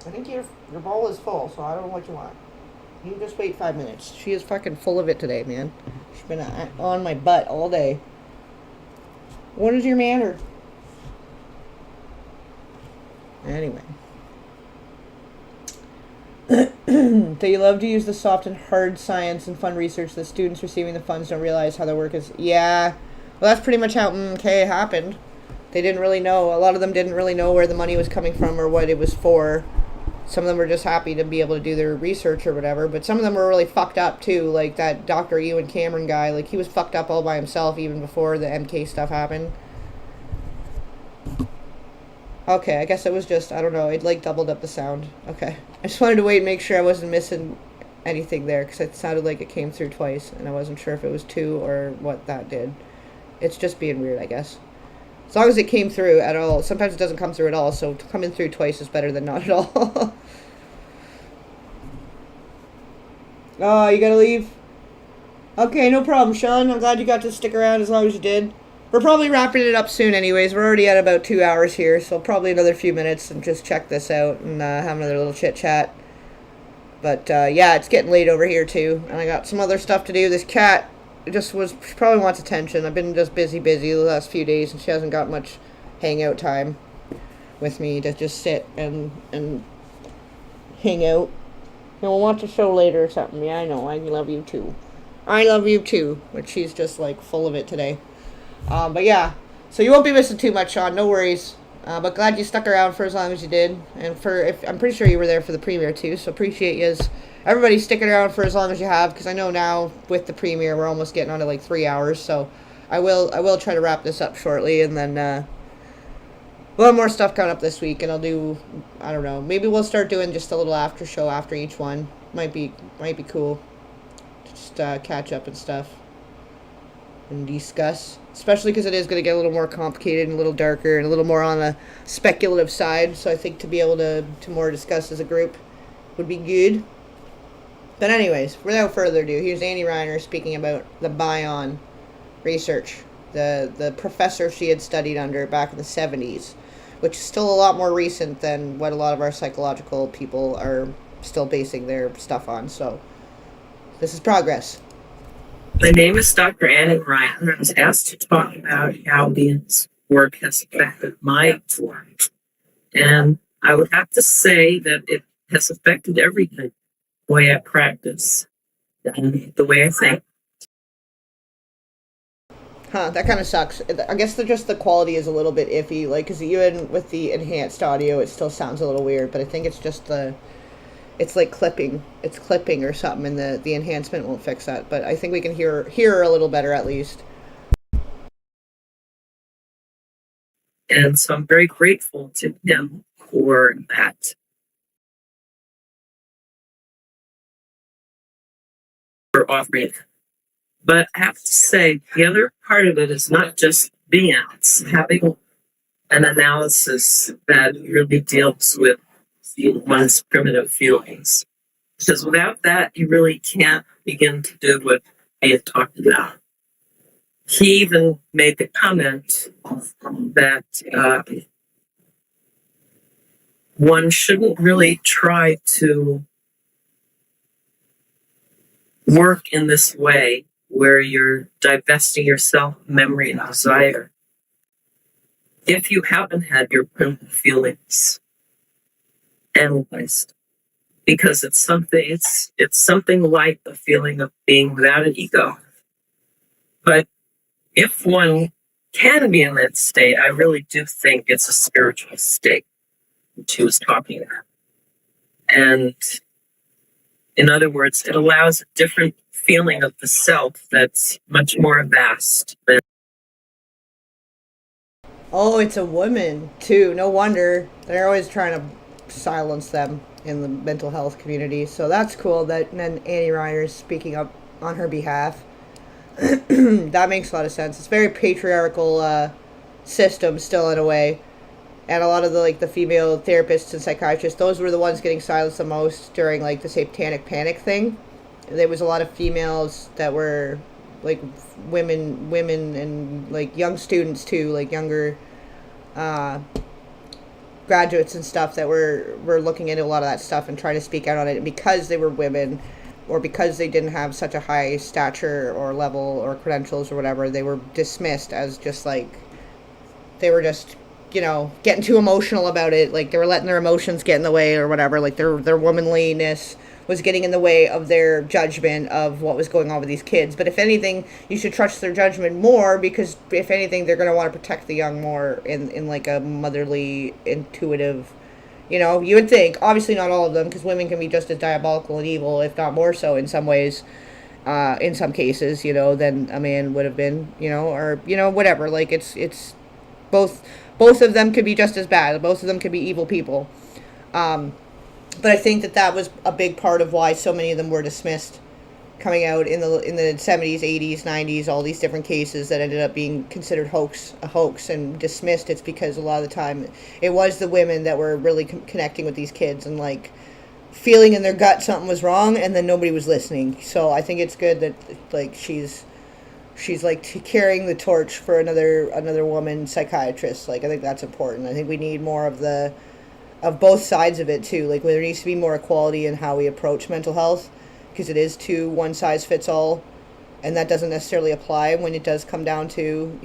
I think your bowl is full, so I don't know what you want. You just wait 5 minutes. She is fucking full of it today, man. She's been on my butt all day. What is your manner? Anyway. They love to use the soft and hard science and fun research that students receiving the funds don't realize how their work is. Yeah. Well, that's pretty much how it happened. They didn't really know. A lot of them didn't really know where the money was coming from or what it was for. Some of them were just happy to be able to do their research or whatever, but some of them were really fucked up too, like that Dr. Ewan Cameron guy. Like, he was fucked up all by himself even before the MK stuff happened. Okay, I guess it was just, I don't know, it like doubled up the sound. Okay. I just wanted to wait and make sure I wasn't missing anything there, because it sounded like it came through twice, and I wasn't sure if it was 2 or what that did. It's just being weird, I guess. As long as it came through at all. Sometimes it doesn't come through at all, so coming through twice is better than not at all. Oh, you gotta leave? Okay, no problem, Sean. I'm glad you got to stick around as long as you did. We're probably wrapping it up soon anyways. We're already at about 2 hours here, so probably another few minutes and just check this out and have another little chit-chat. But, yeah, it's getting late over here, too. And I got some other stuff to do. This cat she probably wants attention. I've been just busy the last few days, and she hasn't got much hangout time with me to just sit and hang out. We'll watch a show later or something. Yeah, I know. I love you, too. I love you, too. But she's just, like, full of it today. But yeah, so you won't be missing too much, Sean. No worries. But glad you stuck around for as long as you did, and I'm pretty sure you were there for the premiere too. So appreciate you, everybody sticking around for as long as you have, because I know now with the premiere we're almost getting on to like 3 hours. So I will try to wrap this up shortly, and then we'll have more stuff coming up this week, and I'll do, I don't know, maybe we'll start doing just a little after show after each one. Might be cool. Just catch up and stuff and discuss, especially because it is going to get a little more complicated and a little darker and a little more on the speculative side, so I think to be able to more discuss as a group would be good. But anyways, without further ado, here's Annie Reiner speaking about the Bion research, the professor she had studied under back in the 70s, which is still a lot more recent than what a lot of our psychological people are still basing their stuff on, so this is progress. My name is Dr. Annie Reiner. I was asked to talk about how Ian's work has affected my work. And I would have to say that it has affected everything. The way I practice and the way I think. Huh, that kind of sucks. I guess the quality is a little bit iffy, like, because even with the enhanced audio, it still sounds a little weird, but I think it's just it's like clipping. It's clipping or something, and the enhancement won't fix that. But I think we can hear her a little better at least. And so I'm very grateful to him for that. For offering it. But I have to say, the other part of it is not just being, it's having an analysis that really deals with one's primitive feelings. Because without that, you really can't begin to do what we had talked about. He even made the comment that one shouldn't really try to work in this way where you're divesting yourself of memory and desire, if you haven't had your primitive feelings analyzed, because it's something like the feeling of being without an ego. But if one can be in that state, I really do think it's a spiritual state, which he was talking about. And in other words, it allows a different feeling of the self that's much more vast than. Oh, it's a woman too. No wonder they're always trying to silence them in the mental health community. So that's cool that then Annie Reiner is speaking up on her behalf. That makes a lot of sense. It's very patriarchal system still in a way, and a lot of the female therapists and psychiatrists, those were the ones getting silenced the most during like the satanic panic thing. There was a lot of females that were like women and like young students too, like younger graduates and stuff that were looking into a lot of that stuff and trying to speak out on it. And because they were women, or because they didn't have such a high stature or level or credentials or whatever, they were dismissed as just like they were just, getting too emotional about it. Like they were letting their emotions get in the way or whatever. Like their womanliness was getting in the way of their judgment of what was going on with these kids. But if anything, you should trust their judgment more, because if anything, they're going to want to protect the young more in like a motherly, intuitive, you would think. Obviously not all of them, because women can be just as diabolical and evil, if not more so in some ways, in some cases, than a man would have been, or, whatever. Like it's both of them could be just as bad. Both of them could be evil people. But I think that was a big part of why so many of them were dismissed coming out in the 70s, 80s, 90s, all these different cases that ended up being considered a hoax and dismissed. It's because a lot of the time it was the women that were really connecting with these kids and like feeling in their gut something was wrong, and then nobody was listening. So I think it's good that like she's like carrying the torch for another woman psychiatrist. Like I think that's important. I think we need more of both sides of it too. Like there needs to be more equality in how we approach mental health, because it is too one size fits all, and that doesn't necessarily apply when it does come down to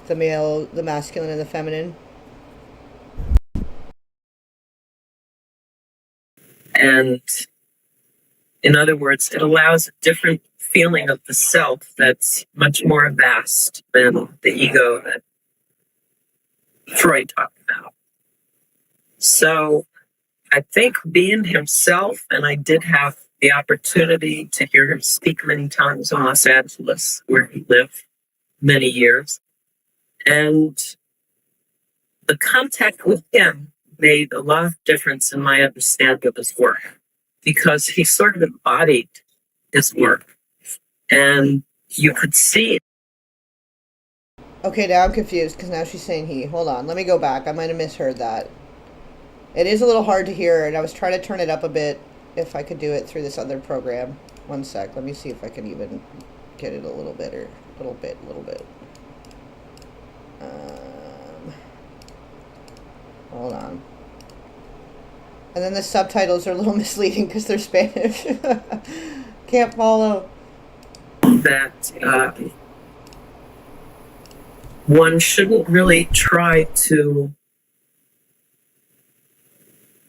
the male, the masculine, and the feminine. And in other words, it allows a different feeling of the self that's much more vast than the ego that Freud talked about. So I think being himself, and I did have the opportunity to hear him speak many times in Los Angeles, where he lived many years. And the contact with him made a lot of difference in my understanding of his work, because he sort of embodied his work. And you could see. Okay, now I'm confused, because now she's saying he. Hold on, let me go back. I might have misheard that. It is a little hard to hear, and I was trying to turn it up a bit if I could do it through this other program. One sec. Let me see if I can even get it a little bit. Hold on. And then the subtitles are a little misleading because they're Spanish. Can't follow. That one shouldn't really try to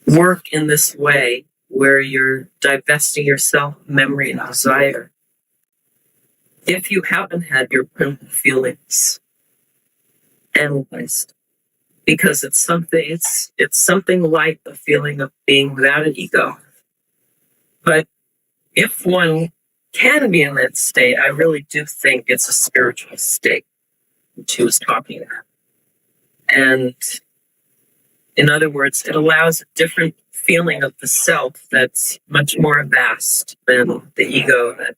work in this way where you're divesting yourself of memory and desire, if you haven't had your primitive feelings analyzed, because it's something like the feeling of being without an ego. But if one can be in that state, I really do think it's a spiritual state, which he was talking about. And in other words, it allows a different feeling of the self that's much more vast than the ego that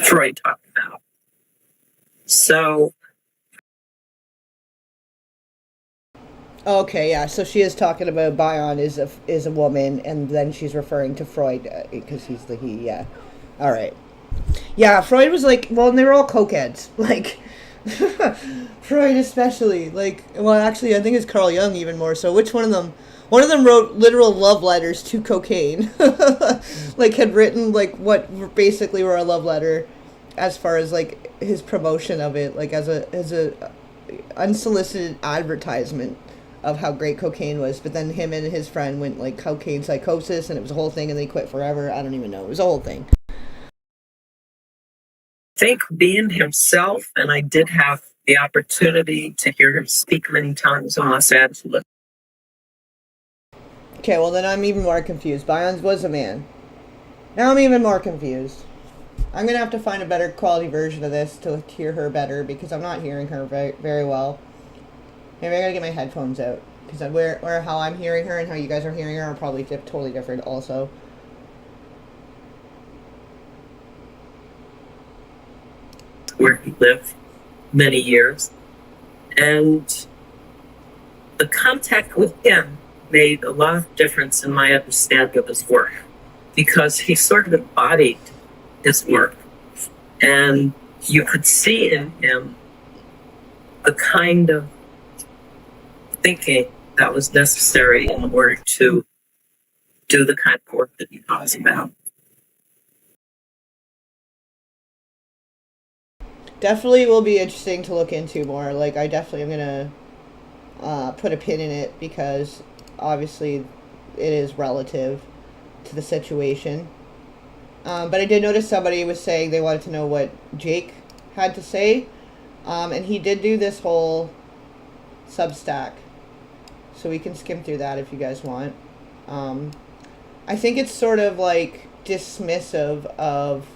Freud talked about. So. Okay, yeah. So she is talking about Bion is a woman, and then she's referring to Freud because he's the he. Yeah. All right. Yeah, Freud was like, well, and they were all cokeheads. Like, Freud especially. Like, well, actually, I think it's Carl Jung even more so. Which one of them One of them wrote literal love letters to cocaine. Like, had written, like, what basically were a love letter as far as, like, his promotion of it, like, as a unsolicited advertisement of how great cocaine was. But then him and his friend went, like, cocaine psychosis, and it was a whole thing, and they quit forever. I don't even know. It was a whole thing. Think being himself, and I did have the opportunity to hear him speak many times in Los Angeles. Okay, well, then I'm even more confused. Byons was a man. Now I'm even more confused. I'm going to have to find a better quality version of this to hear her better, because I'm not hearing her very, very well. Maybe I got to get my headphones out, because where how I'm hearing her and how you guys are hearing her are probably totally different also. Where he lived many years. And the contact with him made a lot of difference in my understanding of his work, because he sort of embodied his work. And you could see in him the kind of thinking that was necessary in order to do the kind of work that he talks about. Definitely will be interesting to look into more. Like, I definitely am going to put a pin in it, because obviously it is relative to the situation. But I did notice somebody was saying they wanted to know what Jake had to say. And he did do this whole Substack. So we can skim through that if you guys want. I think it's sort of like dismissive of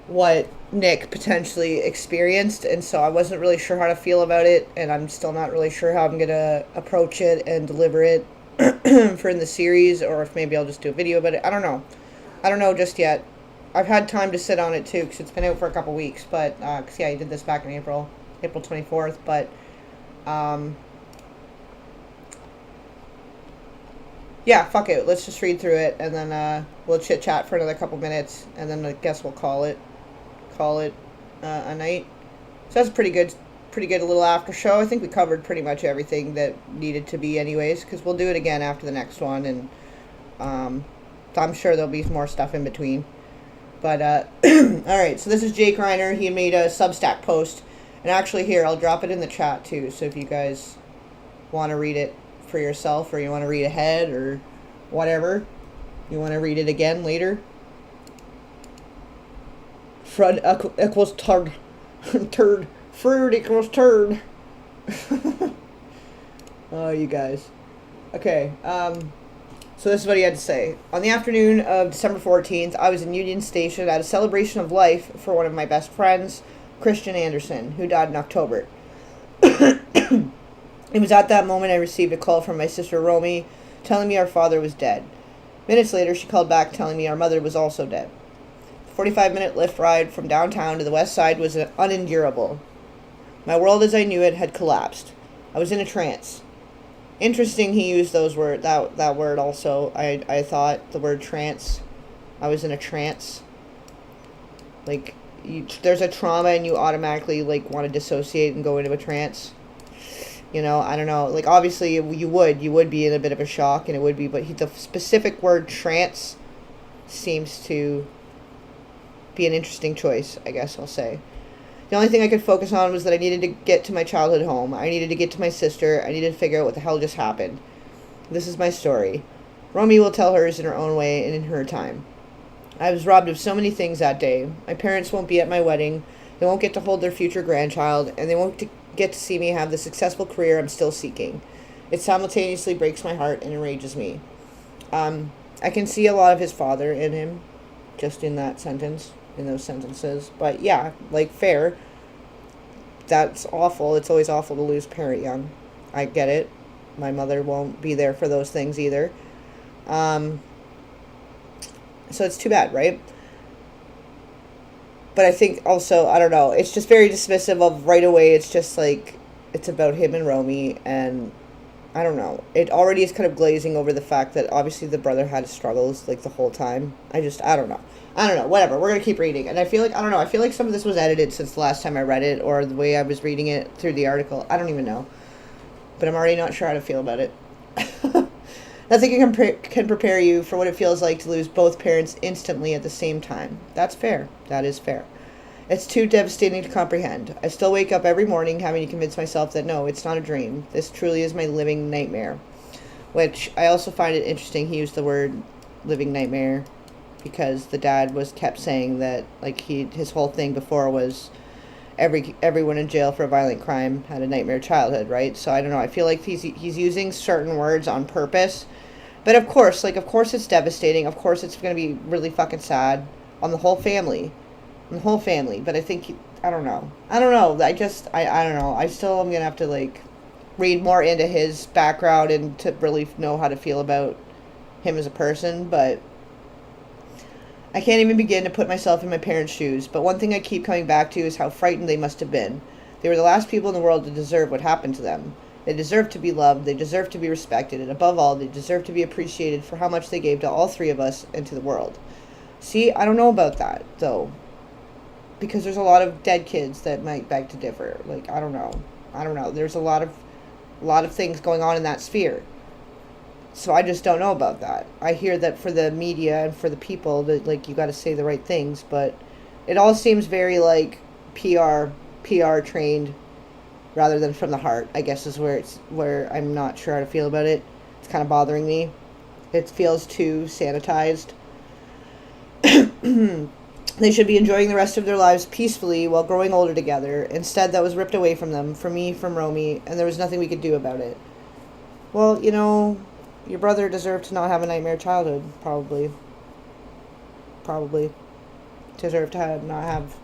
what Nick potentially experienced, and so I wasn't really sure how to feel about it, and I'm still not really sure how I'm gonna approach it and deliver it for in the series, or if maybe I'll just do a video about it. I don't know just yet. I've had time to sit on it too, because it's been out for a couple weeks, but because yeah, I did this back in April 24th, but yeah, fuck it, let's just read through it, and then we'll chit chat for another couple minutes, and then I guess we'll call it a night. So that's pretty good little after show. I think we covered pretty much everything that needed to be anyways, because we'll do it again after the next one, and I'm sure there'll be more stuff in between. But alright, so this is Jake Reiner. He made a Substack post, and actually here, I'll drop it in the chat too, so if you guys want to read it for yourself, or you want to read ahead, or whatever, you want to read it again later. Fred equals turd. Turd. Fruit equals turd. Oh, you guys. Okay, so this is what he had to say. On the afternoon of December 14th, I was in Union Station at a celebration of life for one of my best friends, Christian Anderson, who died in October. It was at that moment I received a call from my sister Romy, telling me our father was dead. Minutes later, she called back telling me our mother was also dead. 45-minute Lyft ride from downtown to the west side was unendurable. My world as I knew it had collapsed. I was in a trance. Interesting he used that word also. I thought, the word trance. I was in a trance. Like, there's a trauma and you automatically, like, want to dissociate and go into a trance. You know, I don't know. Like, obviously, you would be in a bit of a shock, and it would be, but the specific word trance seems to be an interesting choice, I guess I'll say. The only thing I could focus on was that I needed to get to my childhood home. I needed to get to my sister. I needed to figure out what the hell just happened. This is my story. Romy will tell hers in her own way and in her time. I was robbed of so many things that day. My parents won't be at my wedding. They won't get to hold their future grandchild, and they won't get to see me have the successful career I'm still seeking. It simultaneously breaks my heart and enrages me. I can see a lot of his father in him, just in that sentence, in those sentences. But yeah, like, fair. That's awful. It's always awful to lose a parent young. I get it. My mother won't be there for those things either. So it's too bad, right? But I think also, I don't know, it's just very dismissive of right away. It's just like, it's about him and Romy, and I don't know. It already is kind of glazing over the fact that obviously the brother had struggles, like, the whole time. I don't know. Whatever. We're going to keep reading. And I feel like, I don't know, I feel like some of this was edited since the last time I read it, or the way I was reading it through the article. I don't even know. But I'm already not sure how to feel about it. Nothing can prepare you for what it feels like to lose both parents instantly at the same time. That's fair. That is fair. It's too devastating to comprehend. I still wake up every morning having to convince myself that no, it's not a dream. This truly is my living nightmare. Which I also find it interesting. He used the word living nightmare because the dad was kept saying that like his whole thing before was everyone in jail for a violent crime had a nightmare childhood, right? So I don't know. I feel like he's using certain words on purpose. But of course it's devastating. Of course it's going to be really fucking sad on the whole family. On the whole family. But I think I don't know. I don't know. I don't know. I still am going to have to like read more into his background and to really know how to feel about him as a person, but I can't even begin to put myself in my parents' shoes, but one thing I keep coming back to is how frightened they must have been. They were the last people in the world to deserve what happened to them. They deserve to be loved, they deserve to be respected, and above all, they deserve to be appreciated for how much they gave to all three of us and to the world. See, I don't know about that, though, because there's a lot of dead kids that might beg to differ. Like, I don't know. There's a lot of things going on in that sphere. So I just don't know about that. I hear that for the media and for the people that like you got to say the right things, but it all seems very like PR trained rather than from the heart. I guess is where I'm not sure how to feel about it. It's kind of bothering me. It feels too sanitized. They should be enjoying the rest of their lives peacefully while growing older together. Instead, that was ripped away from them, from me, from Romy, and there was nothing we could do about it. Well, your brother deserved to not have a nightmare childhood, probably. Probably. Deserved to not have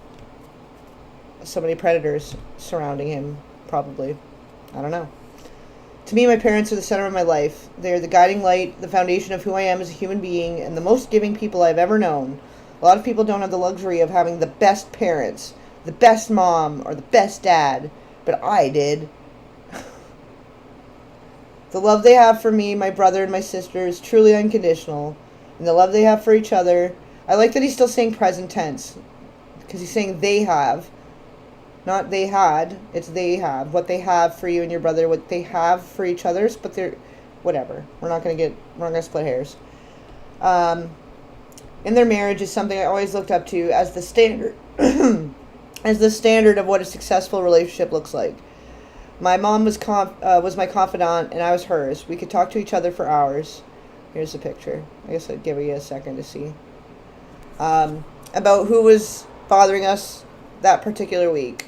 so many predators surrounding him, probably. I don't know. To me, my parents are the center of my life. They are the guiding light, the foundation of who I am as a human being, and the most giving people I've ever known. A lot of people don't have the luxury of having the best parents, the best mom, or the best dad, but I did. The love they have for me, my brother, and my sister is truly unconditional. And the love they have for each other. I like that he's still saying present tense. Because he's saying they have. Not they had. It's they have. What they have for you and your brother. What they have for each other's. But they're... Whatever. We're not going to split hairs. In their marriage is something I always looked up to as the standard. As the standard of what a successful relationship looks like. My mom was my confidant, and I was hers. We could talk to each other for hours. Here's the picture. I guess I'd give you a second to see. About who was bothering us that particular week.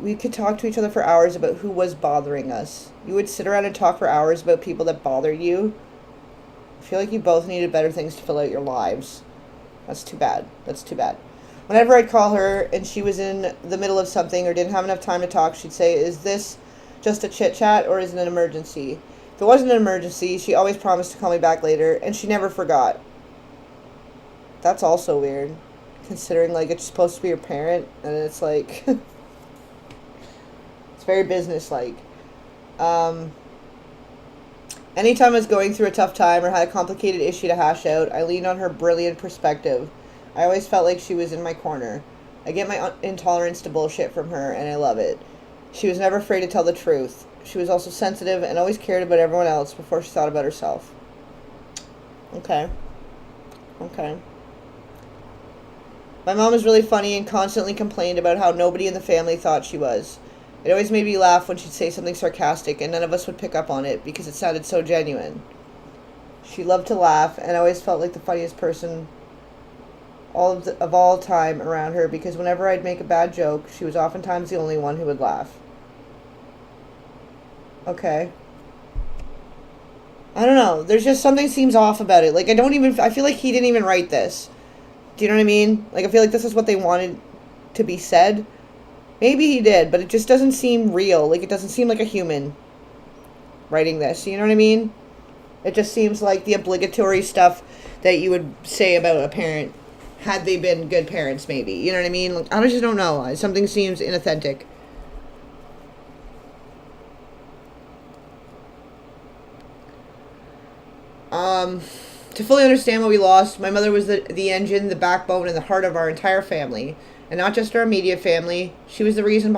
We could talk to each other for hours about who was bothering us. You would sit around and talk for hours about people that bothered you. I feel like you both needed better things to fill out your lives. That's too bad. Whenever I'd call her and she was in the middle of something or didn't have enough time to talk, she'd say, "Is this just a chit-chat or is it an emergency?" If it wasn't an emergency, she always promised to call me back later, and she never forgot. That's also weird, considering, like, it's supposed to be your parent, and it's, like, it's very business-like. Anytime I was going through a tough time or had a complicated issue to hash out, I leaned on her brilliant perspective. I always felt like she was in my corner. I get my intolerance to bullshit from her, and I love it. She was never afraid to tell the truth. She was also sensitive and always cared about everyone else before she thought about herself. Okay. My mom was really funny and constantly complained about how nobody in the family thought she was. It always made me laugh when she'd say something sarcastic, and none of us would pick up on it because it sounded so genuine. She loved to laugh, and I always felt like the funniest person of all time around her, because whenever I'd make a bad joke, she was oftentimes the only one who would laugh. Okay. I don't know. There's just something seems off about it. Like, I feel like he didn't even write this. Do you know what I mean? Like, I feel like this is what they wanted to be said. Maybe he did, but it just doesn't seem real. Like, it doesn't seem like a human writing this. You know what I mean? It just seems like the obligatory stuff that you would say about a parent had they been good parents, maybe. You know what I mean? Like, I just don't know. Something seems inauthentic. To fully understand what we lost, my mother was the engine, the backbone, and the heart of our entire family. And not just our immediate family. She was the reason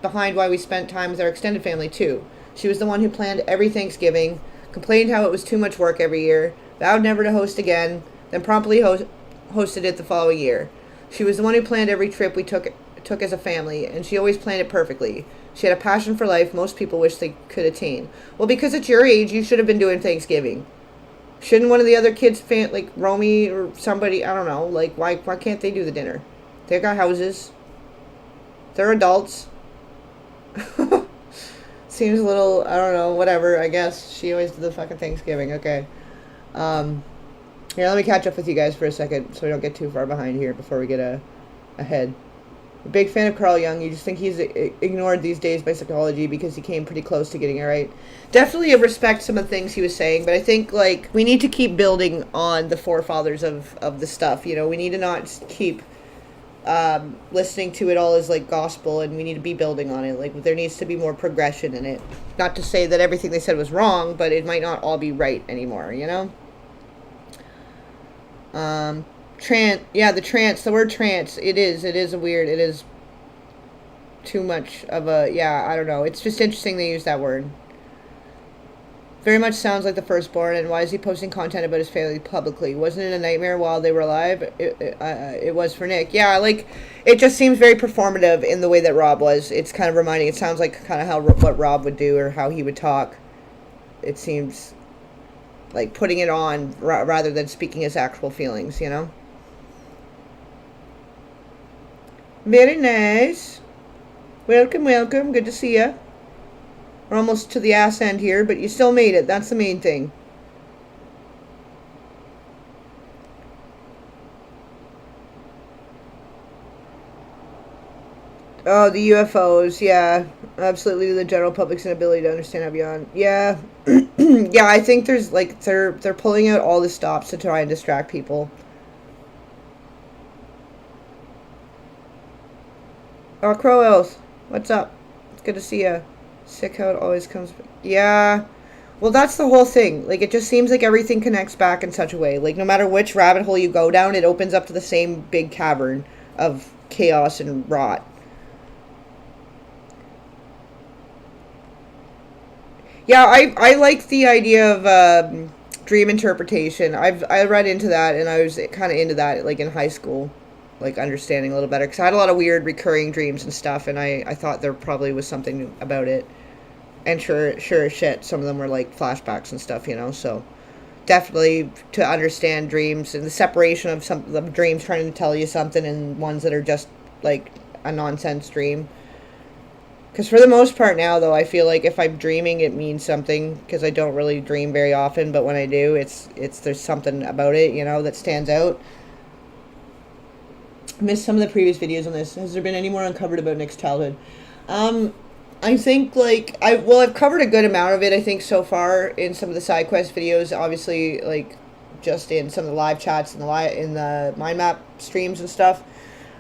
behind why we spent time with our extended family, too. She was the one who planned every Thanksgiving, Complained how it was too much work every year, vowed never to host again, then promptly hosted it the following year. She was the one who planned every trip we took as a family, and she always planned it perfectly. She had a passion for life most people wish they could attain. Well, because at your age, you should have been doing Thanksgiving. Shouldn't one of the other kids, like Romy or somebody, I don't know, like, why can't they do the dinner? They got houses. They're adults. Seems a little, I don't know, whatever, I guess. She always did the fucking Thanksgiving, okay. Here, let me catch up with you guys for a second so we don't get too far behind here before we get ahead. A big fan of Carl Jung. You just think he's ignored these days by psychology because he came pretty close to getting it right. Definitely respect some of the things he was saying, but I think, like, we need to keep building on the forefathers of the stuff, you know. We need to not keep listening to it all as, like, gospel, and we need to be building on it. Like, there needs to be more progression in it. Not to say that everything they said was wrong, but it might not all be right anymore, you know? The word trance, it is too much of a, I don't know. It's just interesting they use that word. Very much sounds like the firstborn, and why is he posting content about his family publicly? Wasn't it a nightmare while they were alive? It was for Nick. Yeah, like, it just seems very performative in the way that Rob was. It's kind of reminding, it sounds like kind of what Rob would do or how he would talk. It seems like putting it on rather than speaking his actual feelings, you know? Very nice. Welcome. Good to see ya. We're almost to the ass end here, but you still made it. That's the main thing. Oh, the UFOs, yeah. Absolutely, the general public's inability to understand how beyond. Yeah. Yeah, I think there's, like, they're pulling out all the stops to try and distract people. Oh, Crow Elf, what's up? It's good to see ya. Sick how it always comes. Yeah. Well, that's the whole thing. Like, it just seems like everything connects back in such a way. Like, no matter which rabbit hole you go down, it opens up to the same big cavern of chaos and rot. Yeah, I like the idea of dream interpretation. I read into that, and I was kind of into that, like, in high school. Like, understanding a little better. Because I had a lot of weird recurring dreams and stuff, and I thought there probably was something about it. And sure as shit, some of them were, like, flashbacks and stuff, you know, so definitely to understand dreams and the separation of some of the dreams trying to tell you something and ones that are just, like, a nonsense dream. Because for the most part now, though, I feel like if I'm dreaming, it means something. Because I don't really dream very often, but when I do, it's there's something about it, you know, that stands out. I missed some of the previous videos on this. Has there been any more uncovered about Nick's childhood? I think, like, I've covered a good amount of it, I think, so far in some of the side quest videos. Obviously, like, just in some of the live chats and in the mind map streams and stuff.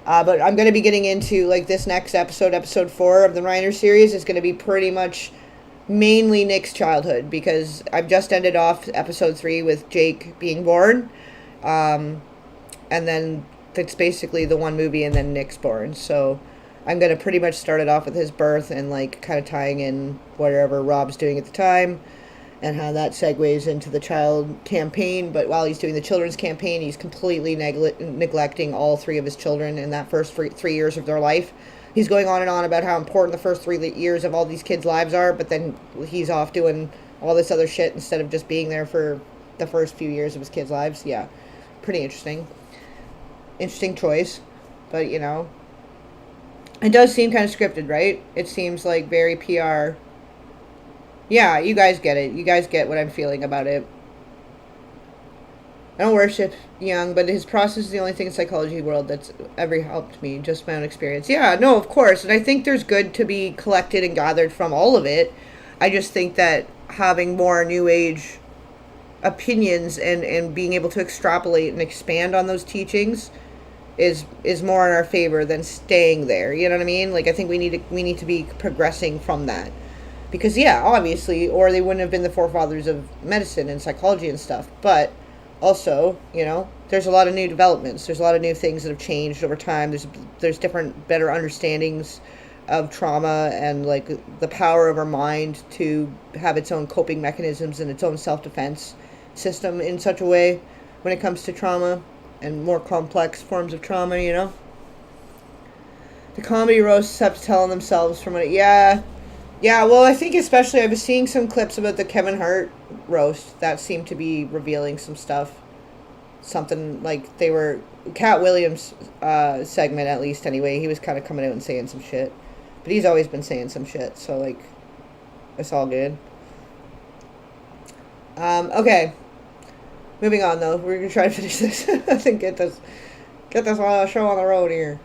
But I'm going to be getting into, like, this next episode 4 of the Reiner series is going to be pretty much mainly Nick's childhood, because I've just ended off episode 3 with Jake being born. And then it's basically the one movie and then Nick's born. So I'm going to pretty much start it off with his birth and, like, kind of tying in whatever Rob's doing at the time and how that segues into the child campaign. But while he's doing the children's campaign, he's completely neglecting all 3 of his children in that first 3 years of their life. He's going on and on about how important the first 3 years of all these kids' lives are, but then he's off doing all this other shit instead of just being there for the first few years of his kids' lives. Yeah, pretty interesting. Interesting choice, but, you know, it does seem kind of scripted, right? It seems like very PR. Yeah, you guys get it. You guys get what I'm feeling about it. I don't worship Jung, but his process is the only thing in psychology world that's ever helped me, just my own experience. Yeah, no, of course. And I think there's good to be collected and gathered from all of it. I just think that having more New Age opinions and being able to extrapolate and expand on those teachings is more in our favor than staying there. You know what I mean? Like, I think we need to be progressing from that. Because, yeah, obviously, or they wouldn't have been the forefathers of medicine and psychology and stuff. But also, you know, there's a lot of new developments. There's a lot of new things that have changed over time. There's different, better understandings of trauma and like the power of our mind to have its own coping mechanisms and its own self-defense system in such a way when it comes to trauma and more complex forms of trauma, you know. The comedy roasts kept telling themselves from it. Yeah, yeah. Well, I think especially I was seeing some clips about the Kevin Hart roast that seemed to be revealing some stuff. Something like they were Cat Williams' segment, at least anyway. He was kind of coming out and saying some shit, but he's always been saying some shit. So like, it's all good. Okay. Moving on though, we're gonna try to finish this. I think get this show on the road here.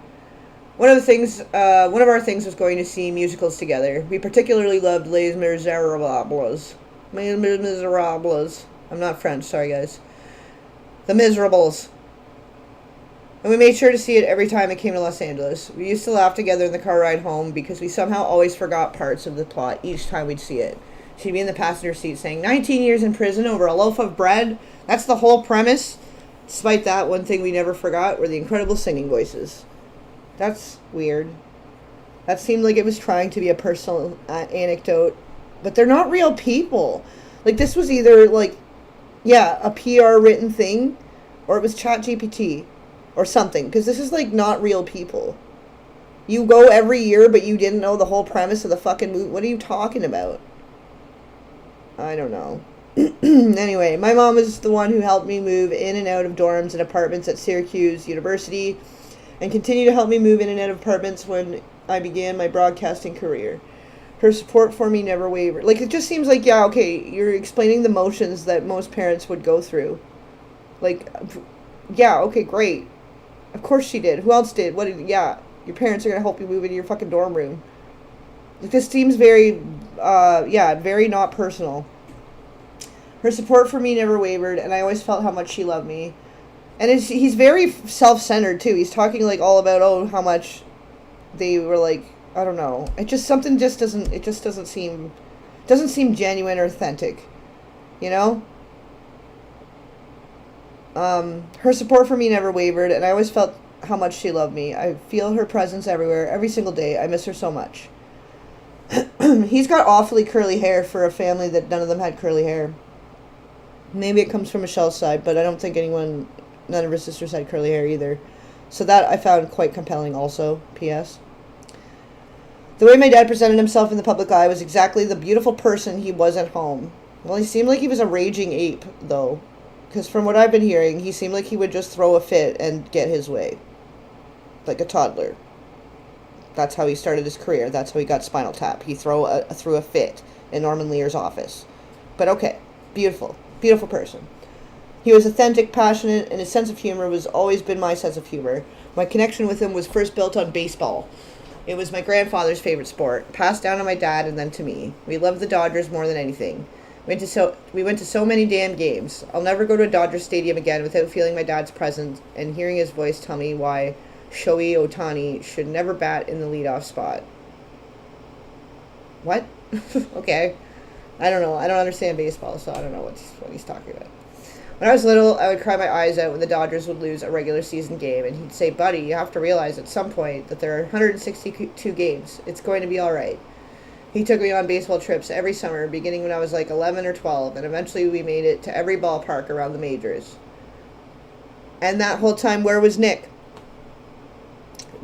One of our things was going to see musicals together. We particularly loved Les Miserables. Les Miserables. I'm not French, sorry guys. The Miserables. And we made sure to see it every time it came to Los Angeles. We used to laugh together in the car ride home because we somehow always forgot parts of the plot each time we'd see it. She'd be in the passenger seat saying, 19 years in prison over a loaf of bread? That's the whole premise? Despite that, one thing we never forgot were the incredible singing voices. That's weird. That seemed like it was trying to be a personal anecdote. But they're not real people. Like, this was either, like, yeah, a PR written thing, or it was ChatGPT, or something. Because this is, like, not real people. You go every year, but you didn't know the whole premise of the fucking movie. What are you talking about? I don't know. Anyway, my mom was the one who helped me move in and out of dorms and apartments at Syracuse University, and continued to help me move in and out of apartments when I began my broadcasting career. Her support for me never wavered. Like, it just seems like, yeah, okay, you're explaining the motions that most parents would go through. Like, yeah, okay, great. Of course she did. Who else did? Yeah, your parents are going to help you move into your fucking dorm room. Like, this seems very, very not personal. Her support for me never wavered, and I always felt how much she loved me. And he's very self-centered, too. He's talking, like, all about, how much they were, like, I don't know. It just, something just doesn't seem genuine or authentic. You know? Her support for me never wavered, and I always felt how much she loved me. I feel her presence everywhere, every single day. I miss her so much. He's got awfully curly hair for a family that none of them had curly hair. Maybe it comes from Michelle's side, but I don't think none of her sisters had curly hair either. So that I found quite compelling also, P.S. The way my dad presented himself in the public eye was exactly the beautiful person he was at home. Well, he seemed like he was a raging ape, though. Because from what I've been hearing, he seemed like he would just throw a fit and get his way. Like a toddler. That's how he started his career. That's how he got Spinal Tap. He threw a fit in Norman Lear's office. But okay, beautiful. Beautiful person. He was authentic, passionate, and his sense of humor was always been my sense of humor. My connection with him was first built on baseball. It was my grandfather's favorite sport, passed down to my dad and then to me. We loved the Dodgers more than anything. We went to so many damn games. I'll never go to a Dodger stadium again without feeling my dad's presence and hearing his voice tell me why Shohei Ohtani should never bat in the leadoff spot. What? Okay. I don't know. I don't understand baseball, so I don't know what he's talking about. When I was little, I would cry my eyes out when the Dodgers would lose a regular season game, and he'd say, buddy, you have to realize at some point that there are 162 games. It's going to be all right. He took me on baseball trips every summer, beginning when I was like 11 or 12, and eventually we made it to every ballpark around the majors. And that whole time, where was Nick?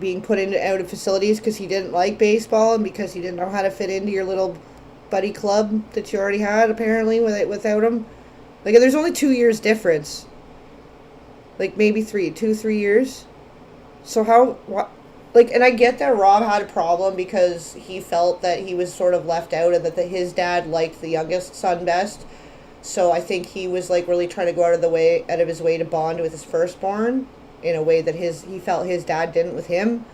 Being put out of facilities because he didn't like baseball and because he didn't know how to fit into your little buddy club that you already had, apparently, without him. Like, there's only 2 years difference. Like, maybe 3 years. So what? Like, and I get that Rob had a problem because he felt that he was sort of left out and that his dad liked the youngest son best. So I think he was, like, really trying to go out of his way to bond with his firstborn in a way that he felt his dad didn't with him.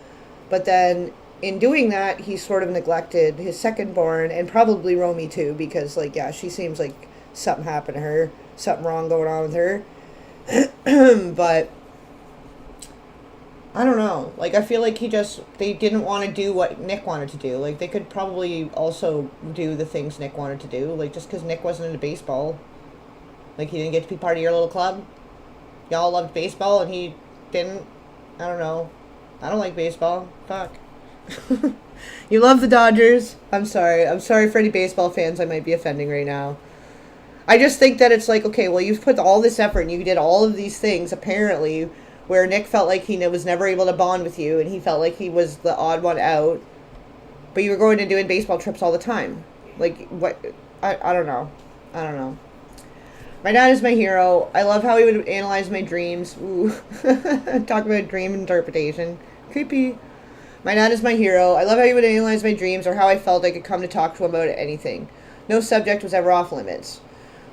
But then in doing that, he sort of neglected his secondborn and probably Romy too, because, like, yeah, she seems like something happened to her, something wrong going on with her. But I don't know. Like, I feel like they didn't want to do what Nick wanted to do. Like, they could probably also do the things Nick wanted to do. Like, just because Nick wasn't into baseball. Like, he didn't get to be part of your little club. Y'all loved baseball and he didn't. I don't know. I don't like baseball. Fuck. You love the Dodgers. I'm sorry. I'm sorry for any baseball fans I might be offending right now. I just think that it's like, okay, well, you've put all this effort and you did all of these things, apparently, where Nick felt like he was never able to bond with you and he felt like he was the odd one out. But you were going to doing baseball trips all the time. Like, what? I don't know. I don't know. My dad is my hero. I love how he would analyze my dreams. Ooh. Talk about dream interpretation. Creepy. My dad is my hero. I love how he would analyze my dreams or how I felt I could come to talk to him about anything. No subject was ever off limits.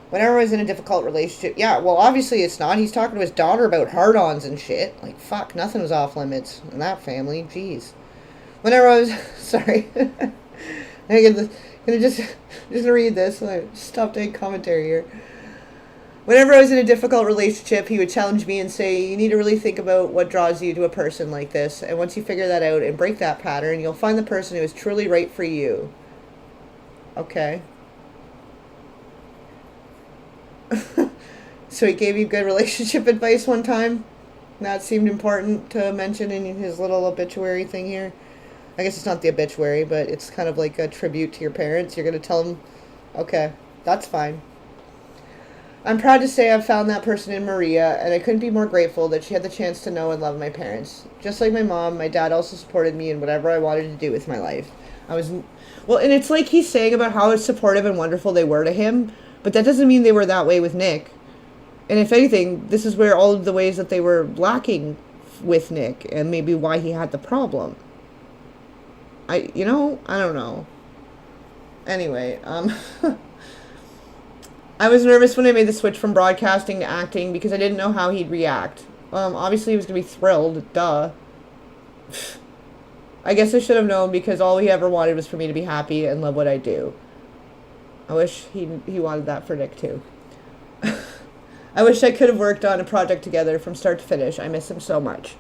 Whenever I was in a difficult relationship, yeah, well, obviously it's not. He's talking to his daughter about hard-ons and shit. Like, fuck, nothing was off limits in that family. Jeez. Whenever I was, sorry, I'm gonna just read this. Stop doing commentary here. Whenever I was in a difficult relationship, he would challenge me and say, you need to really think about what draws you to a person like this. And once you figure that out and break that pattern, you'll find the person who is truly right for you. Okay. So he gave you good relationship advice one time? That seemed important to mention in his little obituary thing here. I guess it's not the obituary, but it's kind of like a tribute to your parents. You're going to tell them, okay, that's fine. I'm proud to say I've found that person in Maria, and I couldn't be more grateful that she had the chance to know and love my parents. Just like my mom, my dad also supported me in whatever I wanted to do with my life. Well, and it's like he's saying about how supportive and wonderful they were to him, but that doesn't mean they were that way with Nick. And if anything, this is where all of the ways that they were lacking with Nick, and maybe why he had the problem. I don't know. Anyway, I was nervous when I made the switch from broadcasting to acting because I didn't know how he'd react. Obviously he was going to be thrilled, duh. I guess I should have known because all he ever wanted was for me to be happy and love what I do. I wish he wanted that for Nick too. I wish I could have worked on a project together from start to finish. I miss him so much.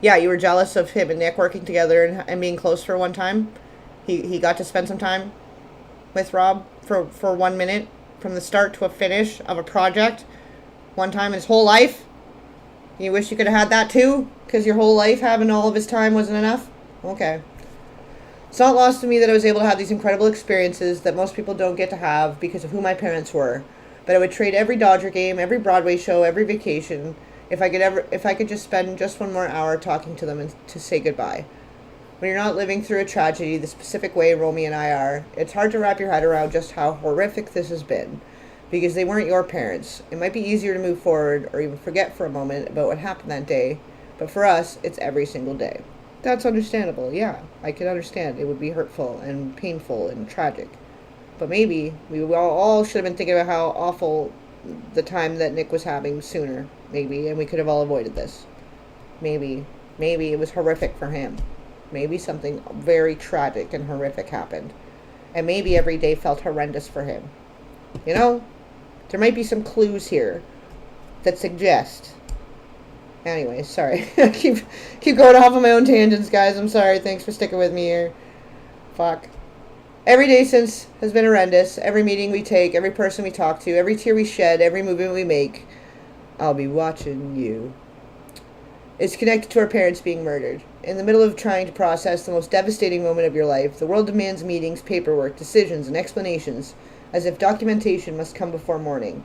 Yeah, you were jealous of him and Nick working together and being close for one time? He got to spend some time with Rob for 1 minute from the start to a finish of a project one time in his whole life? You wish you could have had that too? Because your whole life having all of his time wasn't enough? Okay. It's not lost to me that I was able to have these incredible experiences that most people don't get to have because of who my parents were. But I would trade every Dodger game, every Broadway show, every vacation, if I could just spend just one more hour talking to them and to say goodbye. When you're not living through a tragedy the specific way Romy and I are, it's hard to wrap your head around just how horrific this has been. Because they weren't your parents. It might be easier to move forward or even forget for a moment about what happened that day, but for us, it's every single day. That's understandable, yeah. I can understand. It would be hurtful and painful and tragic. But maybe we all should have been thinking about how awful the time that Nick was having sooner, maybe, and we could have all avoided this. Maybe it was horrific for him. Maybe something very tragic and horrific happened. And maybe every day felt horrendous for him. You know? There might be some clues here that suggest. Anyway, sorry. I keep going off on my own tangents, guys. I'm sorry. Thanks for sticking with me here. Fuck. Every day since has been horrendous. Every meeting we take, every person we talk to, every tear we shed, every movement we make. I'll be watching you. It's connected to our parents being murdered. In the middle of trying to process the most devastating moment of your life, the world demands meetings, paperwork, decisions, and explanations, as if documentation must come before mourning.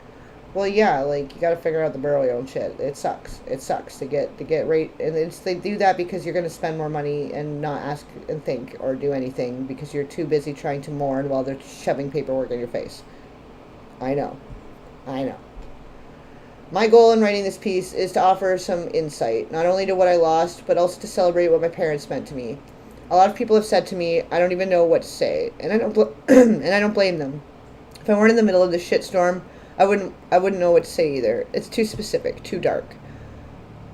Well, yeah, like, you gotta figure out the burial and shit. It sucks. It sucks to get right, and they do that because you're gonna spend more money and not ask and think or do anything because you're too busy trying to mourn while they're shoving paperwork in your face. I know. My goal in writing this piece is to offer some insight, not only to what I lost, but also to celebrate what my parents meant to me. A lot of people have said to me, I don't even know what to say, and I don't blame them. If I weren't in the middle of this shitstorm, I wouldn't know what to say either. It's too specific, too dark.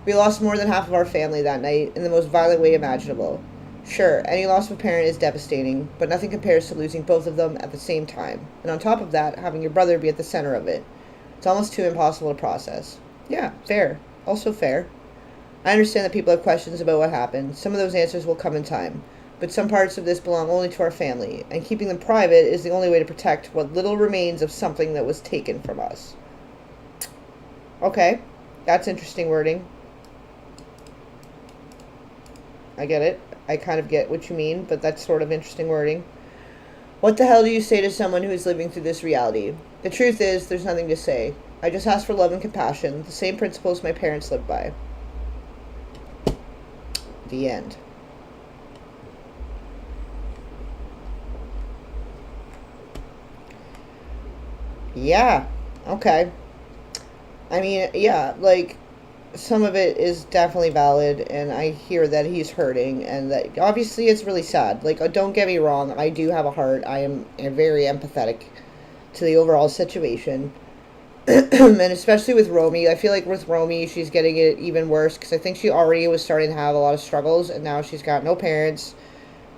We lost more than half of our family that night in the most violent way imaginable. Sure, any loss of a parent is devastating, but nothing compares to losing both of them at the same time. And on top of that, having your brother be at the center of it. It's almost too impossible to process. Yeah, fair. Also fair. I understand that people have questions about what happened. Some of those answers will come in time. But some parts of this belong only to our family, and keeping them private is the only way to protect what little remains of something that was taken from us. Okay, that's interesting wording. I get it. I kind of get what you mean, but that's sort of interesting wording. What the hell do you say to someone who is living through this reality? The truth is, there's nothing to say. I just ask for love and compassion, the same principles my parents lived by. The end. Yeah. Okay. I mean, yeah, like, some of it is definitely valid, and I hear that he's hurting, and that obviously it's really sad. Like, don't get me wrong, I do have a heart. I am very empathetic to the overall situation. And especially with Romy, I feel like with Romy, she's getting it even worse because I think she already was starting to have a lot of struggles, and now she's got no parents.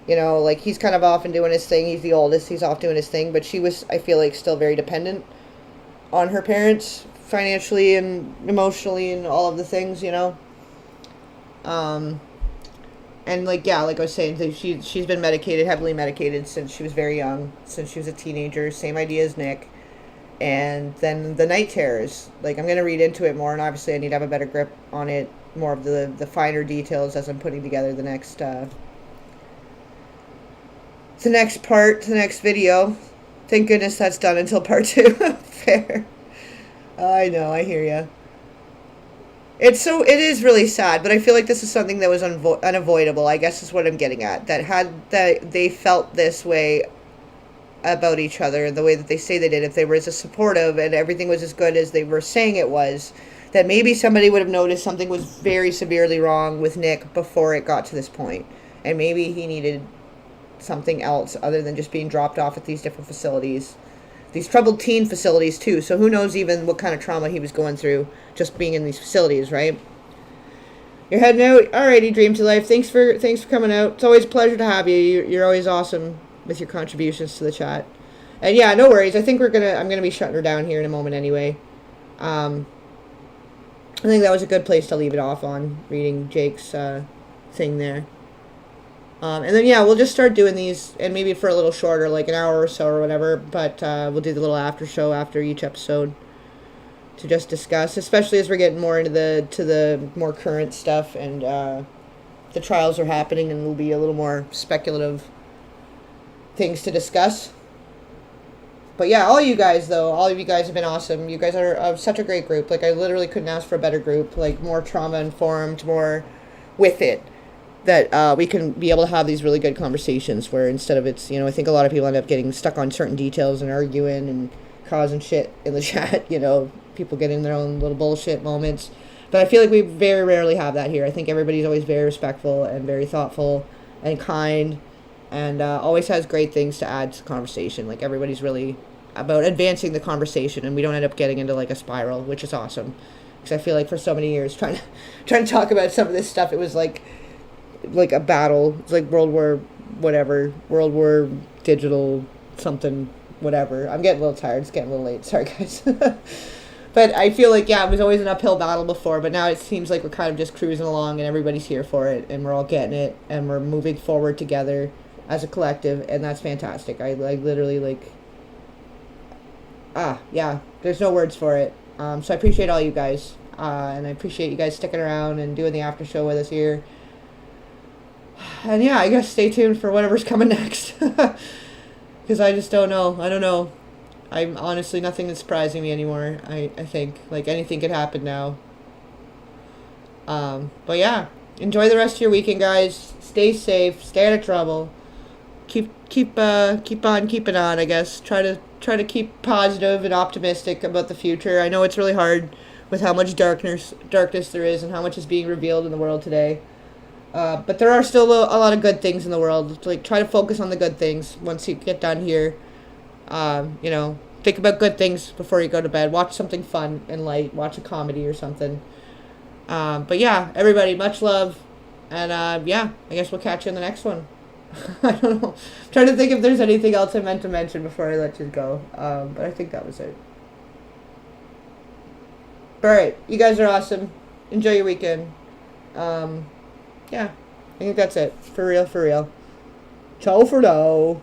You know, like, he's kind of off and doing his thing. He's the oldest, he's off doing his thing, but she was, I feel like, still very dependent on her parents financially and emotionally and all of the things, you know. And like, yeah, like I was saying, she's been medicated, heavily medicated since she was very young, since she was a teenager. Same idea as Nick. And then the night terrors. Like, I'm gonna read into it more, and obviously I need to have a better grip on it, more of the finer details as I'm putting together the next part, the next video. Thank goodness that's done until part 2. Fair. I know, I hear ya. It is really sad, but I feel like this is something that was unavoidable, I guess is what I'm getting at. That they felt this way about each other, the way that they say they did, if they were as supportive and everything was as good as they were saying it was, that maybe somebody would have noticed something was very severely wrong with Nick before it got to this point. And maybe he needed something else other than just being dropped off at these different facilities. These troubled teen facilities, too. So who knows even what kind of trauma he was going through just being in these facilities, right? You're heading out? Alrighty, Dream to Life. Thanks for coming out. It's always a pleasure to have you. You're always awesome with your contributions to the chat. And yeah, no worries. I think I'm gonna be shutting her down here in a moment anyway. I think that was a good place to leave it off on, reading Jake's thing there. And then, yeah, we'll just start doing these, and maybe for a little shorter, like an hour or so or whatever, but we'll do the little after show after each episode to just discuss, especially as we're getting more into the more current stuff, and the trials are happening, and there'll be a little more speculative things to discuss. But yeah, all of you guys have been awesome. You guys are such a great group. Like, I literally couldn't ask for a better group, like, more trauma-informed, more with it. That we can be able to have these really good conversations where instead of it's, you know, I think a lot of people end up getting stuck on certain details and arguing and causing shit in the chat, you know, people getting their own little bullshit moments. But I feel like we very rarely have that here. I think everybody's always very respectful and very thoughtful and kind and always has great things to add to the conversation. Like, everybody's really about advancing the conversation, and we don't end up getting into like a spiral, which is awesome. Because I feel like for so many years trying to talk about some of this stuff, it was like a battle. It's like World War digital something, whatever. I'm getting a little tired. It's getting a little late. Sorry, guys. But I feel like, yeah, it was always an uphill battle before, but now it seems like we're kind of just cruising along and everybody's here for it and we're all getting it and we're moving forward together as a collective, and that's fantastic. I literally yeah, there's no words for it. So I appreciate all you guys, and I appreciate you guys sticking around and doing the after show with us here. And yeah, I guess stay tuned for whatever's coming next. Because I just don't know. I don't know. I'm honestly, nothing is surprising me anymore. I think, like, anything could happen now. But yeah, enjoy the rest of your weekend, guys. Stay safe. Stay out of trouble. Keep on keeping on, I guess. Try to keep positive and optimistic about the future. I know it's really hard with how much darkness there is and how much is being revealed in the world today. But there are still a lot of good things in the world. Like, try to focus on the good things once you get done here. You know, think about good things before you go to bed. Watch something fun and light. Watch a comedy or something. But yeah, everybody, much love. And yeah, I guess we'll catch you in the next one. I don't know. I'm trying to think if there's anything else I meant to mention before I let you go. But I think that was it. Alright, you guys are awesome. Enjoy your weekend. Yeah, I think that's it. For real. Ciao for now.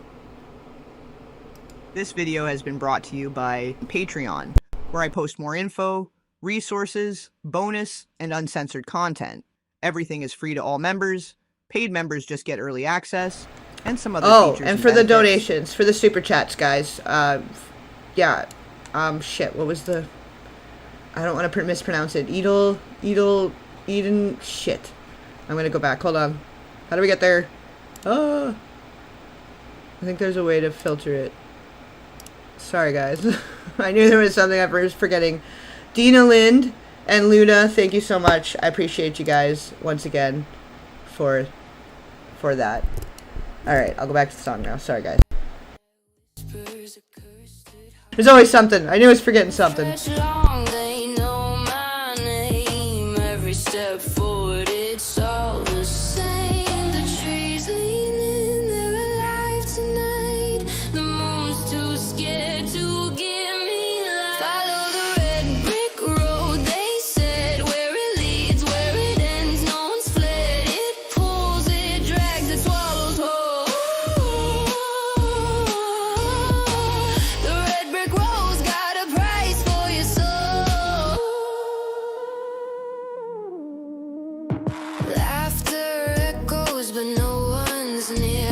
This video has been brought to you by Patreon, where I post more info, resources, bonus, and uncensored content. Everything is free to all members. Paid members just get early access and some other Oh, features and for the benefits. donations, for the super chats, guys. Yeah. Shit. What was the? I don't want to mispronounce it. Eden. Shit. I'm gonna go back. Hold on. How do we get there? Oh. I think there's a way to filter it. Sorry, guys. I knew there was something I was forgetting. Dina Lind and Luna, thank you so much. I appreciate you guys once again for that. All right, I'll go back to the song now. Sorry, guys. There's always something. I knew I was forgetting something. Laughter echoes, but no one's near.